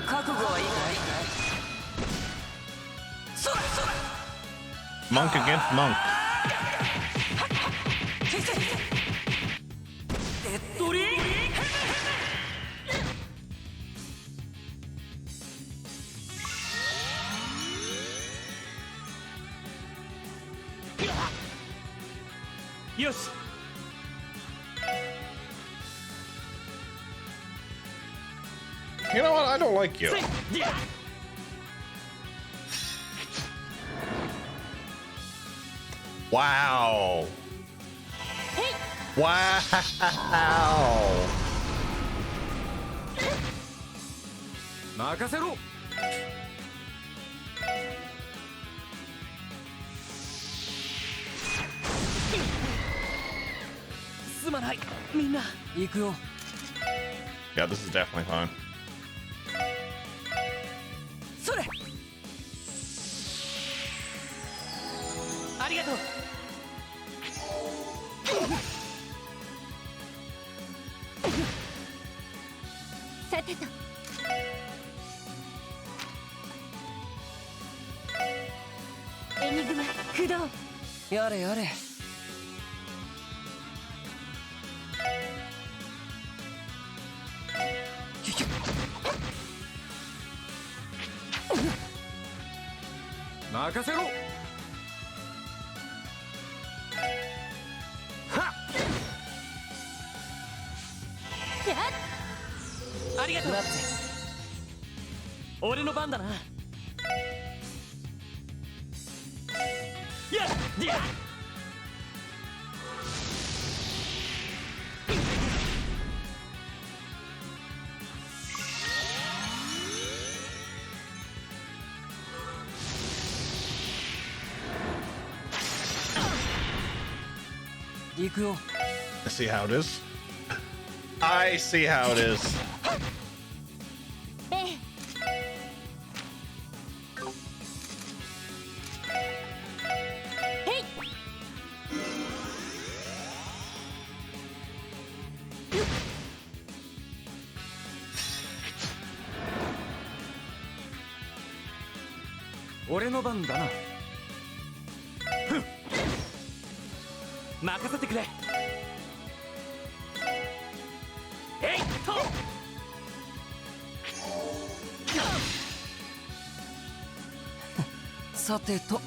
覚悟はいいかい Monk against monk. デッドリーよし You know what? I don't like you. せいりゃ Wow. へい Wow. 任せろすまないみんな行くよ Yeah, this is definitely fun. それありがとうさてとエニグマ駆動やれやれキュキュ任せろはっやっありがとう俺の番だなやっりゃ行くよ I see how it is. I see how it is. ええへい俺の番だなふん任せてくれえいっとさてと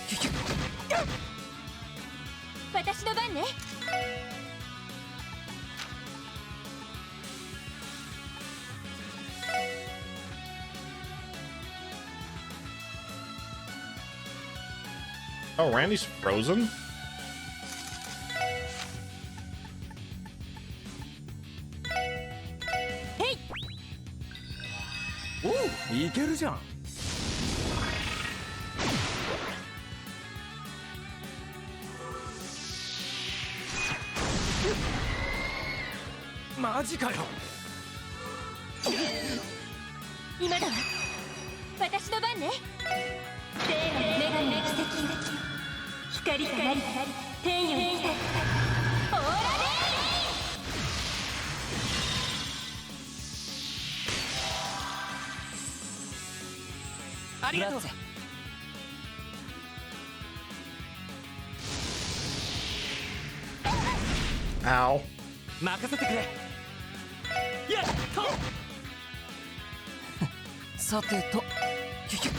キュキュ私の番ね Oh, Randy's frozen? へいおういけるじゃんマジかよ今だわ私の番ね聖なる女神の奇跡光となり天よに来たオーラありがとう Ow. 任せてくれやっとさてとキュキュ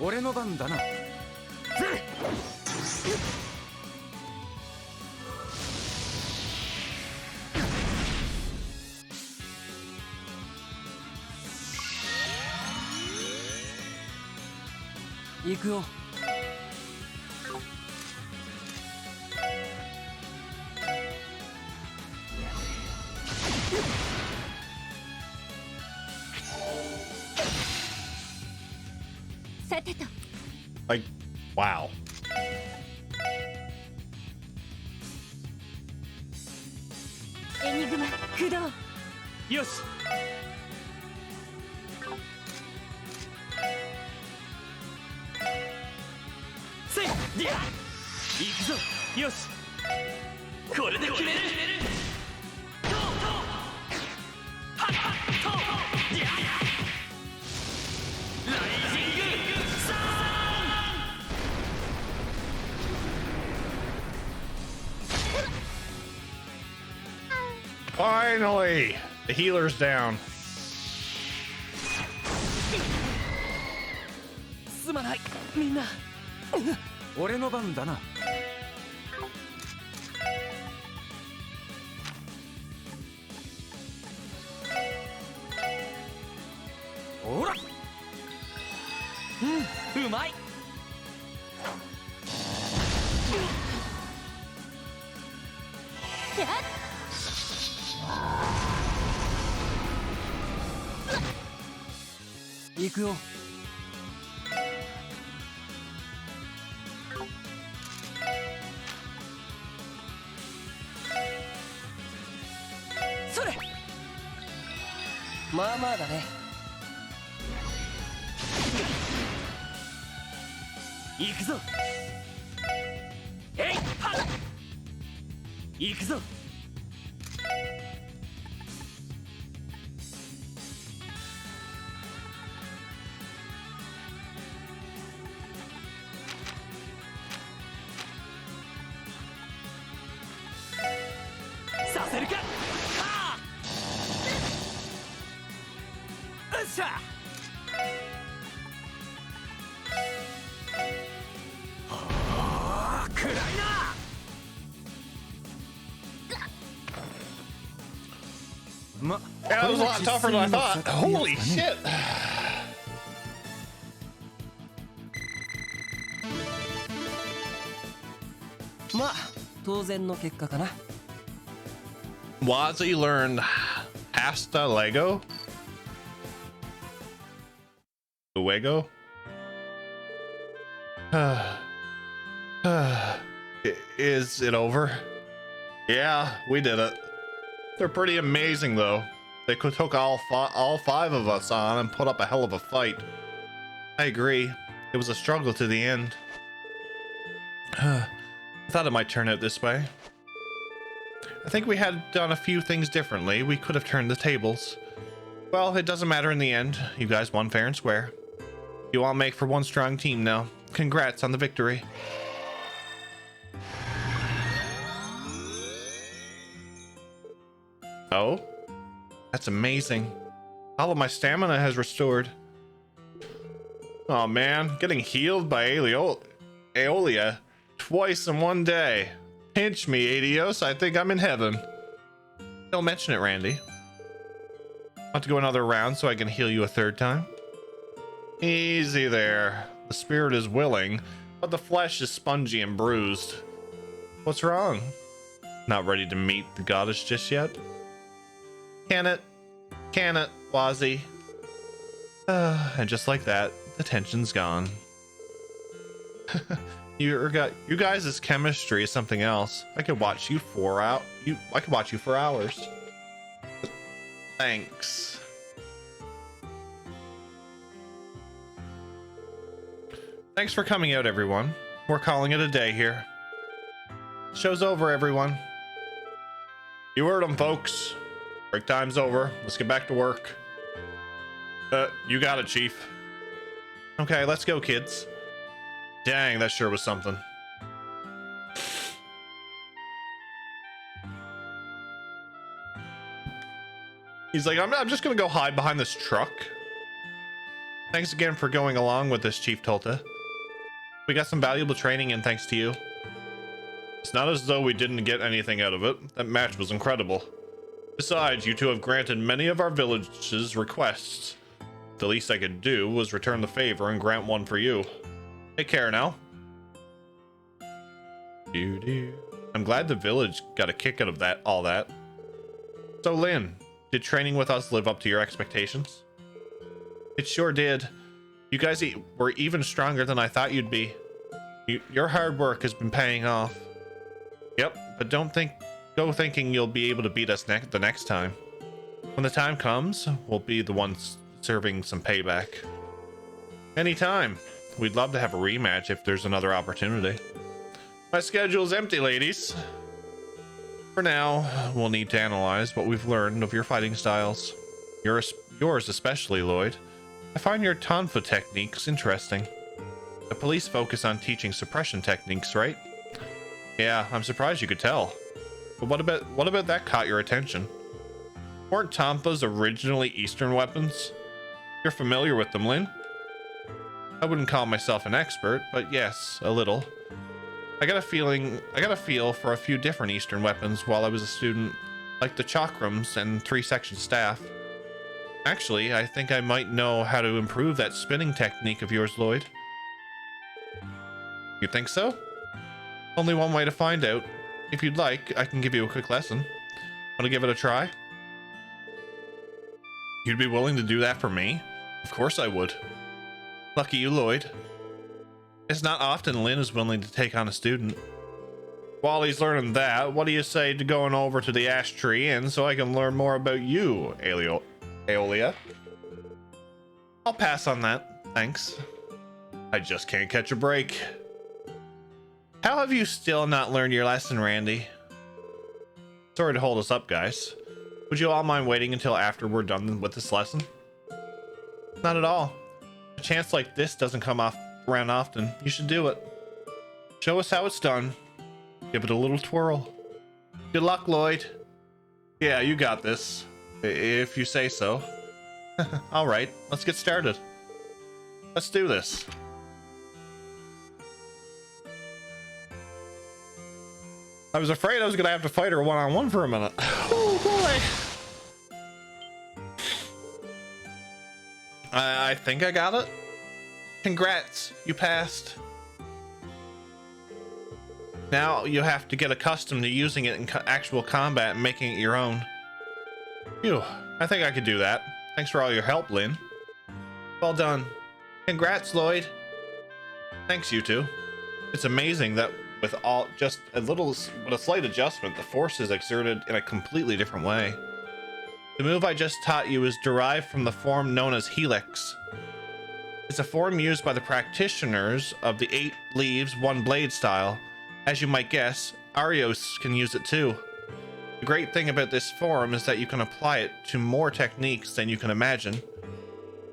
俺の番だなぜ行くよさてと Like, wow. エニグマ駆動よしせいりゃ行くぞよしこれで決めるトートーハッハットーりゃライジングサーン Why Finally! The healer's down. すまないみんな俺の番だなほらうんうまいやっ行くよそれまあまあだね行くぞえいはっ行くぞさせるかはあよっしゃ暗いな Yeah, that was a lot tougher than I thought. Holy shit. まあ当然の結果かな Wazzy learned Hasta Lego? Luego? Is it over? Yeah, we did it. They're pretty amazing though. They took all five of us on and put up a hell of a fight. I agree. It was a struggle to the end. I thought it might turn out this way. I think we had done a few things differently. We could have turned the tables. Well, it doesn't matter in the end. You guys won fair and square. You all make for one strong team now. Congrats on the victory. Oh? That's amazing. All of my stamina has restored. Oh man, getting healed by Aeolia twice in one day. Pinch me, Adios. I think I'm in heaven. Don't mention it, Randy. Want to go another round so I can heal you a third time? Easy there. The spirit is willing, but the flesh is spongy and bruised. What's wrong? Not ready to meet the goddess just yet? Can it? Can it, Wazzy? And just like that, the tension's gone. You guys' chemistry is something else. I could watch you I could watch you for hours. Thanks. Thanks for coming out, everyone. We're calling it a day here. Show's over, everyone. You heard them, folks. Break time's over. Let's get back to work. You got it, Chief. Okay, let's go, kids. Dang, that sure was something. He's like, I'm just gonna go hide behind this truck. Thanks again for going along with this, Chief Tolta. We got some valuable training and thanks to you. It's not as though we didn't get anything out of it. That match was incredible. Besides, you two have granted many of our village's requests. The least I could do was return the favor and grant one for you. Take care now. I'm glad the village got a kick out of all that. So Lynn, did training with us live up to your expectations? It sure did. You guys were even stronger than I thought you'd be. Your hard work has been paying off. Yep, but don't go thinking you'll be able to beat us the next time. When the time comes, we'll be the ones serving some payback. Anytime. We'd love to have a rematch if there's another opportunity. My schedule's empty, ladies. For now, we'll need to analyze what we've learned of your fighting styles. Yours especially, Lloyd. I find your Tonfa techniques interesting. The police focus on teaching suppression techniques, right? Yeah, I'm surprised you could tell. But what about that caught your attention? Weren't Tampa's originally Eastern weapons? You're familiar with them, Lin? I wouldn't call myself an expert, but yes, a little. I got a feel for a few different Eastern weapons while I was a student, like the chakrams and 3-section staff. Actually, I think I might know how to improve that spinning technique of yours, Lloyd. You think so? Only one way to find out. If you'd like, I can give you a quick lesson. Want to give it a try? You'd be willing to do that for me? Of course I would. Lucky you, Lloyd. It's not often Lin is willing to take on a student. While he's learning that, what do you say to going over to the Ash Tree Inn so I can learn more about you, Aeolia? I'll pass on that, thanks. I just can't catch a break. How have you still not learned your lesson, Randy? Sorry to hold us up, guys. Would you all mind waiting until after we're done with this lesson? Not at all. A chance like this doesn't come around often. You should do it. Show us how it's done. Give it a little twirl. Good luck, Lloyd. Yeah, you got this. If you say so. All right, let's get started. Let's do this. I was afraid I was gonna have to fight her one-on-one for a minute. Oh boy. I think I got it. Congrats, you passed. Now you have to get accustomed to using it in actual combat and making it your own. Phew, I think I could do that. Thanks for all your help, Lin. Well done. Congrats, Lloyd. Thanks, you two. It's amazing that with just a slight adjustment, the force is exerted in a completely different way. The move I just taught you is derived from the form known as Helix. It's a form used by the practitioners of the 8 leaves, 1 blade style. As you might guess, Arios can use it too. The great thing about this form is that you can apply it to more techniques than you can imagine.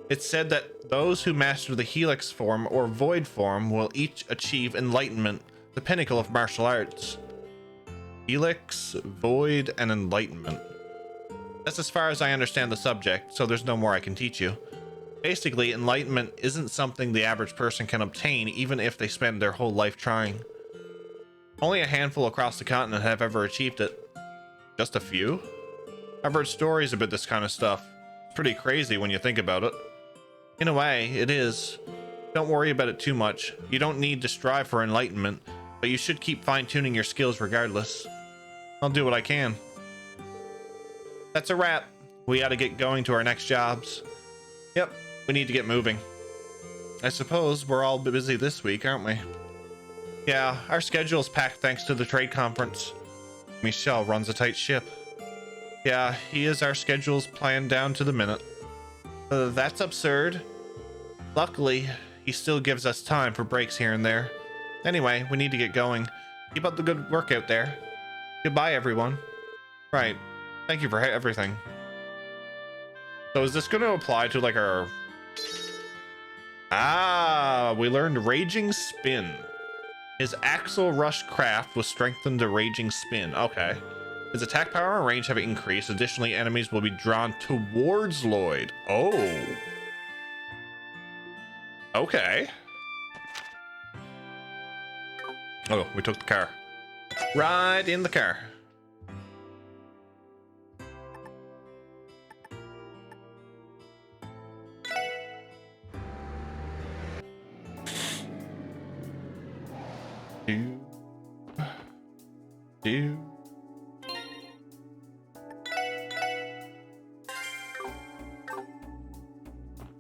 It's said that those who master the Helix form or Void form will each achieve enlightenment, the pinnacle of martial arts. Helix, Void, and Enlightenment. That's as far as I understand the subject, so there's no more I can teach you. Basically, enlightenment isn't something the average person can obtain even if they spend their whole life trying. Only a handful across the continent have ever achieved it. Just a few? I've heard stories about this kind of stuff. It's pretty crazy when you think about it. In a way, it is. Don't worry about it too much. You don't need to strive for enlightenment, but you should keep fine-tuning your skills regardless. I'll do what I can. That's a wrap. We gotta get going to our next jobs. Yep, we need to get moving. I suppose we're all busy this week, aren't we? Yeah, our schedule's packed thanks to the trade conference. Michel runs a tight ship. Yeah, he is our schedule's planned down to the minute. That's absurd. Luckily, he still gives us time for breaks here and there. Anyway, we need to get going. Keep up the good work out there. Goodbye, everyone. Right. Thank you for everything. So is this going to apply to like our... we learned Raging Spin. His Axle Rush craft was strengthened to Raging Spin. Okay. His attack power and range have increased. Additionally, enemies will be drawn towards Lloyd. Oh. Okay. Oh, we took the car. Right in the car. Do.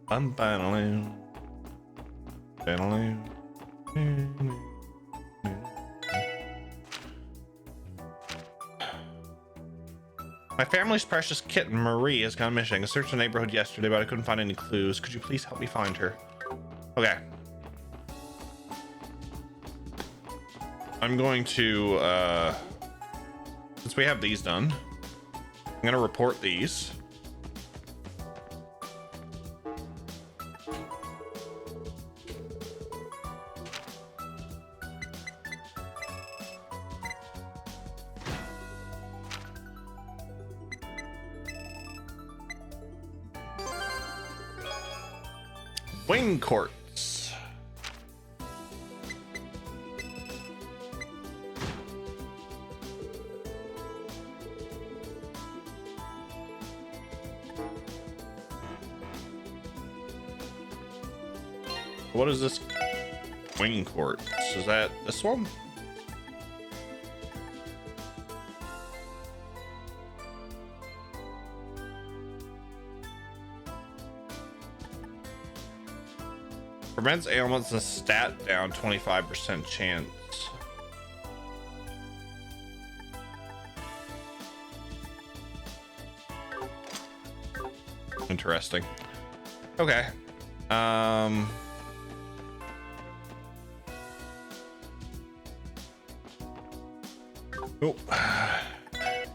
I'm battling. My family's precious kitten, Marie, has gone missing. I searched the neighborhood yesterday, but I couldn't find any clues. Could you please help me find her? Okay. I'm going to, since we have these done, I'm going to report these. Wing quartz. What is this? Wing quartz. Is that this one? Prevents ailments and stat down 25% chance. Interesting. Okay. Oh.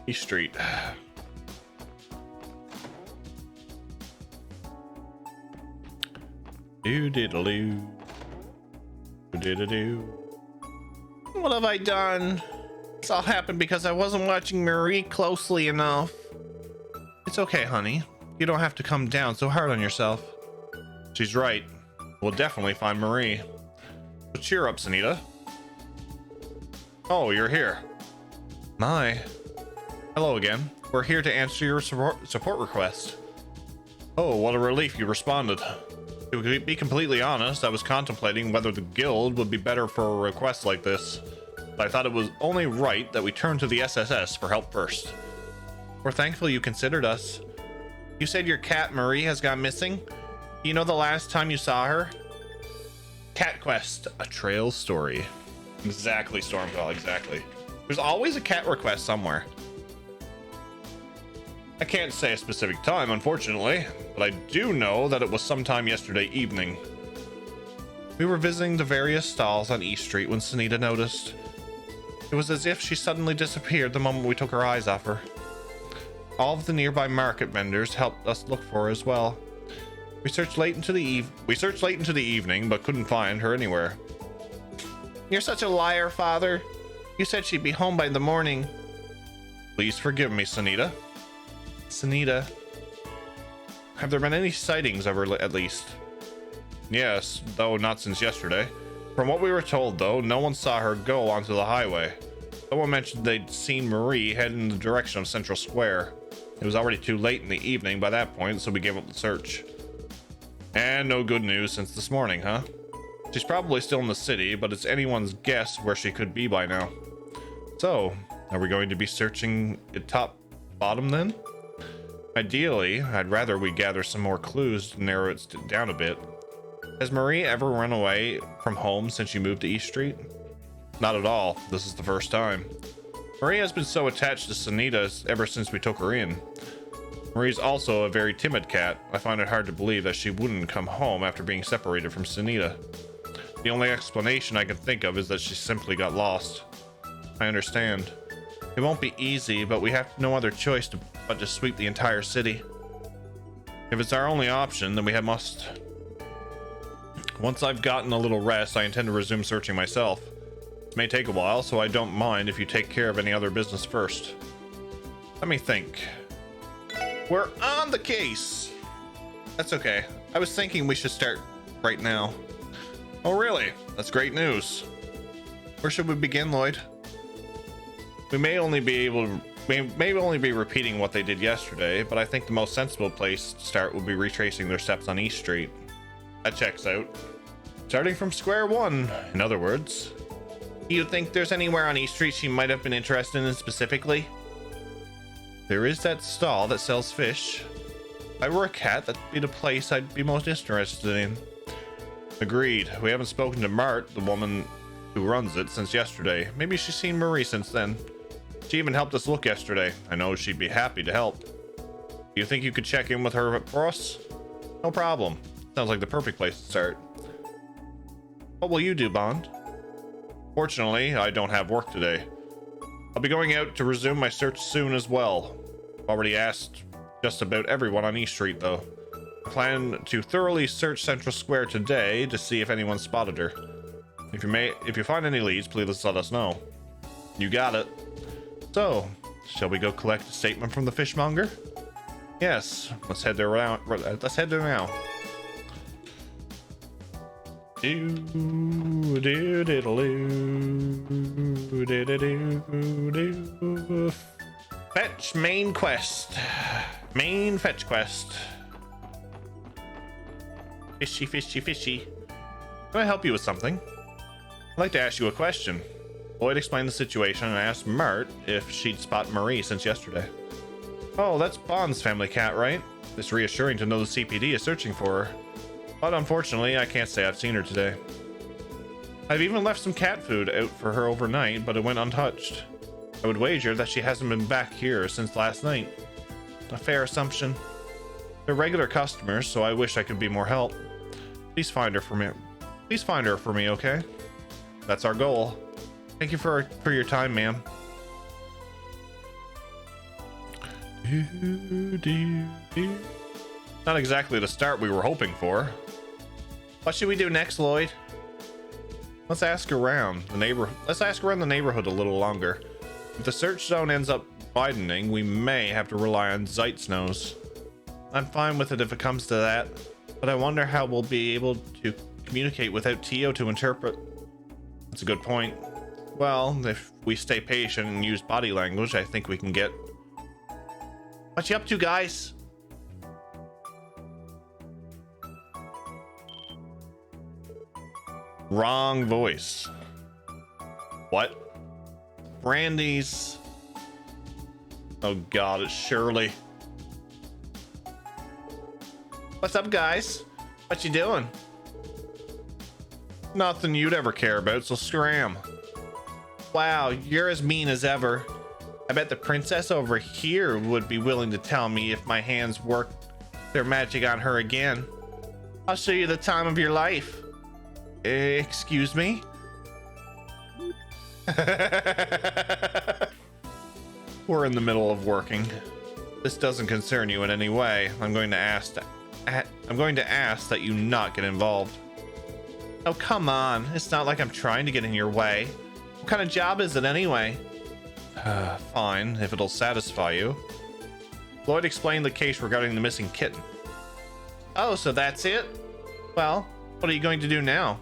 East Street. Do-diddle-doo. Do-diddle-doo. What have I done? This all happened because I wasn't watching Marie closely enough. It's okay, honey. You don't have to come down so hard on yourself. She's right. We'll definitely find Marie. So cheer up, Sunita. Oh, you're here. My. Hello again. We're here to answer your support request. Oh, what a relief you responded. To be completely honest, I was contemplating whether the guild would be better for a request like this, but I thought it was only right that we turn to the SSS for help first. We're thankful you considered us. You said your cat Marie has gone missing? Do you know the last time you saw her? Cat Quest, a trail story. Exactly, Stormcall, exactly. There's always a cat request somewhere. I can't say a specific time, unfortunately, but I do know that it was sometime yesterday evening. We were visiting the various stalls on East Street when Sunita noticed. It was as if she suddenly disappeared the moment we took our eyes off her. All of the nearby market vendors helped us look for her as well. We searched late into the evening, but couldn't find her anywhere. You're such a liar, Father. You said she'd be home by the morning. Please forgive me, Sunita. Sunita. Have there been any sightings of her at least? Yes, though not since yesterday. From what we were told, though, no one saw her go onto the highway. Someone mentioned they'd seen Marie head in the direction of Central Square. It was already too late in the evening by that point, so we gave up the search. And no good news since this morning, huh? She's probably still in the city, but it's anyone's guess where she could be by now. So, are we going to be searching it top bottom then? Ideally, I'd rather we gather some more clues to narrow it down a bit. Has Marie ever run away from home since you moved to East Street? Not at all. This is the first time. Marie has been so attached to Sunita ever since we took her in. Marie's also a very timid cat. I find it hard to believe that she wouldn't come home after being separated from Sunita. The only explanation I can think of is that she simply got lost. I understand. It won't be easy, but we have no other choice but to sweep the entire city. If it's our only option, then we must. Once I've gotten a little rest, I intend to resume searching myself. It may take a while, so I don't mind if you take care of any other business first. Let me think. We're on the case! That's okay. I was thinking we should start right now. Oh really? That's great news. Where should we begin, Lloyd? We may only be repeating what they did yesterday, but I think the most sensible place to start would be retracing their steps on East Street. That checks out. Starting from square one, in other words. Do you think there's anywhere on East Street she might have been interested in specifically? There is that stall that sells fish. If I were a cat, that'd be the place I'd be most interested in. Agreed. We haven't spoken to Mart, the woman who runs it, since yesterday. Maybe she's seen Marie since then. She even helped us look yesterday. I know she'd be happy to help. Do you think you could check in with her for us? No problem. Sounds like the perfect place to start. What will you do, Bond? Fortunately, I don't have work today. I'll be going out to resume my search soon as well. I've already asked just about everyone on East Street, though. I plan to thoroughly search Central Square today to see if anyone spotted her. If you find any leads, please let us know. You got it. So, shall we go collect a statement from the fishmonger? Yes, let's head there now. Fetch main quest. Main fetch quest. Fishy, fishy, fishy. Can I help you with something? I'd like to ask you a question. Lloyd explained the situation and asked Mart if she'd spot Marie since yesterday. Oh, that's Bond's family cat, right? It's reassuring to know the CPD is searching for her. But unfortunately, I can't say I've seen her today. I've even left some cat food out for her overnight, but it went untouched. I would wager that she hasn't been back here since last night. A fair assumption. They're regular customers, so I wish I could be more help. Please find her for me. Please find her for me, okay? That's our goal. Thank you for your time, ma'am. Not exactly the start we were hoping for. What should we do next, Lloyd? Let's ask around the neighborhood. Let's ask around the neighborhood a little longer. If the search zone ends up widening, we may have to rely on Zeit's nose. I'm fine with it if it comes to that, but I wonder how we'll be able to communicate without Tio to interpret. That's a good point. Well, if we stay patient and use body language, I think we can get... What you up to, guys? Wrong voice. What? Brandy's... Oh god, it's Shirley. What's up, guys? What you doing? Nothing you'd ever care about, so scram. Wow, you're as mean as ever. I bet the princess over here would be willing to tell me if my hands work their magic on her again. I'll show you the time of your life. Excuse me? We're in the middle of working. This doesn't concern you in any way. I'm going to ask that you not get involved. Oh, come on. It's not like I'm trying to get in your way. What kind of job is it anyway? Fine, if it'll satisfy you. Lloyd explained the case regarding the missing kitten. Oh, so that's it? Well, what are you going to do now?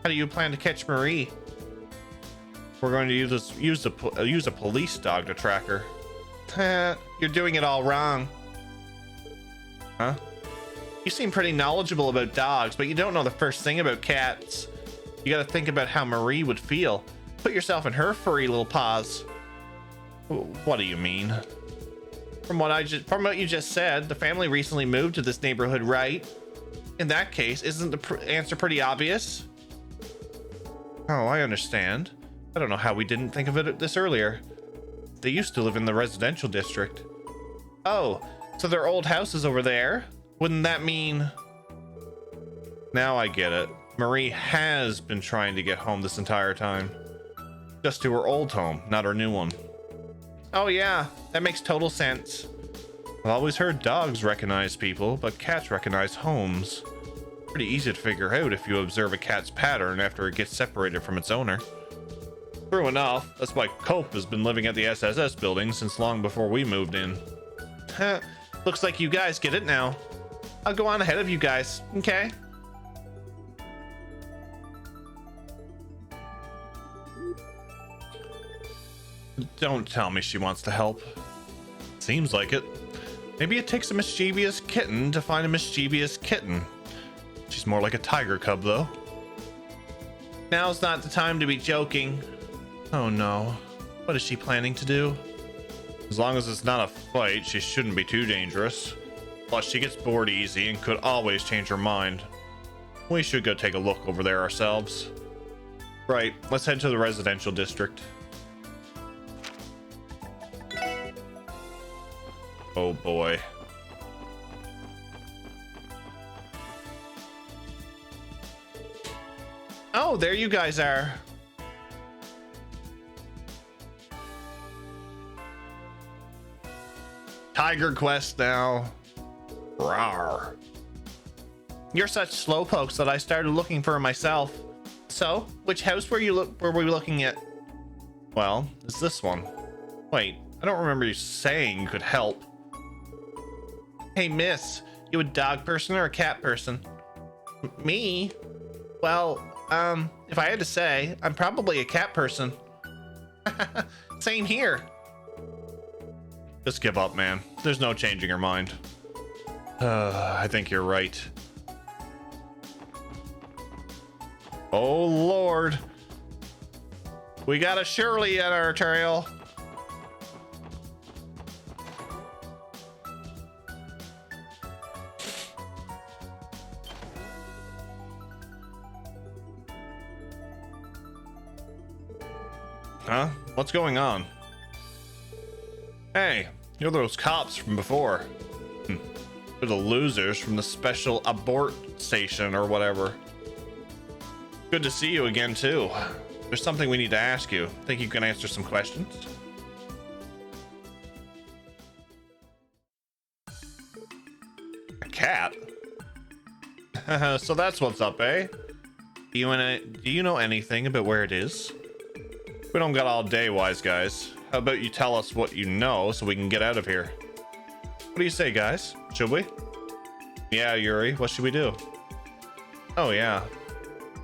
How do you plan to catch Marie? We're going to use a police dog to track her. You're doing it all wrong. Huh? You seem pretty knowledgeable about dogs, but you don't know the first thing about cats. You gotta think about how Marie would feel. Put yourself in her furry little paws. What do you mean? From what you just said, the family recently moved to this neighborhood, right? In that case, isn't the answer pretty obvious? Oh, I understand. I don't know how we didn't think of it this earlier. They used to live in the residential district. Oh, so their old house is over there? Wouldn't that mean... Now I get it. Marie has been trying to get home this entire time. Just to her old home, not her new one. Oh yeah, that makes total sense. I've always heard dogs recognize people, but cats recognize homes. Pretty easy to figure out if you observe a cat's pattern after it gets separated from its owner. True enough, that's why Cope has been living at the SSS building since long before we moved in. Looks like you guys get it now. I'll go on ahead of you guys, okay? Don't tell me she wants to help. Seems like it. Maybe it takes a mischievous kitten to find a mischievous kitten. She's more like a tiger cub, though. Now's not the time to be joking. Oh no. What is she planning to do? As long as it's not a fight, she shouldn't be too dangerous. Plus, she gets bored easy and could always change her mind. We should go take a look over there ourselves. Right, let's head to the residential district. Oh boy. Oh, there you guys are. Tiger Quest now. Rawr. You're such slowpokes that I started looking for myself. So, which house were we looking at? Well, it's this one. Wait, I don't remember you saying you could help. Hey, miss, you a dog person or a cat person? Me? Well, if I had to say, I'm probably a cat person. Same here. Just give up, man. There's no changing her mind. I think you're right. Oh, Lord. We got a Shirley at our trail. Huh? What's going on? Hey, you're those cops from before. You're the losers from the special abort station or whatever. Good to see you again, too. There's something we need to ask you. Think you can answer some questions? A cat? So that's what's up, eh? Do you know anything about where it is? We don't got all day, wise guys. How about you tell us what you know so we can get out of here? What do you say, guys? Should we? Yeah, Yuri, what should we do? Oh, yeah.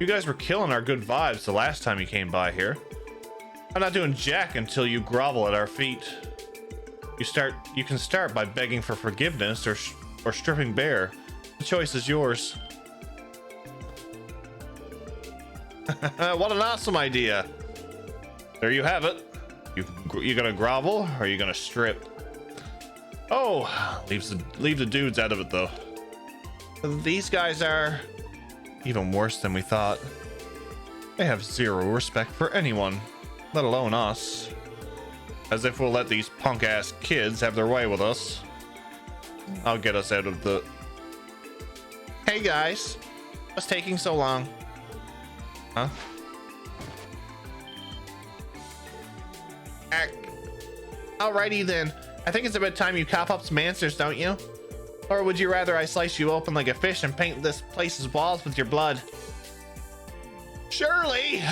You guys were killing our good vibes the last time you came by here. I'm not doing jack until you grovel at our feet. You can start by begging for forgiveness or stripping bare. The choice is yours. What an awesome idea. There you have it. You gonna grovel or are you gonna strip? Oh, leave the dudes out of it though. These guys are even worse than we thought. They have zero respect for anyone, let alone us. As if we'll let these punk ass kids have their way with us. I'll get us out of the... Hey guys, what's taking so long? Huh? Alrighty then. I think it's about time you cop up some answers, don't you? Or would you rather I slice you open like a fish and paint this place's walls with your blood? Surely!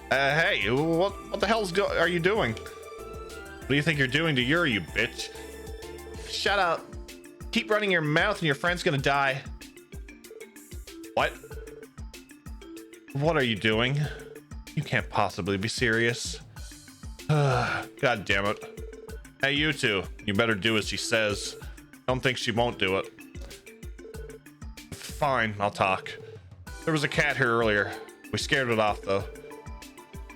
Hey, what the hell's are you doing? What do you think you're doing to Yuri, you bitch? Shut up. Keep running your mouth and your friend's gonna die. What? What are you doing? You can't possibly be serious. God damn it. Hey, you two. You better do as she says. Don't think she won't do it. Fine, I'll talk. There was a cat here earlier. We scared it off, though.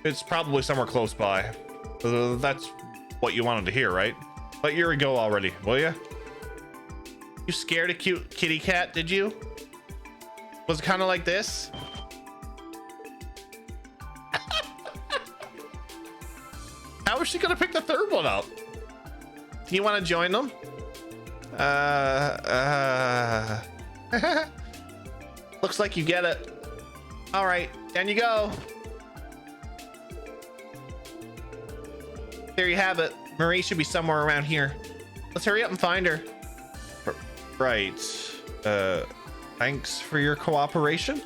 It's probably somewhere close by. That's what you wanted to hear, right? Let Yuri go already, will ya? You scared a cute kitty cat, did you? Was it kind of like this? How is she gonna pick the third one up? Do you want to join them? Looks like you get it. All right, down you go. There you have it. Marie should be somewhere around here. Let's hurry up and find her. Right. Thanks for your cooperation.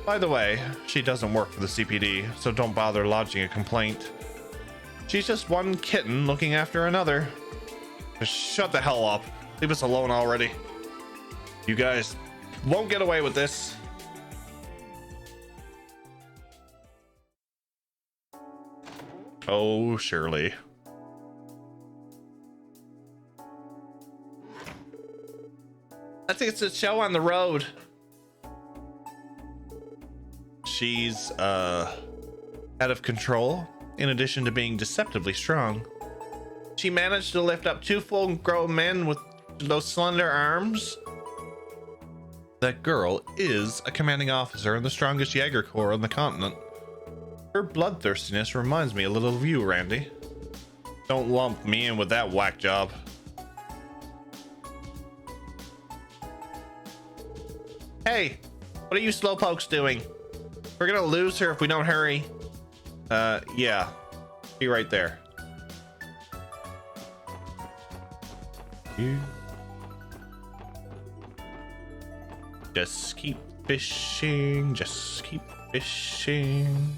By the way, she doesn't work for the CPD, so don't bother lodging a complaint. She's just one kitten looking after another. Just shut the hell up. Leave us alone already. You guys won't get away with this. Oh, Shirley. I think it's a show on the road. She's out of control, in addition to being deceptively strong. She managed to lift up 2 full-grown men with those slender arms. That girl is a commanding officer in the strongest Jaeger Corps on the continent. Her bloodthirstiness reminds me a little of you, Randy. Don't lump me in with that whack job. Hey, what are you slowpokes doing? We're gonna lose her if we don't hurry. Yeah. Be right there. Just keep fishing. Just keep fishing.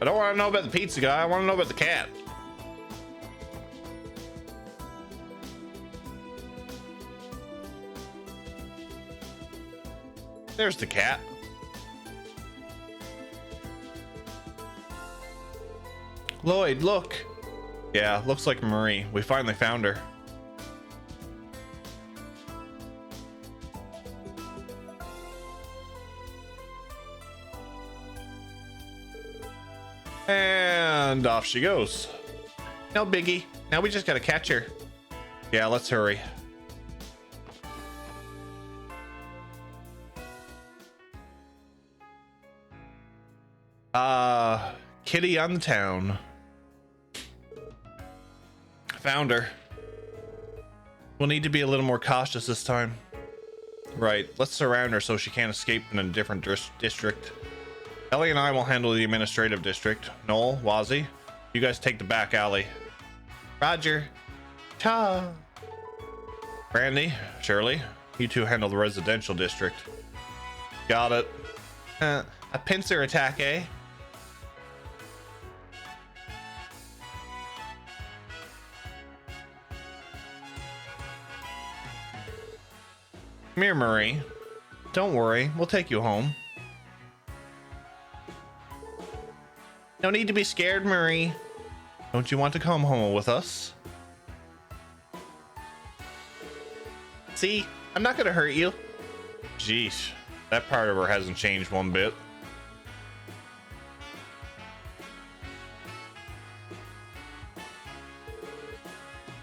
I don't want to know about the pizza guy. I want to know about the cat. There's the cat. Lloyd, look. Yeah, looks like Marie. We finally found her. And off she goes. No biggie. Now we just gotta catch her. Yeah, let's hurry. Kitty on the town. Found her. We'll need to be a little more cautious this time. Right, let's surround her so she can't escape in a different district. Ellie and I will handle the administrative district. Noel, Wazzy, you guys take the back alley. Roger. Ta. Brandy, Shirley, you two handle the residential district. Got it. A pincer attack, eh? Come here, Marie. Don't worry, we'll take you home. No need to be scared, Marie. Don't you want to come home with us? See, I'm not gonna hurt you. Jeez, that part of her hasn't changed one bit.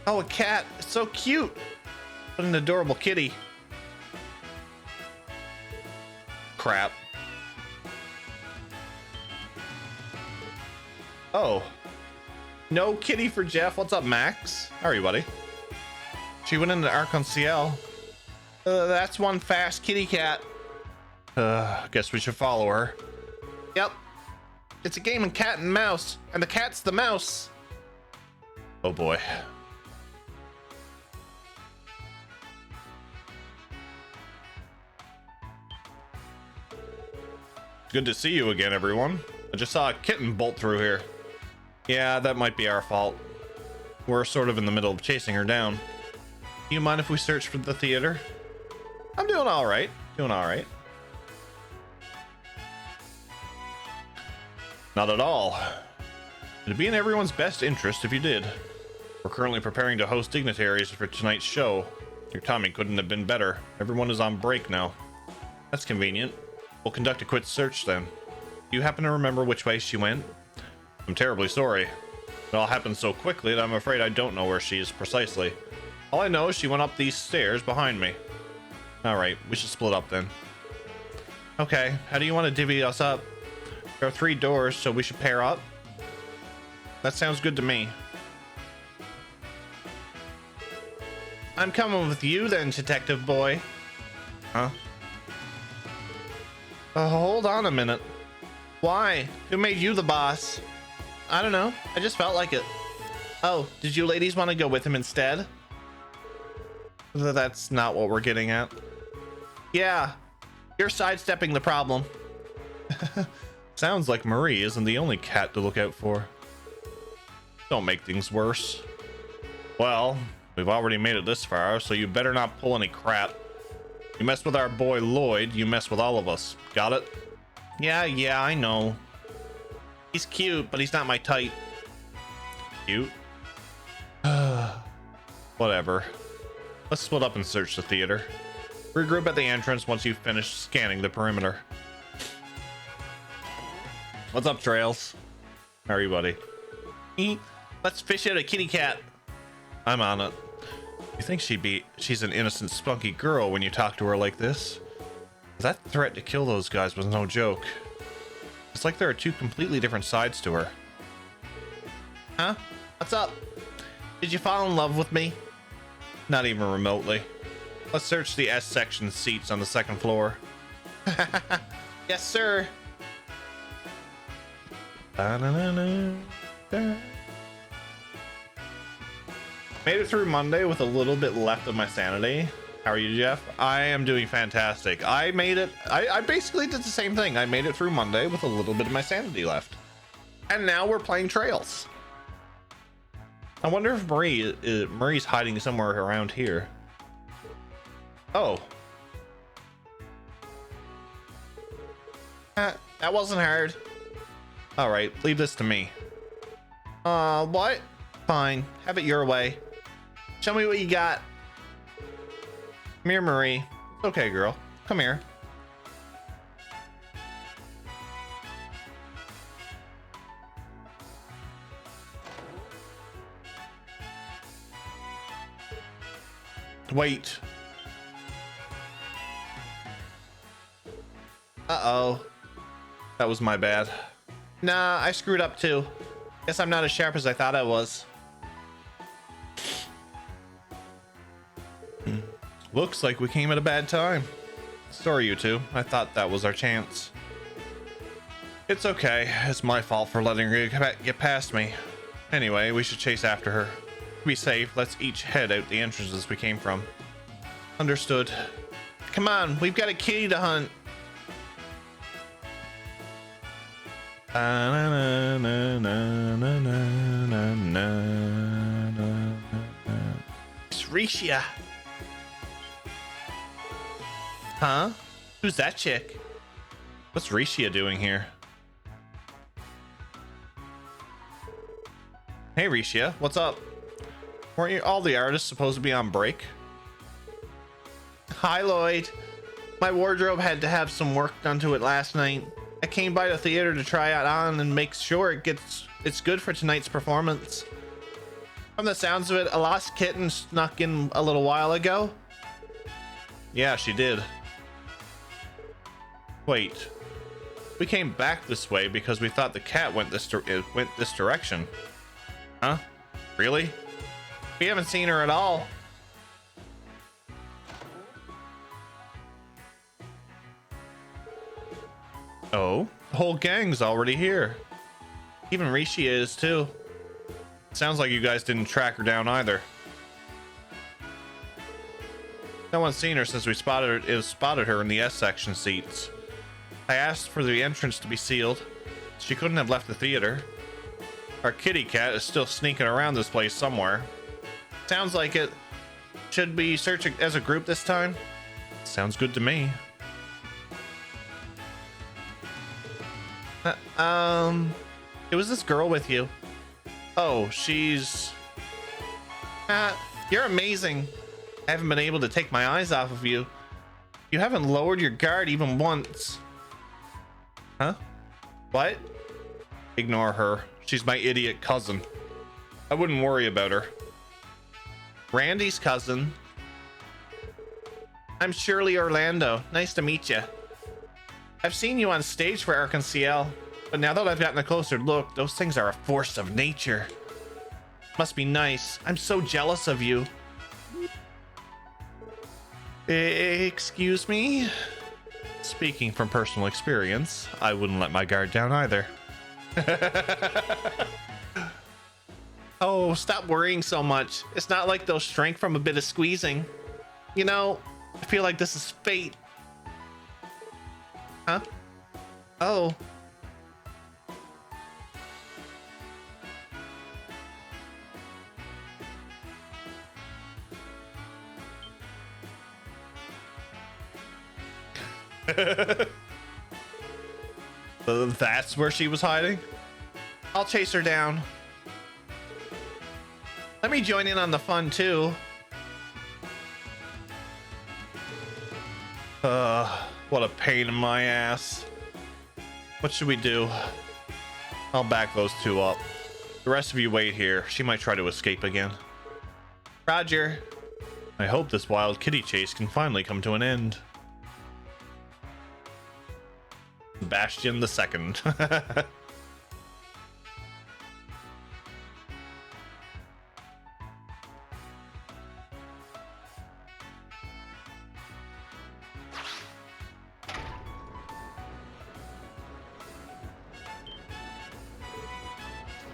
Oh, a cat. It's so cute. What an adorable kitty. Crap. Oh. No kitty for Jeff. What's up, Max? How are you, buddy? She went into Arc-en-Ciel. That's one fast kitty cat. Guess we should follow her. Yep. It's a game of cat and mouse, and the cat's the mouse. Oh boy. Good to see you again, everyone. I just saw a kitten bolt through here. Yeah, that might be our fault. We're sort of in the middle of chasing her down. Do you mind if we search for the theater? I'm doing all right. Doing all right. Not at all. It'd be in everyone's best interest if you did. We're currently preparing to host dignitaries for tonight's show. Your timing couldn't have been better. Everyone is on break now. That's convenient. We'll conduct a quick search then. Do you happen to remember which way she went? I'm terribly sorry. It all happened so quickly that I'm afraid I don't know where she is precisely. All I know is she went up these stairs behind me. Alright, we should split up then. Okay, how do you want to divvy us up? There are 3 doors, so we should pair up? That sounds good to me. I'm coming with you then, detective boy. Huh? Hold on a minute. Why? Who made you the boss? I don't know. I just felt like it. Oh, did you ladies want to go with him instead? That's not what we're getting at. Yeah, you're sidestepping the problem. Sounds like Marie isn't the only cat to look out for. Don't make things worse. Well, we've already made it this far, so you better not pull any crap. You mess with our boy Lloyd, you mess with all of us. Got it? Yeah, I know. He's cute, but he's not my type. Cute? Whatever. Let's split up and search the theater. Regroup at the entrance once you've finished scanning the perimeter. What's up, Trails? How are you, buddy? Let's fish out a kitty cat. I'm on it. You think she's an innocent, spunky girl when you talk to her like this? That threat to kill those guys was no joke. It's like there are 2 completely different sides to her. Huh? What's up? Did you fall in love with me? Not even remotely. Let's search the S section seats on the 2nd floor. Yes, sir. Made it through Monday with a little bit left of my sanity. How are you, Jeff? I am doing fantastic. I made it. I basically did the same thing. I made it through Monday with a little bit of my sanity left. And now we're playing Trails. I wonder if Murray's hiding somewhere around here. Oh. That wasn't hard. All right, leave this to me. What? Fine, have it your way. Show me what you got. Come here, Marie. It's okay, girl. Come here. Wait. Uh-oh. That was my bad. Nah, I screwed up too. Guess I'm not as sharp as I thought I was. Looks like we came at a bad time. Sorry, you two. I thought that was our chance. It's okay. It's my fault for letting her get past me. Anyway, we should chase after her. To be safe, let's each head out the entrances we came from. Understood. Come on, we've got a kitty to hunt. It's Risha. Huh? Who's that chick? What's Risha doing here? Hey Risha, what's up? Weren't you all the artists supposed to be on break? Hi Lloyd. My wardrobe had to have some work done to it last night. I came by the theater to try it on and make sure it's good for tonight's performance. From the sounds of it, a lost kitten snuck in a little while ago. Yeah, she did. Wait. We came back this way because we thought the cat went this direction. Huh? Really? We haven't seen her at all. Oh, the whole gang's already here. Even Rishi is too. Sounds like you guys didn't track her down either. No one's seen her since we spotted her in the S section seats. I asked for the entrance to be sealed. She couldn't have left the theater. Our kitty cat is still sneaking around this place somewhere. Sounds like it. Should we search as a group this time? Sounds good to me. It was this girl with you. Oh, she's... you're amazing. I haven't been able to take my eyes off of you. You haven't lowered your guard even once. Huh? What? Ignore her. She's my idiot cousin. I wouldn't worry about her. Randy's cousin. I'm Shirley Orlando. Nice to meet you. I've seen you on stage for Arc-en-Ciel, but now that I've gotten a closer look, those things are a force of nature. Must be nice. I'm so jealous of you. Excuse me? Speaking from personal experience, I wouldn't let my guard down either. Oh, stop worrying so much. It's not like they'll shrink from a bit of squeezing. You know, I feel like this is fate. Huh? Oh. That's where she was hiding? I'll chase her down. Let me join in on the fun too. What a pain in my ass. What should we do? I'll back those two up. The rest of you wait here. She might try to escape again. Roger. I hope this wild kitty chase can finally come to an end. Bastion the Second.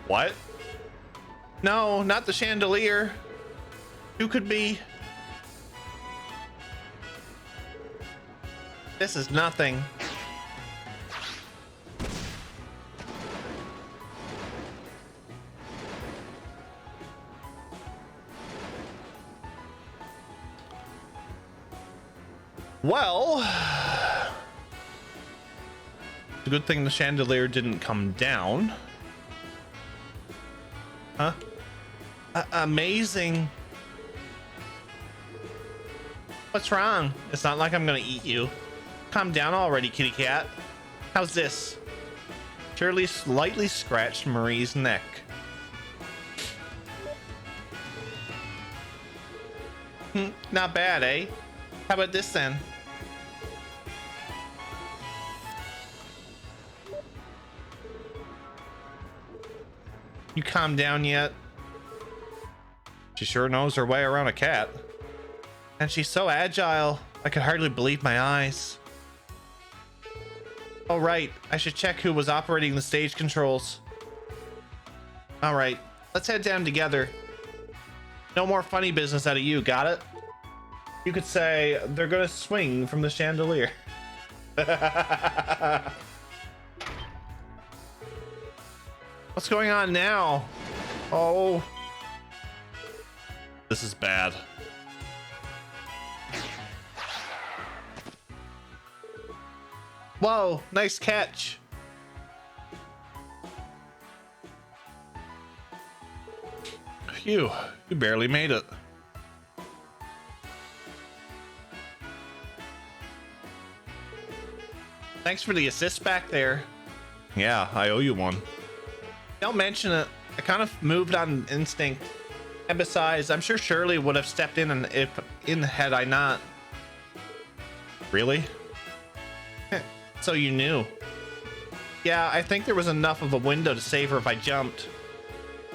What? No, not the chandelier. Who could be? This is nothing. Well, it's a good thing the chandelier didn't come down. Huh? Amazing. What's wrong? It's not like I'm gonna eat you. Calm down already, kitty cat. How's this? Shirley slightly scratched Marie's neck. Not bad, eh? How about this then? You calm down yet? She sure knows her way around a cat. And she's so agile, I could hardly believe my eyes. Oh right, I should check who was operating the stage controls. Alright, let's head down together. No more funny business out of you, got it? You could say they're gonna swing from the chandelier. What's going on now? Oh. This is bad. Whoa, nice catch. Phew, you barely made it. Thanks for the assist back there. Yeah, I owe you one. Don't mention it. I kind of moved on instinct. And besides, I'm sure Shirley would have stepped in and had I not. Really? So you knew. Yeah, I think there was enough of a window to save her if I jumped.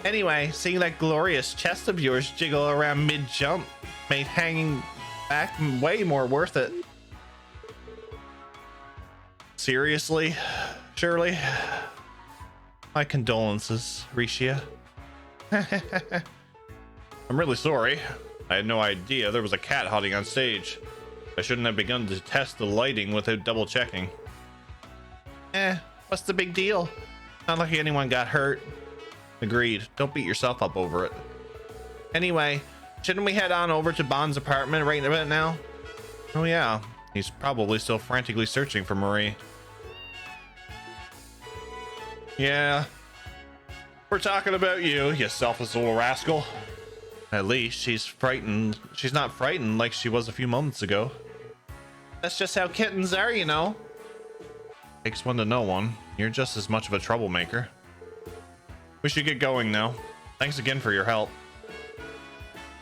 Anyway, seeing that glorious chest of yours jiggle around mid-jump made hanging back way more worth it. Seriously, Shirley? My condolences, Risha. I'm really sorry. I had no idea there was a cat hiding on stage. I shouldn't have begun to test the lighting without double checking. What's the big deal? Not like anyone got hurt. Agreed. Don't beat yourself up over it. Anyway, shouldn't we head on over to Bond's apartment right about now? Oh yeah, he's probably still frantically searching for Marie. Yeah, we're talking about you, you selfless little rascal. At least she's frightened. She's not frightened like she was a few moments ago. That's just how kittens are, you know. Takes one to know one. You're just as much of a troublemaker. We should get going now. Thanks again for your help.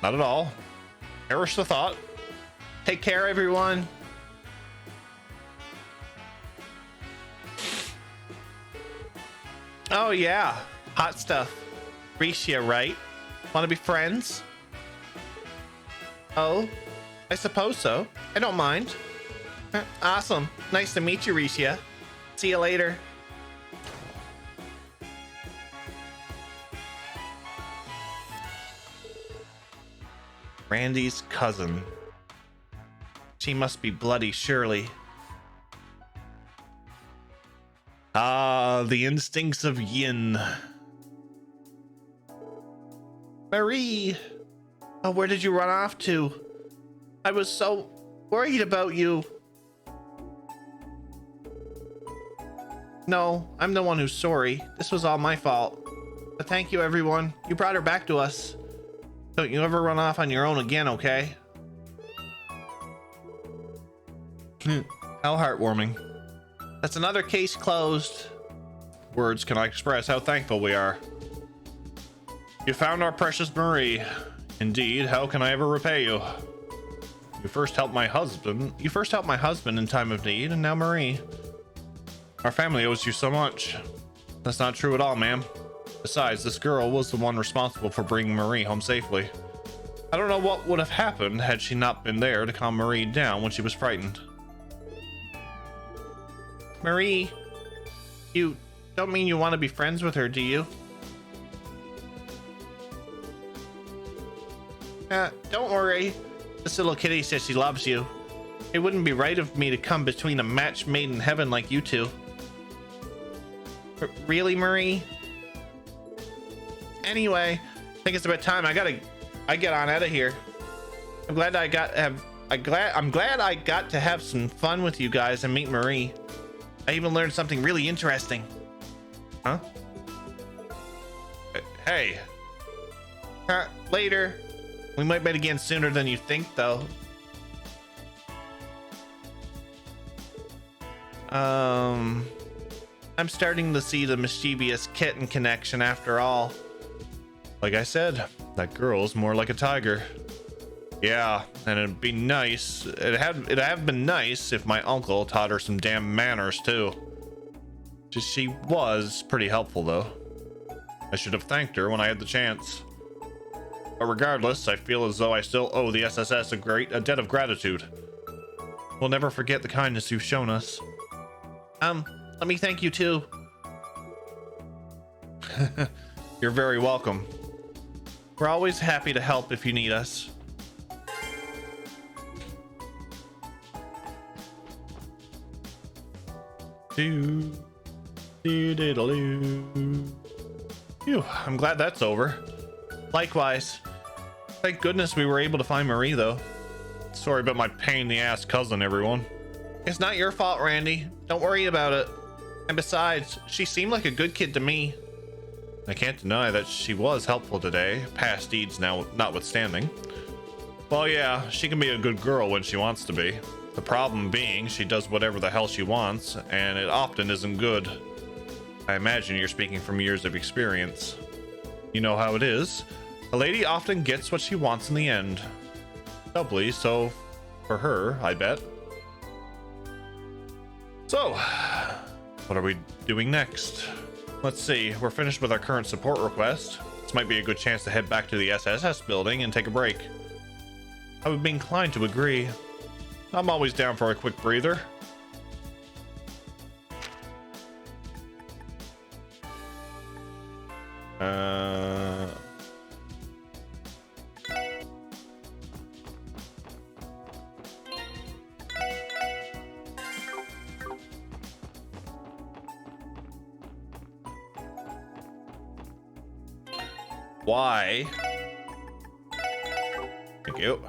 Not at all. Perish the thought. Take care, everyone. Oh yeah, hot stuff. Risha, right? Want to be friends? Oh, I suppose so. I don't mind. Awesome. Nice to meet you, Risha. See you later. Randy's cousin. She must be bloody Shirley. Ah, the instincts of yin. Marie! Oh, where did you run off to? I was so worried about you. No, I'm the one who's sorry. This was all my fault. But thank you, everyone. You brought her back to us. Don't you ever run off on your own again, okay? How heartwarming. That's another case closed. Words cannot express how thankful we are. You found our precious Marie. Indeed, how can I ever repay you? You first helped my husband in time of need, and now Marie. Our family owes you so much. That's not true at all, ma'am. Besides, this girl was the one responsible for bringing Marie home safely. I don't know what would have happened had she not been there to calm Marie down when she was frightened. Marie, you don't mean you want to be friends with her, do you? Don't worry. This little kitty says she loves you. It wouldn't be right of me to come between a match made in heaven like you two. Really, Marie? Anyway, I think it's about time I get on out of here. I'm glad I I'm glad I got to have some fun with you guys and meet Marie. I even learned something really interesting. Huh? Hey. Later. We might meet again sooner than you think, though. I'm starting to see the mischievous kitten connection after all. Like I said, that girl's more like a tiger. Yeah, and it'd be nice. It'd have been nice if my uncle taught her some damn manners too. Just she was pretty helpful though. I should have thanked her when I had the chance. But regardless, I feel as though I still owe the SSS a debt of gratitude. We'll never forget the kindness you've shown us. Let me thank you too. You're very welcome. We're always happy to help if you need us. Phew, I'm glad that's over. Likewise. Thank goodness we were able to find Marie though. Sorry about my pain in the ass cousin, everyone. It's not your fault, Randy. Don't worry about it. And besides, she seemed like a good kid to me. I can't deny that she was helpful today, past deeds now notwithstanding. Well, yeah, she can be a good girl when she wants to be. The problem being, she does whatever the hell she wants, and it often isn't good. I imagine you're speaking from years of experience. You know how it is. A lady often gets what she wants in the end. Doubly so for her, I bet. So, what are we doing next? Let's see, we're finished with our current support request. This might be a good chance to head back to the SSS building and take a break. I would be inclined to agree. I'm always down for a quick breather. Why? Thank you.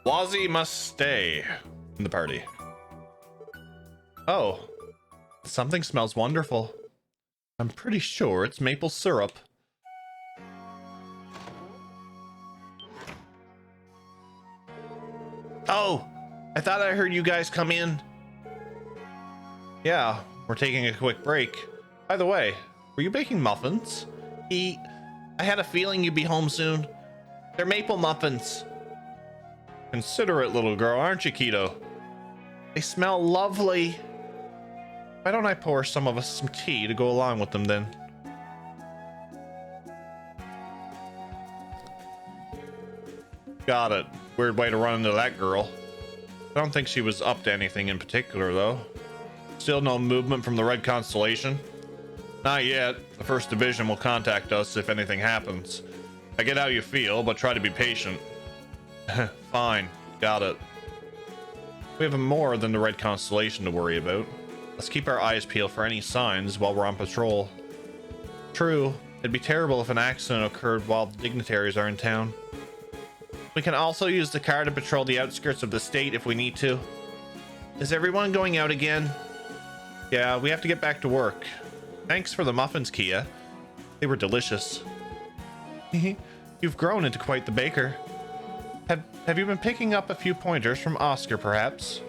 Wazzy must stay in the party. Oh, something smells wonderful. I'm pretty sure it's maple syrup. Oh, I thought I heard you guys come in. Yeah, we're taking a quick break. By the way, were you baking muffins? I had a feeling you'd be home soon. They're maple muffins. Considerate little girl, aren't you, Keto? They smell lovely. Why don't I pour some of us some tea to go along with them then? Got it. Weird way to run into that girl. I don't think she was up to anything in particular, though. Still no movement from the Red Constellation? Not yet. The First Division will contact us if anything happens. I get how you feel, but try to be patient. Fine. Got it. We have more than the Red Constellation to worry about. Let's keep our eyes peeled for any signs while we're on patrol. True. It'd be terrible if an accident occurred while the dignitaries are in town. We can also use the car to patrol the outskirts of the state if we need to. Is everyone going out again? Yeah, we have to get back to work. Thanks for the muffins, Kia. They were delicious. You've grown into quite the baker. Have you been picking up a few pointers from Oscar, perhaps?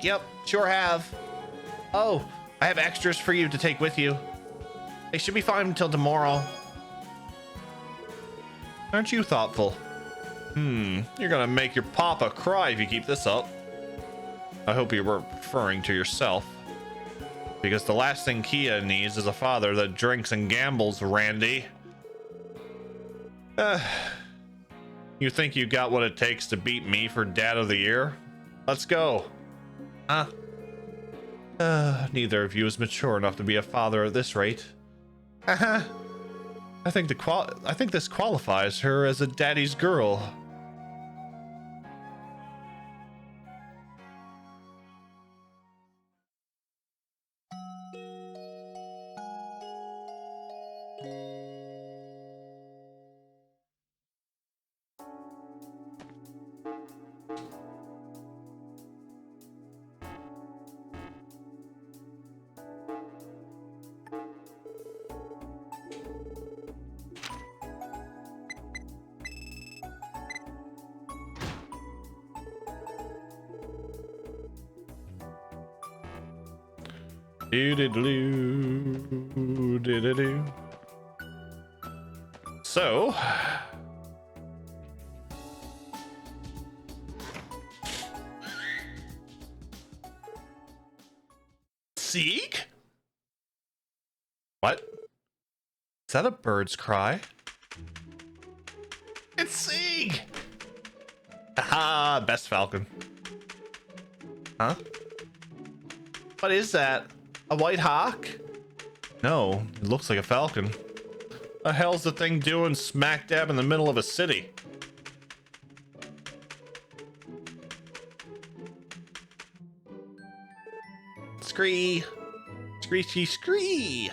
Yep, sure have. Oh, I have extras for you to take with you. They should be fine until tomorrow. Aren't you thoughtful? You're gonna make your papa cry if you keep this up. I hope you were referring to yourself. Because the last thing Kia needs is a father that drinks and gambles, Randy. You think you got what it takes to beat me for Dad of the Year? Let's go. Huh? Neither of you is mature enough to be a father at this rate. I think this qualifies her as a daddy's girl. Do-do-do-do. So Sieg? What? Is that a bird's cry? It's Sieg! Haha, best falcon. Huh? What is that? A white hawk? No, it looks like a falcon. The hell's the thing doing smack dab in the middle of a city? Scree! Screechy scree!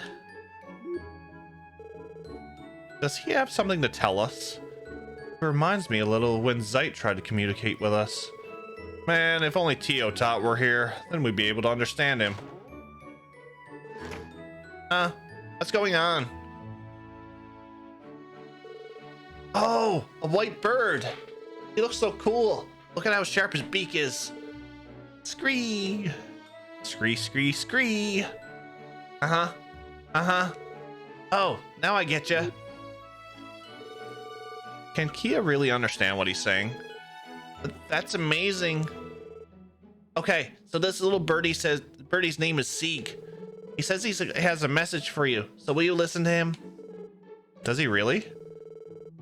Does he have something to tell us? It reminds me a little when Zeit tried to communicate with us. Man, if only Teotot were here, then we'd be able to understand him. What's going on? Oh, a white bird! He looks so cool! Look at how sharp his beak is! Scree! Scree, scree, scree! Uh-huh. Uh-huh. Oh, now I get ya. Can Kia really understand what he's saying? That's amazing. Okay, so this little birdie says, birdie's name is Sieg. He says he has a message for you, so will you listen to him? Does he really?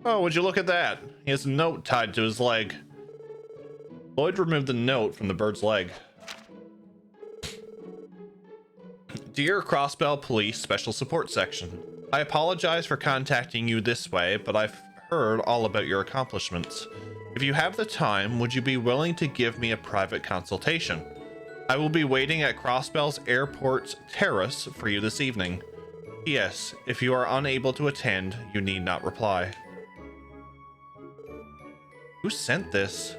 Oh, would you look at that? He has a note tied to his leg. Lloyd removed the note from the bird's leg. Dear Crossbell Police Special Support Section, I apologize for contacting you this way, but I've heard all about your accomplishments. If you have the time, would you be willing to give me a private consultation? I will be waiting at Crossbell's Airport Terrace for you this evening. P.S. If you are unable to attend, you need not reply. Who sent this?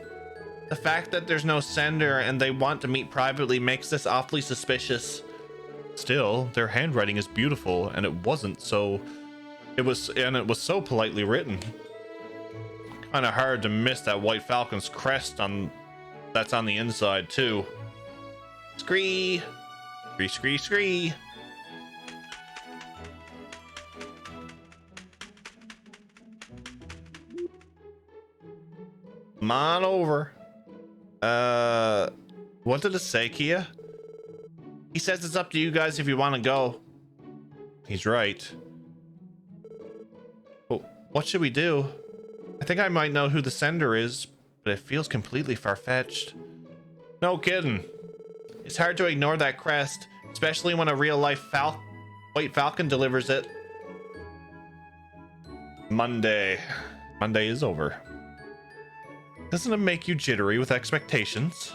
The fact that there's no sender and they want to meet privately makes this awfully suspicious. Still, their handwriting is beautiful, and it wasn't so... It was so politely written. Kinda hard to miss that white falcon's crest that's on the inside, too. Scree! Scree, scree, scree! Come on over. What did it say, Kia? He says it's up to you guys if you want to go. He's right. Well, what should we do? I think I might know who the sender is, but it feels completely far-fetched. No kidding. It's hard to ignore that crest, especially when a real-life white falcon delivers it. Monday. Monday is over. Doesn't it make you jittery with expectations?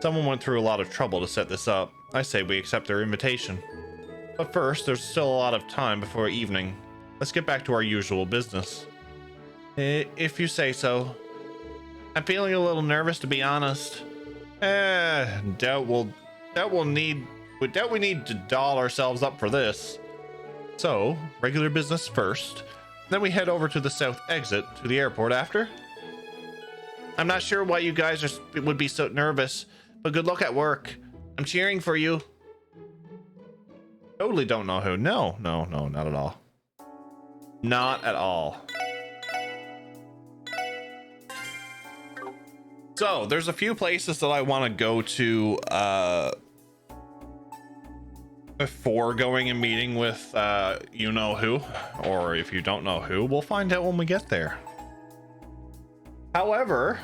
Someone went through a lot of trouble to set this up. I say we accept their invitation. But first, there's still a lot of time before evening. Let's get back to our usual business. If you say so. I'm feeling a little nervous, to be honest. Doubt we need to doll ourselves up for this. So, regular business first. Then we head over to the south exit to the airport after. I'm not sure why you guys would be so nervous, but good luck at work. I'm cheering for you. Totally don't know who. No, not at all. Not at all. So, there's a few places that I want to go to before going and meeting with you know who, or if you don't know who, we'll find out when we get there. However,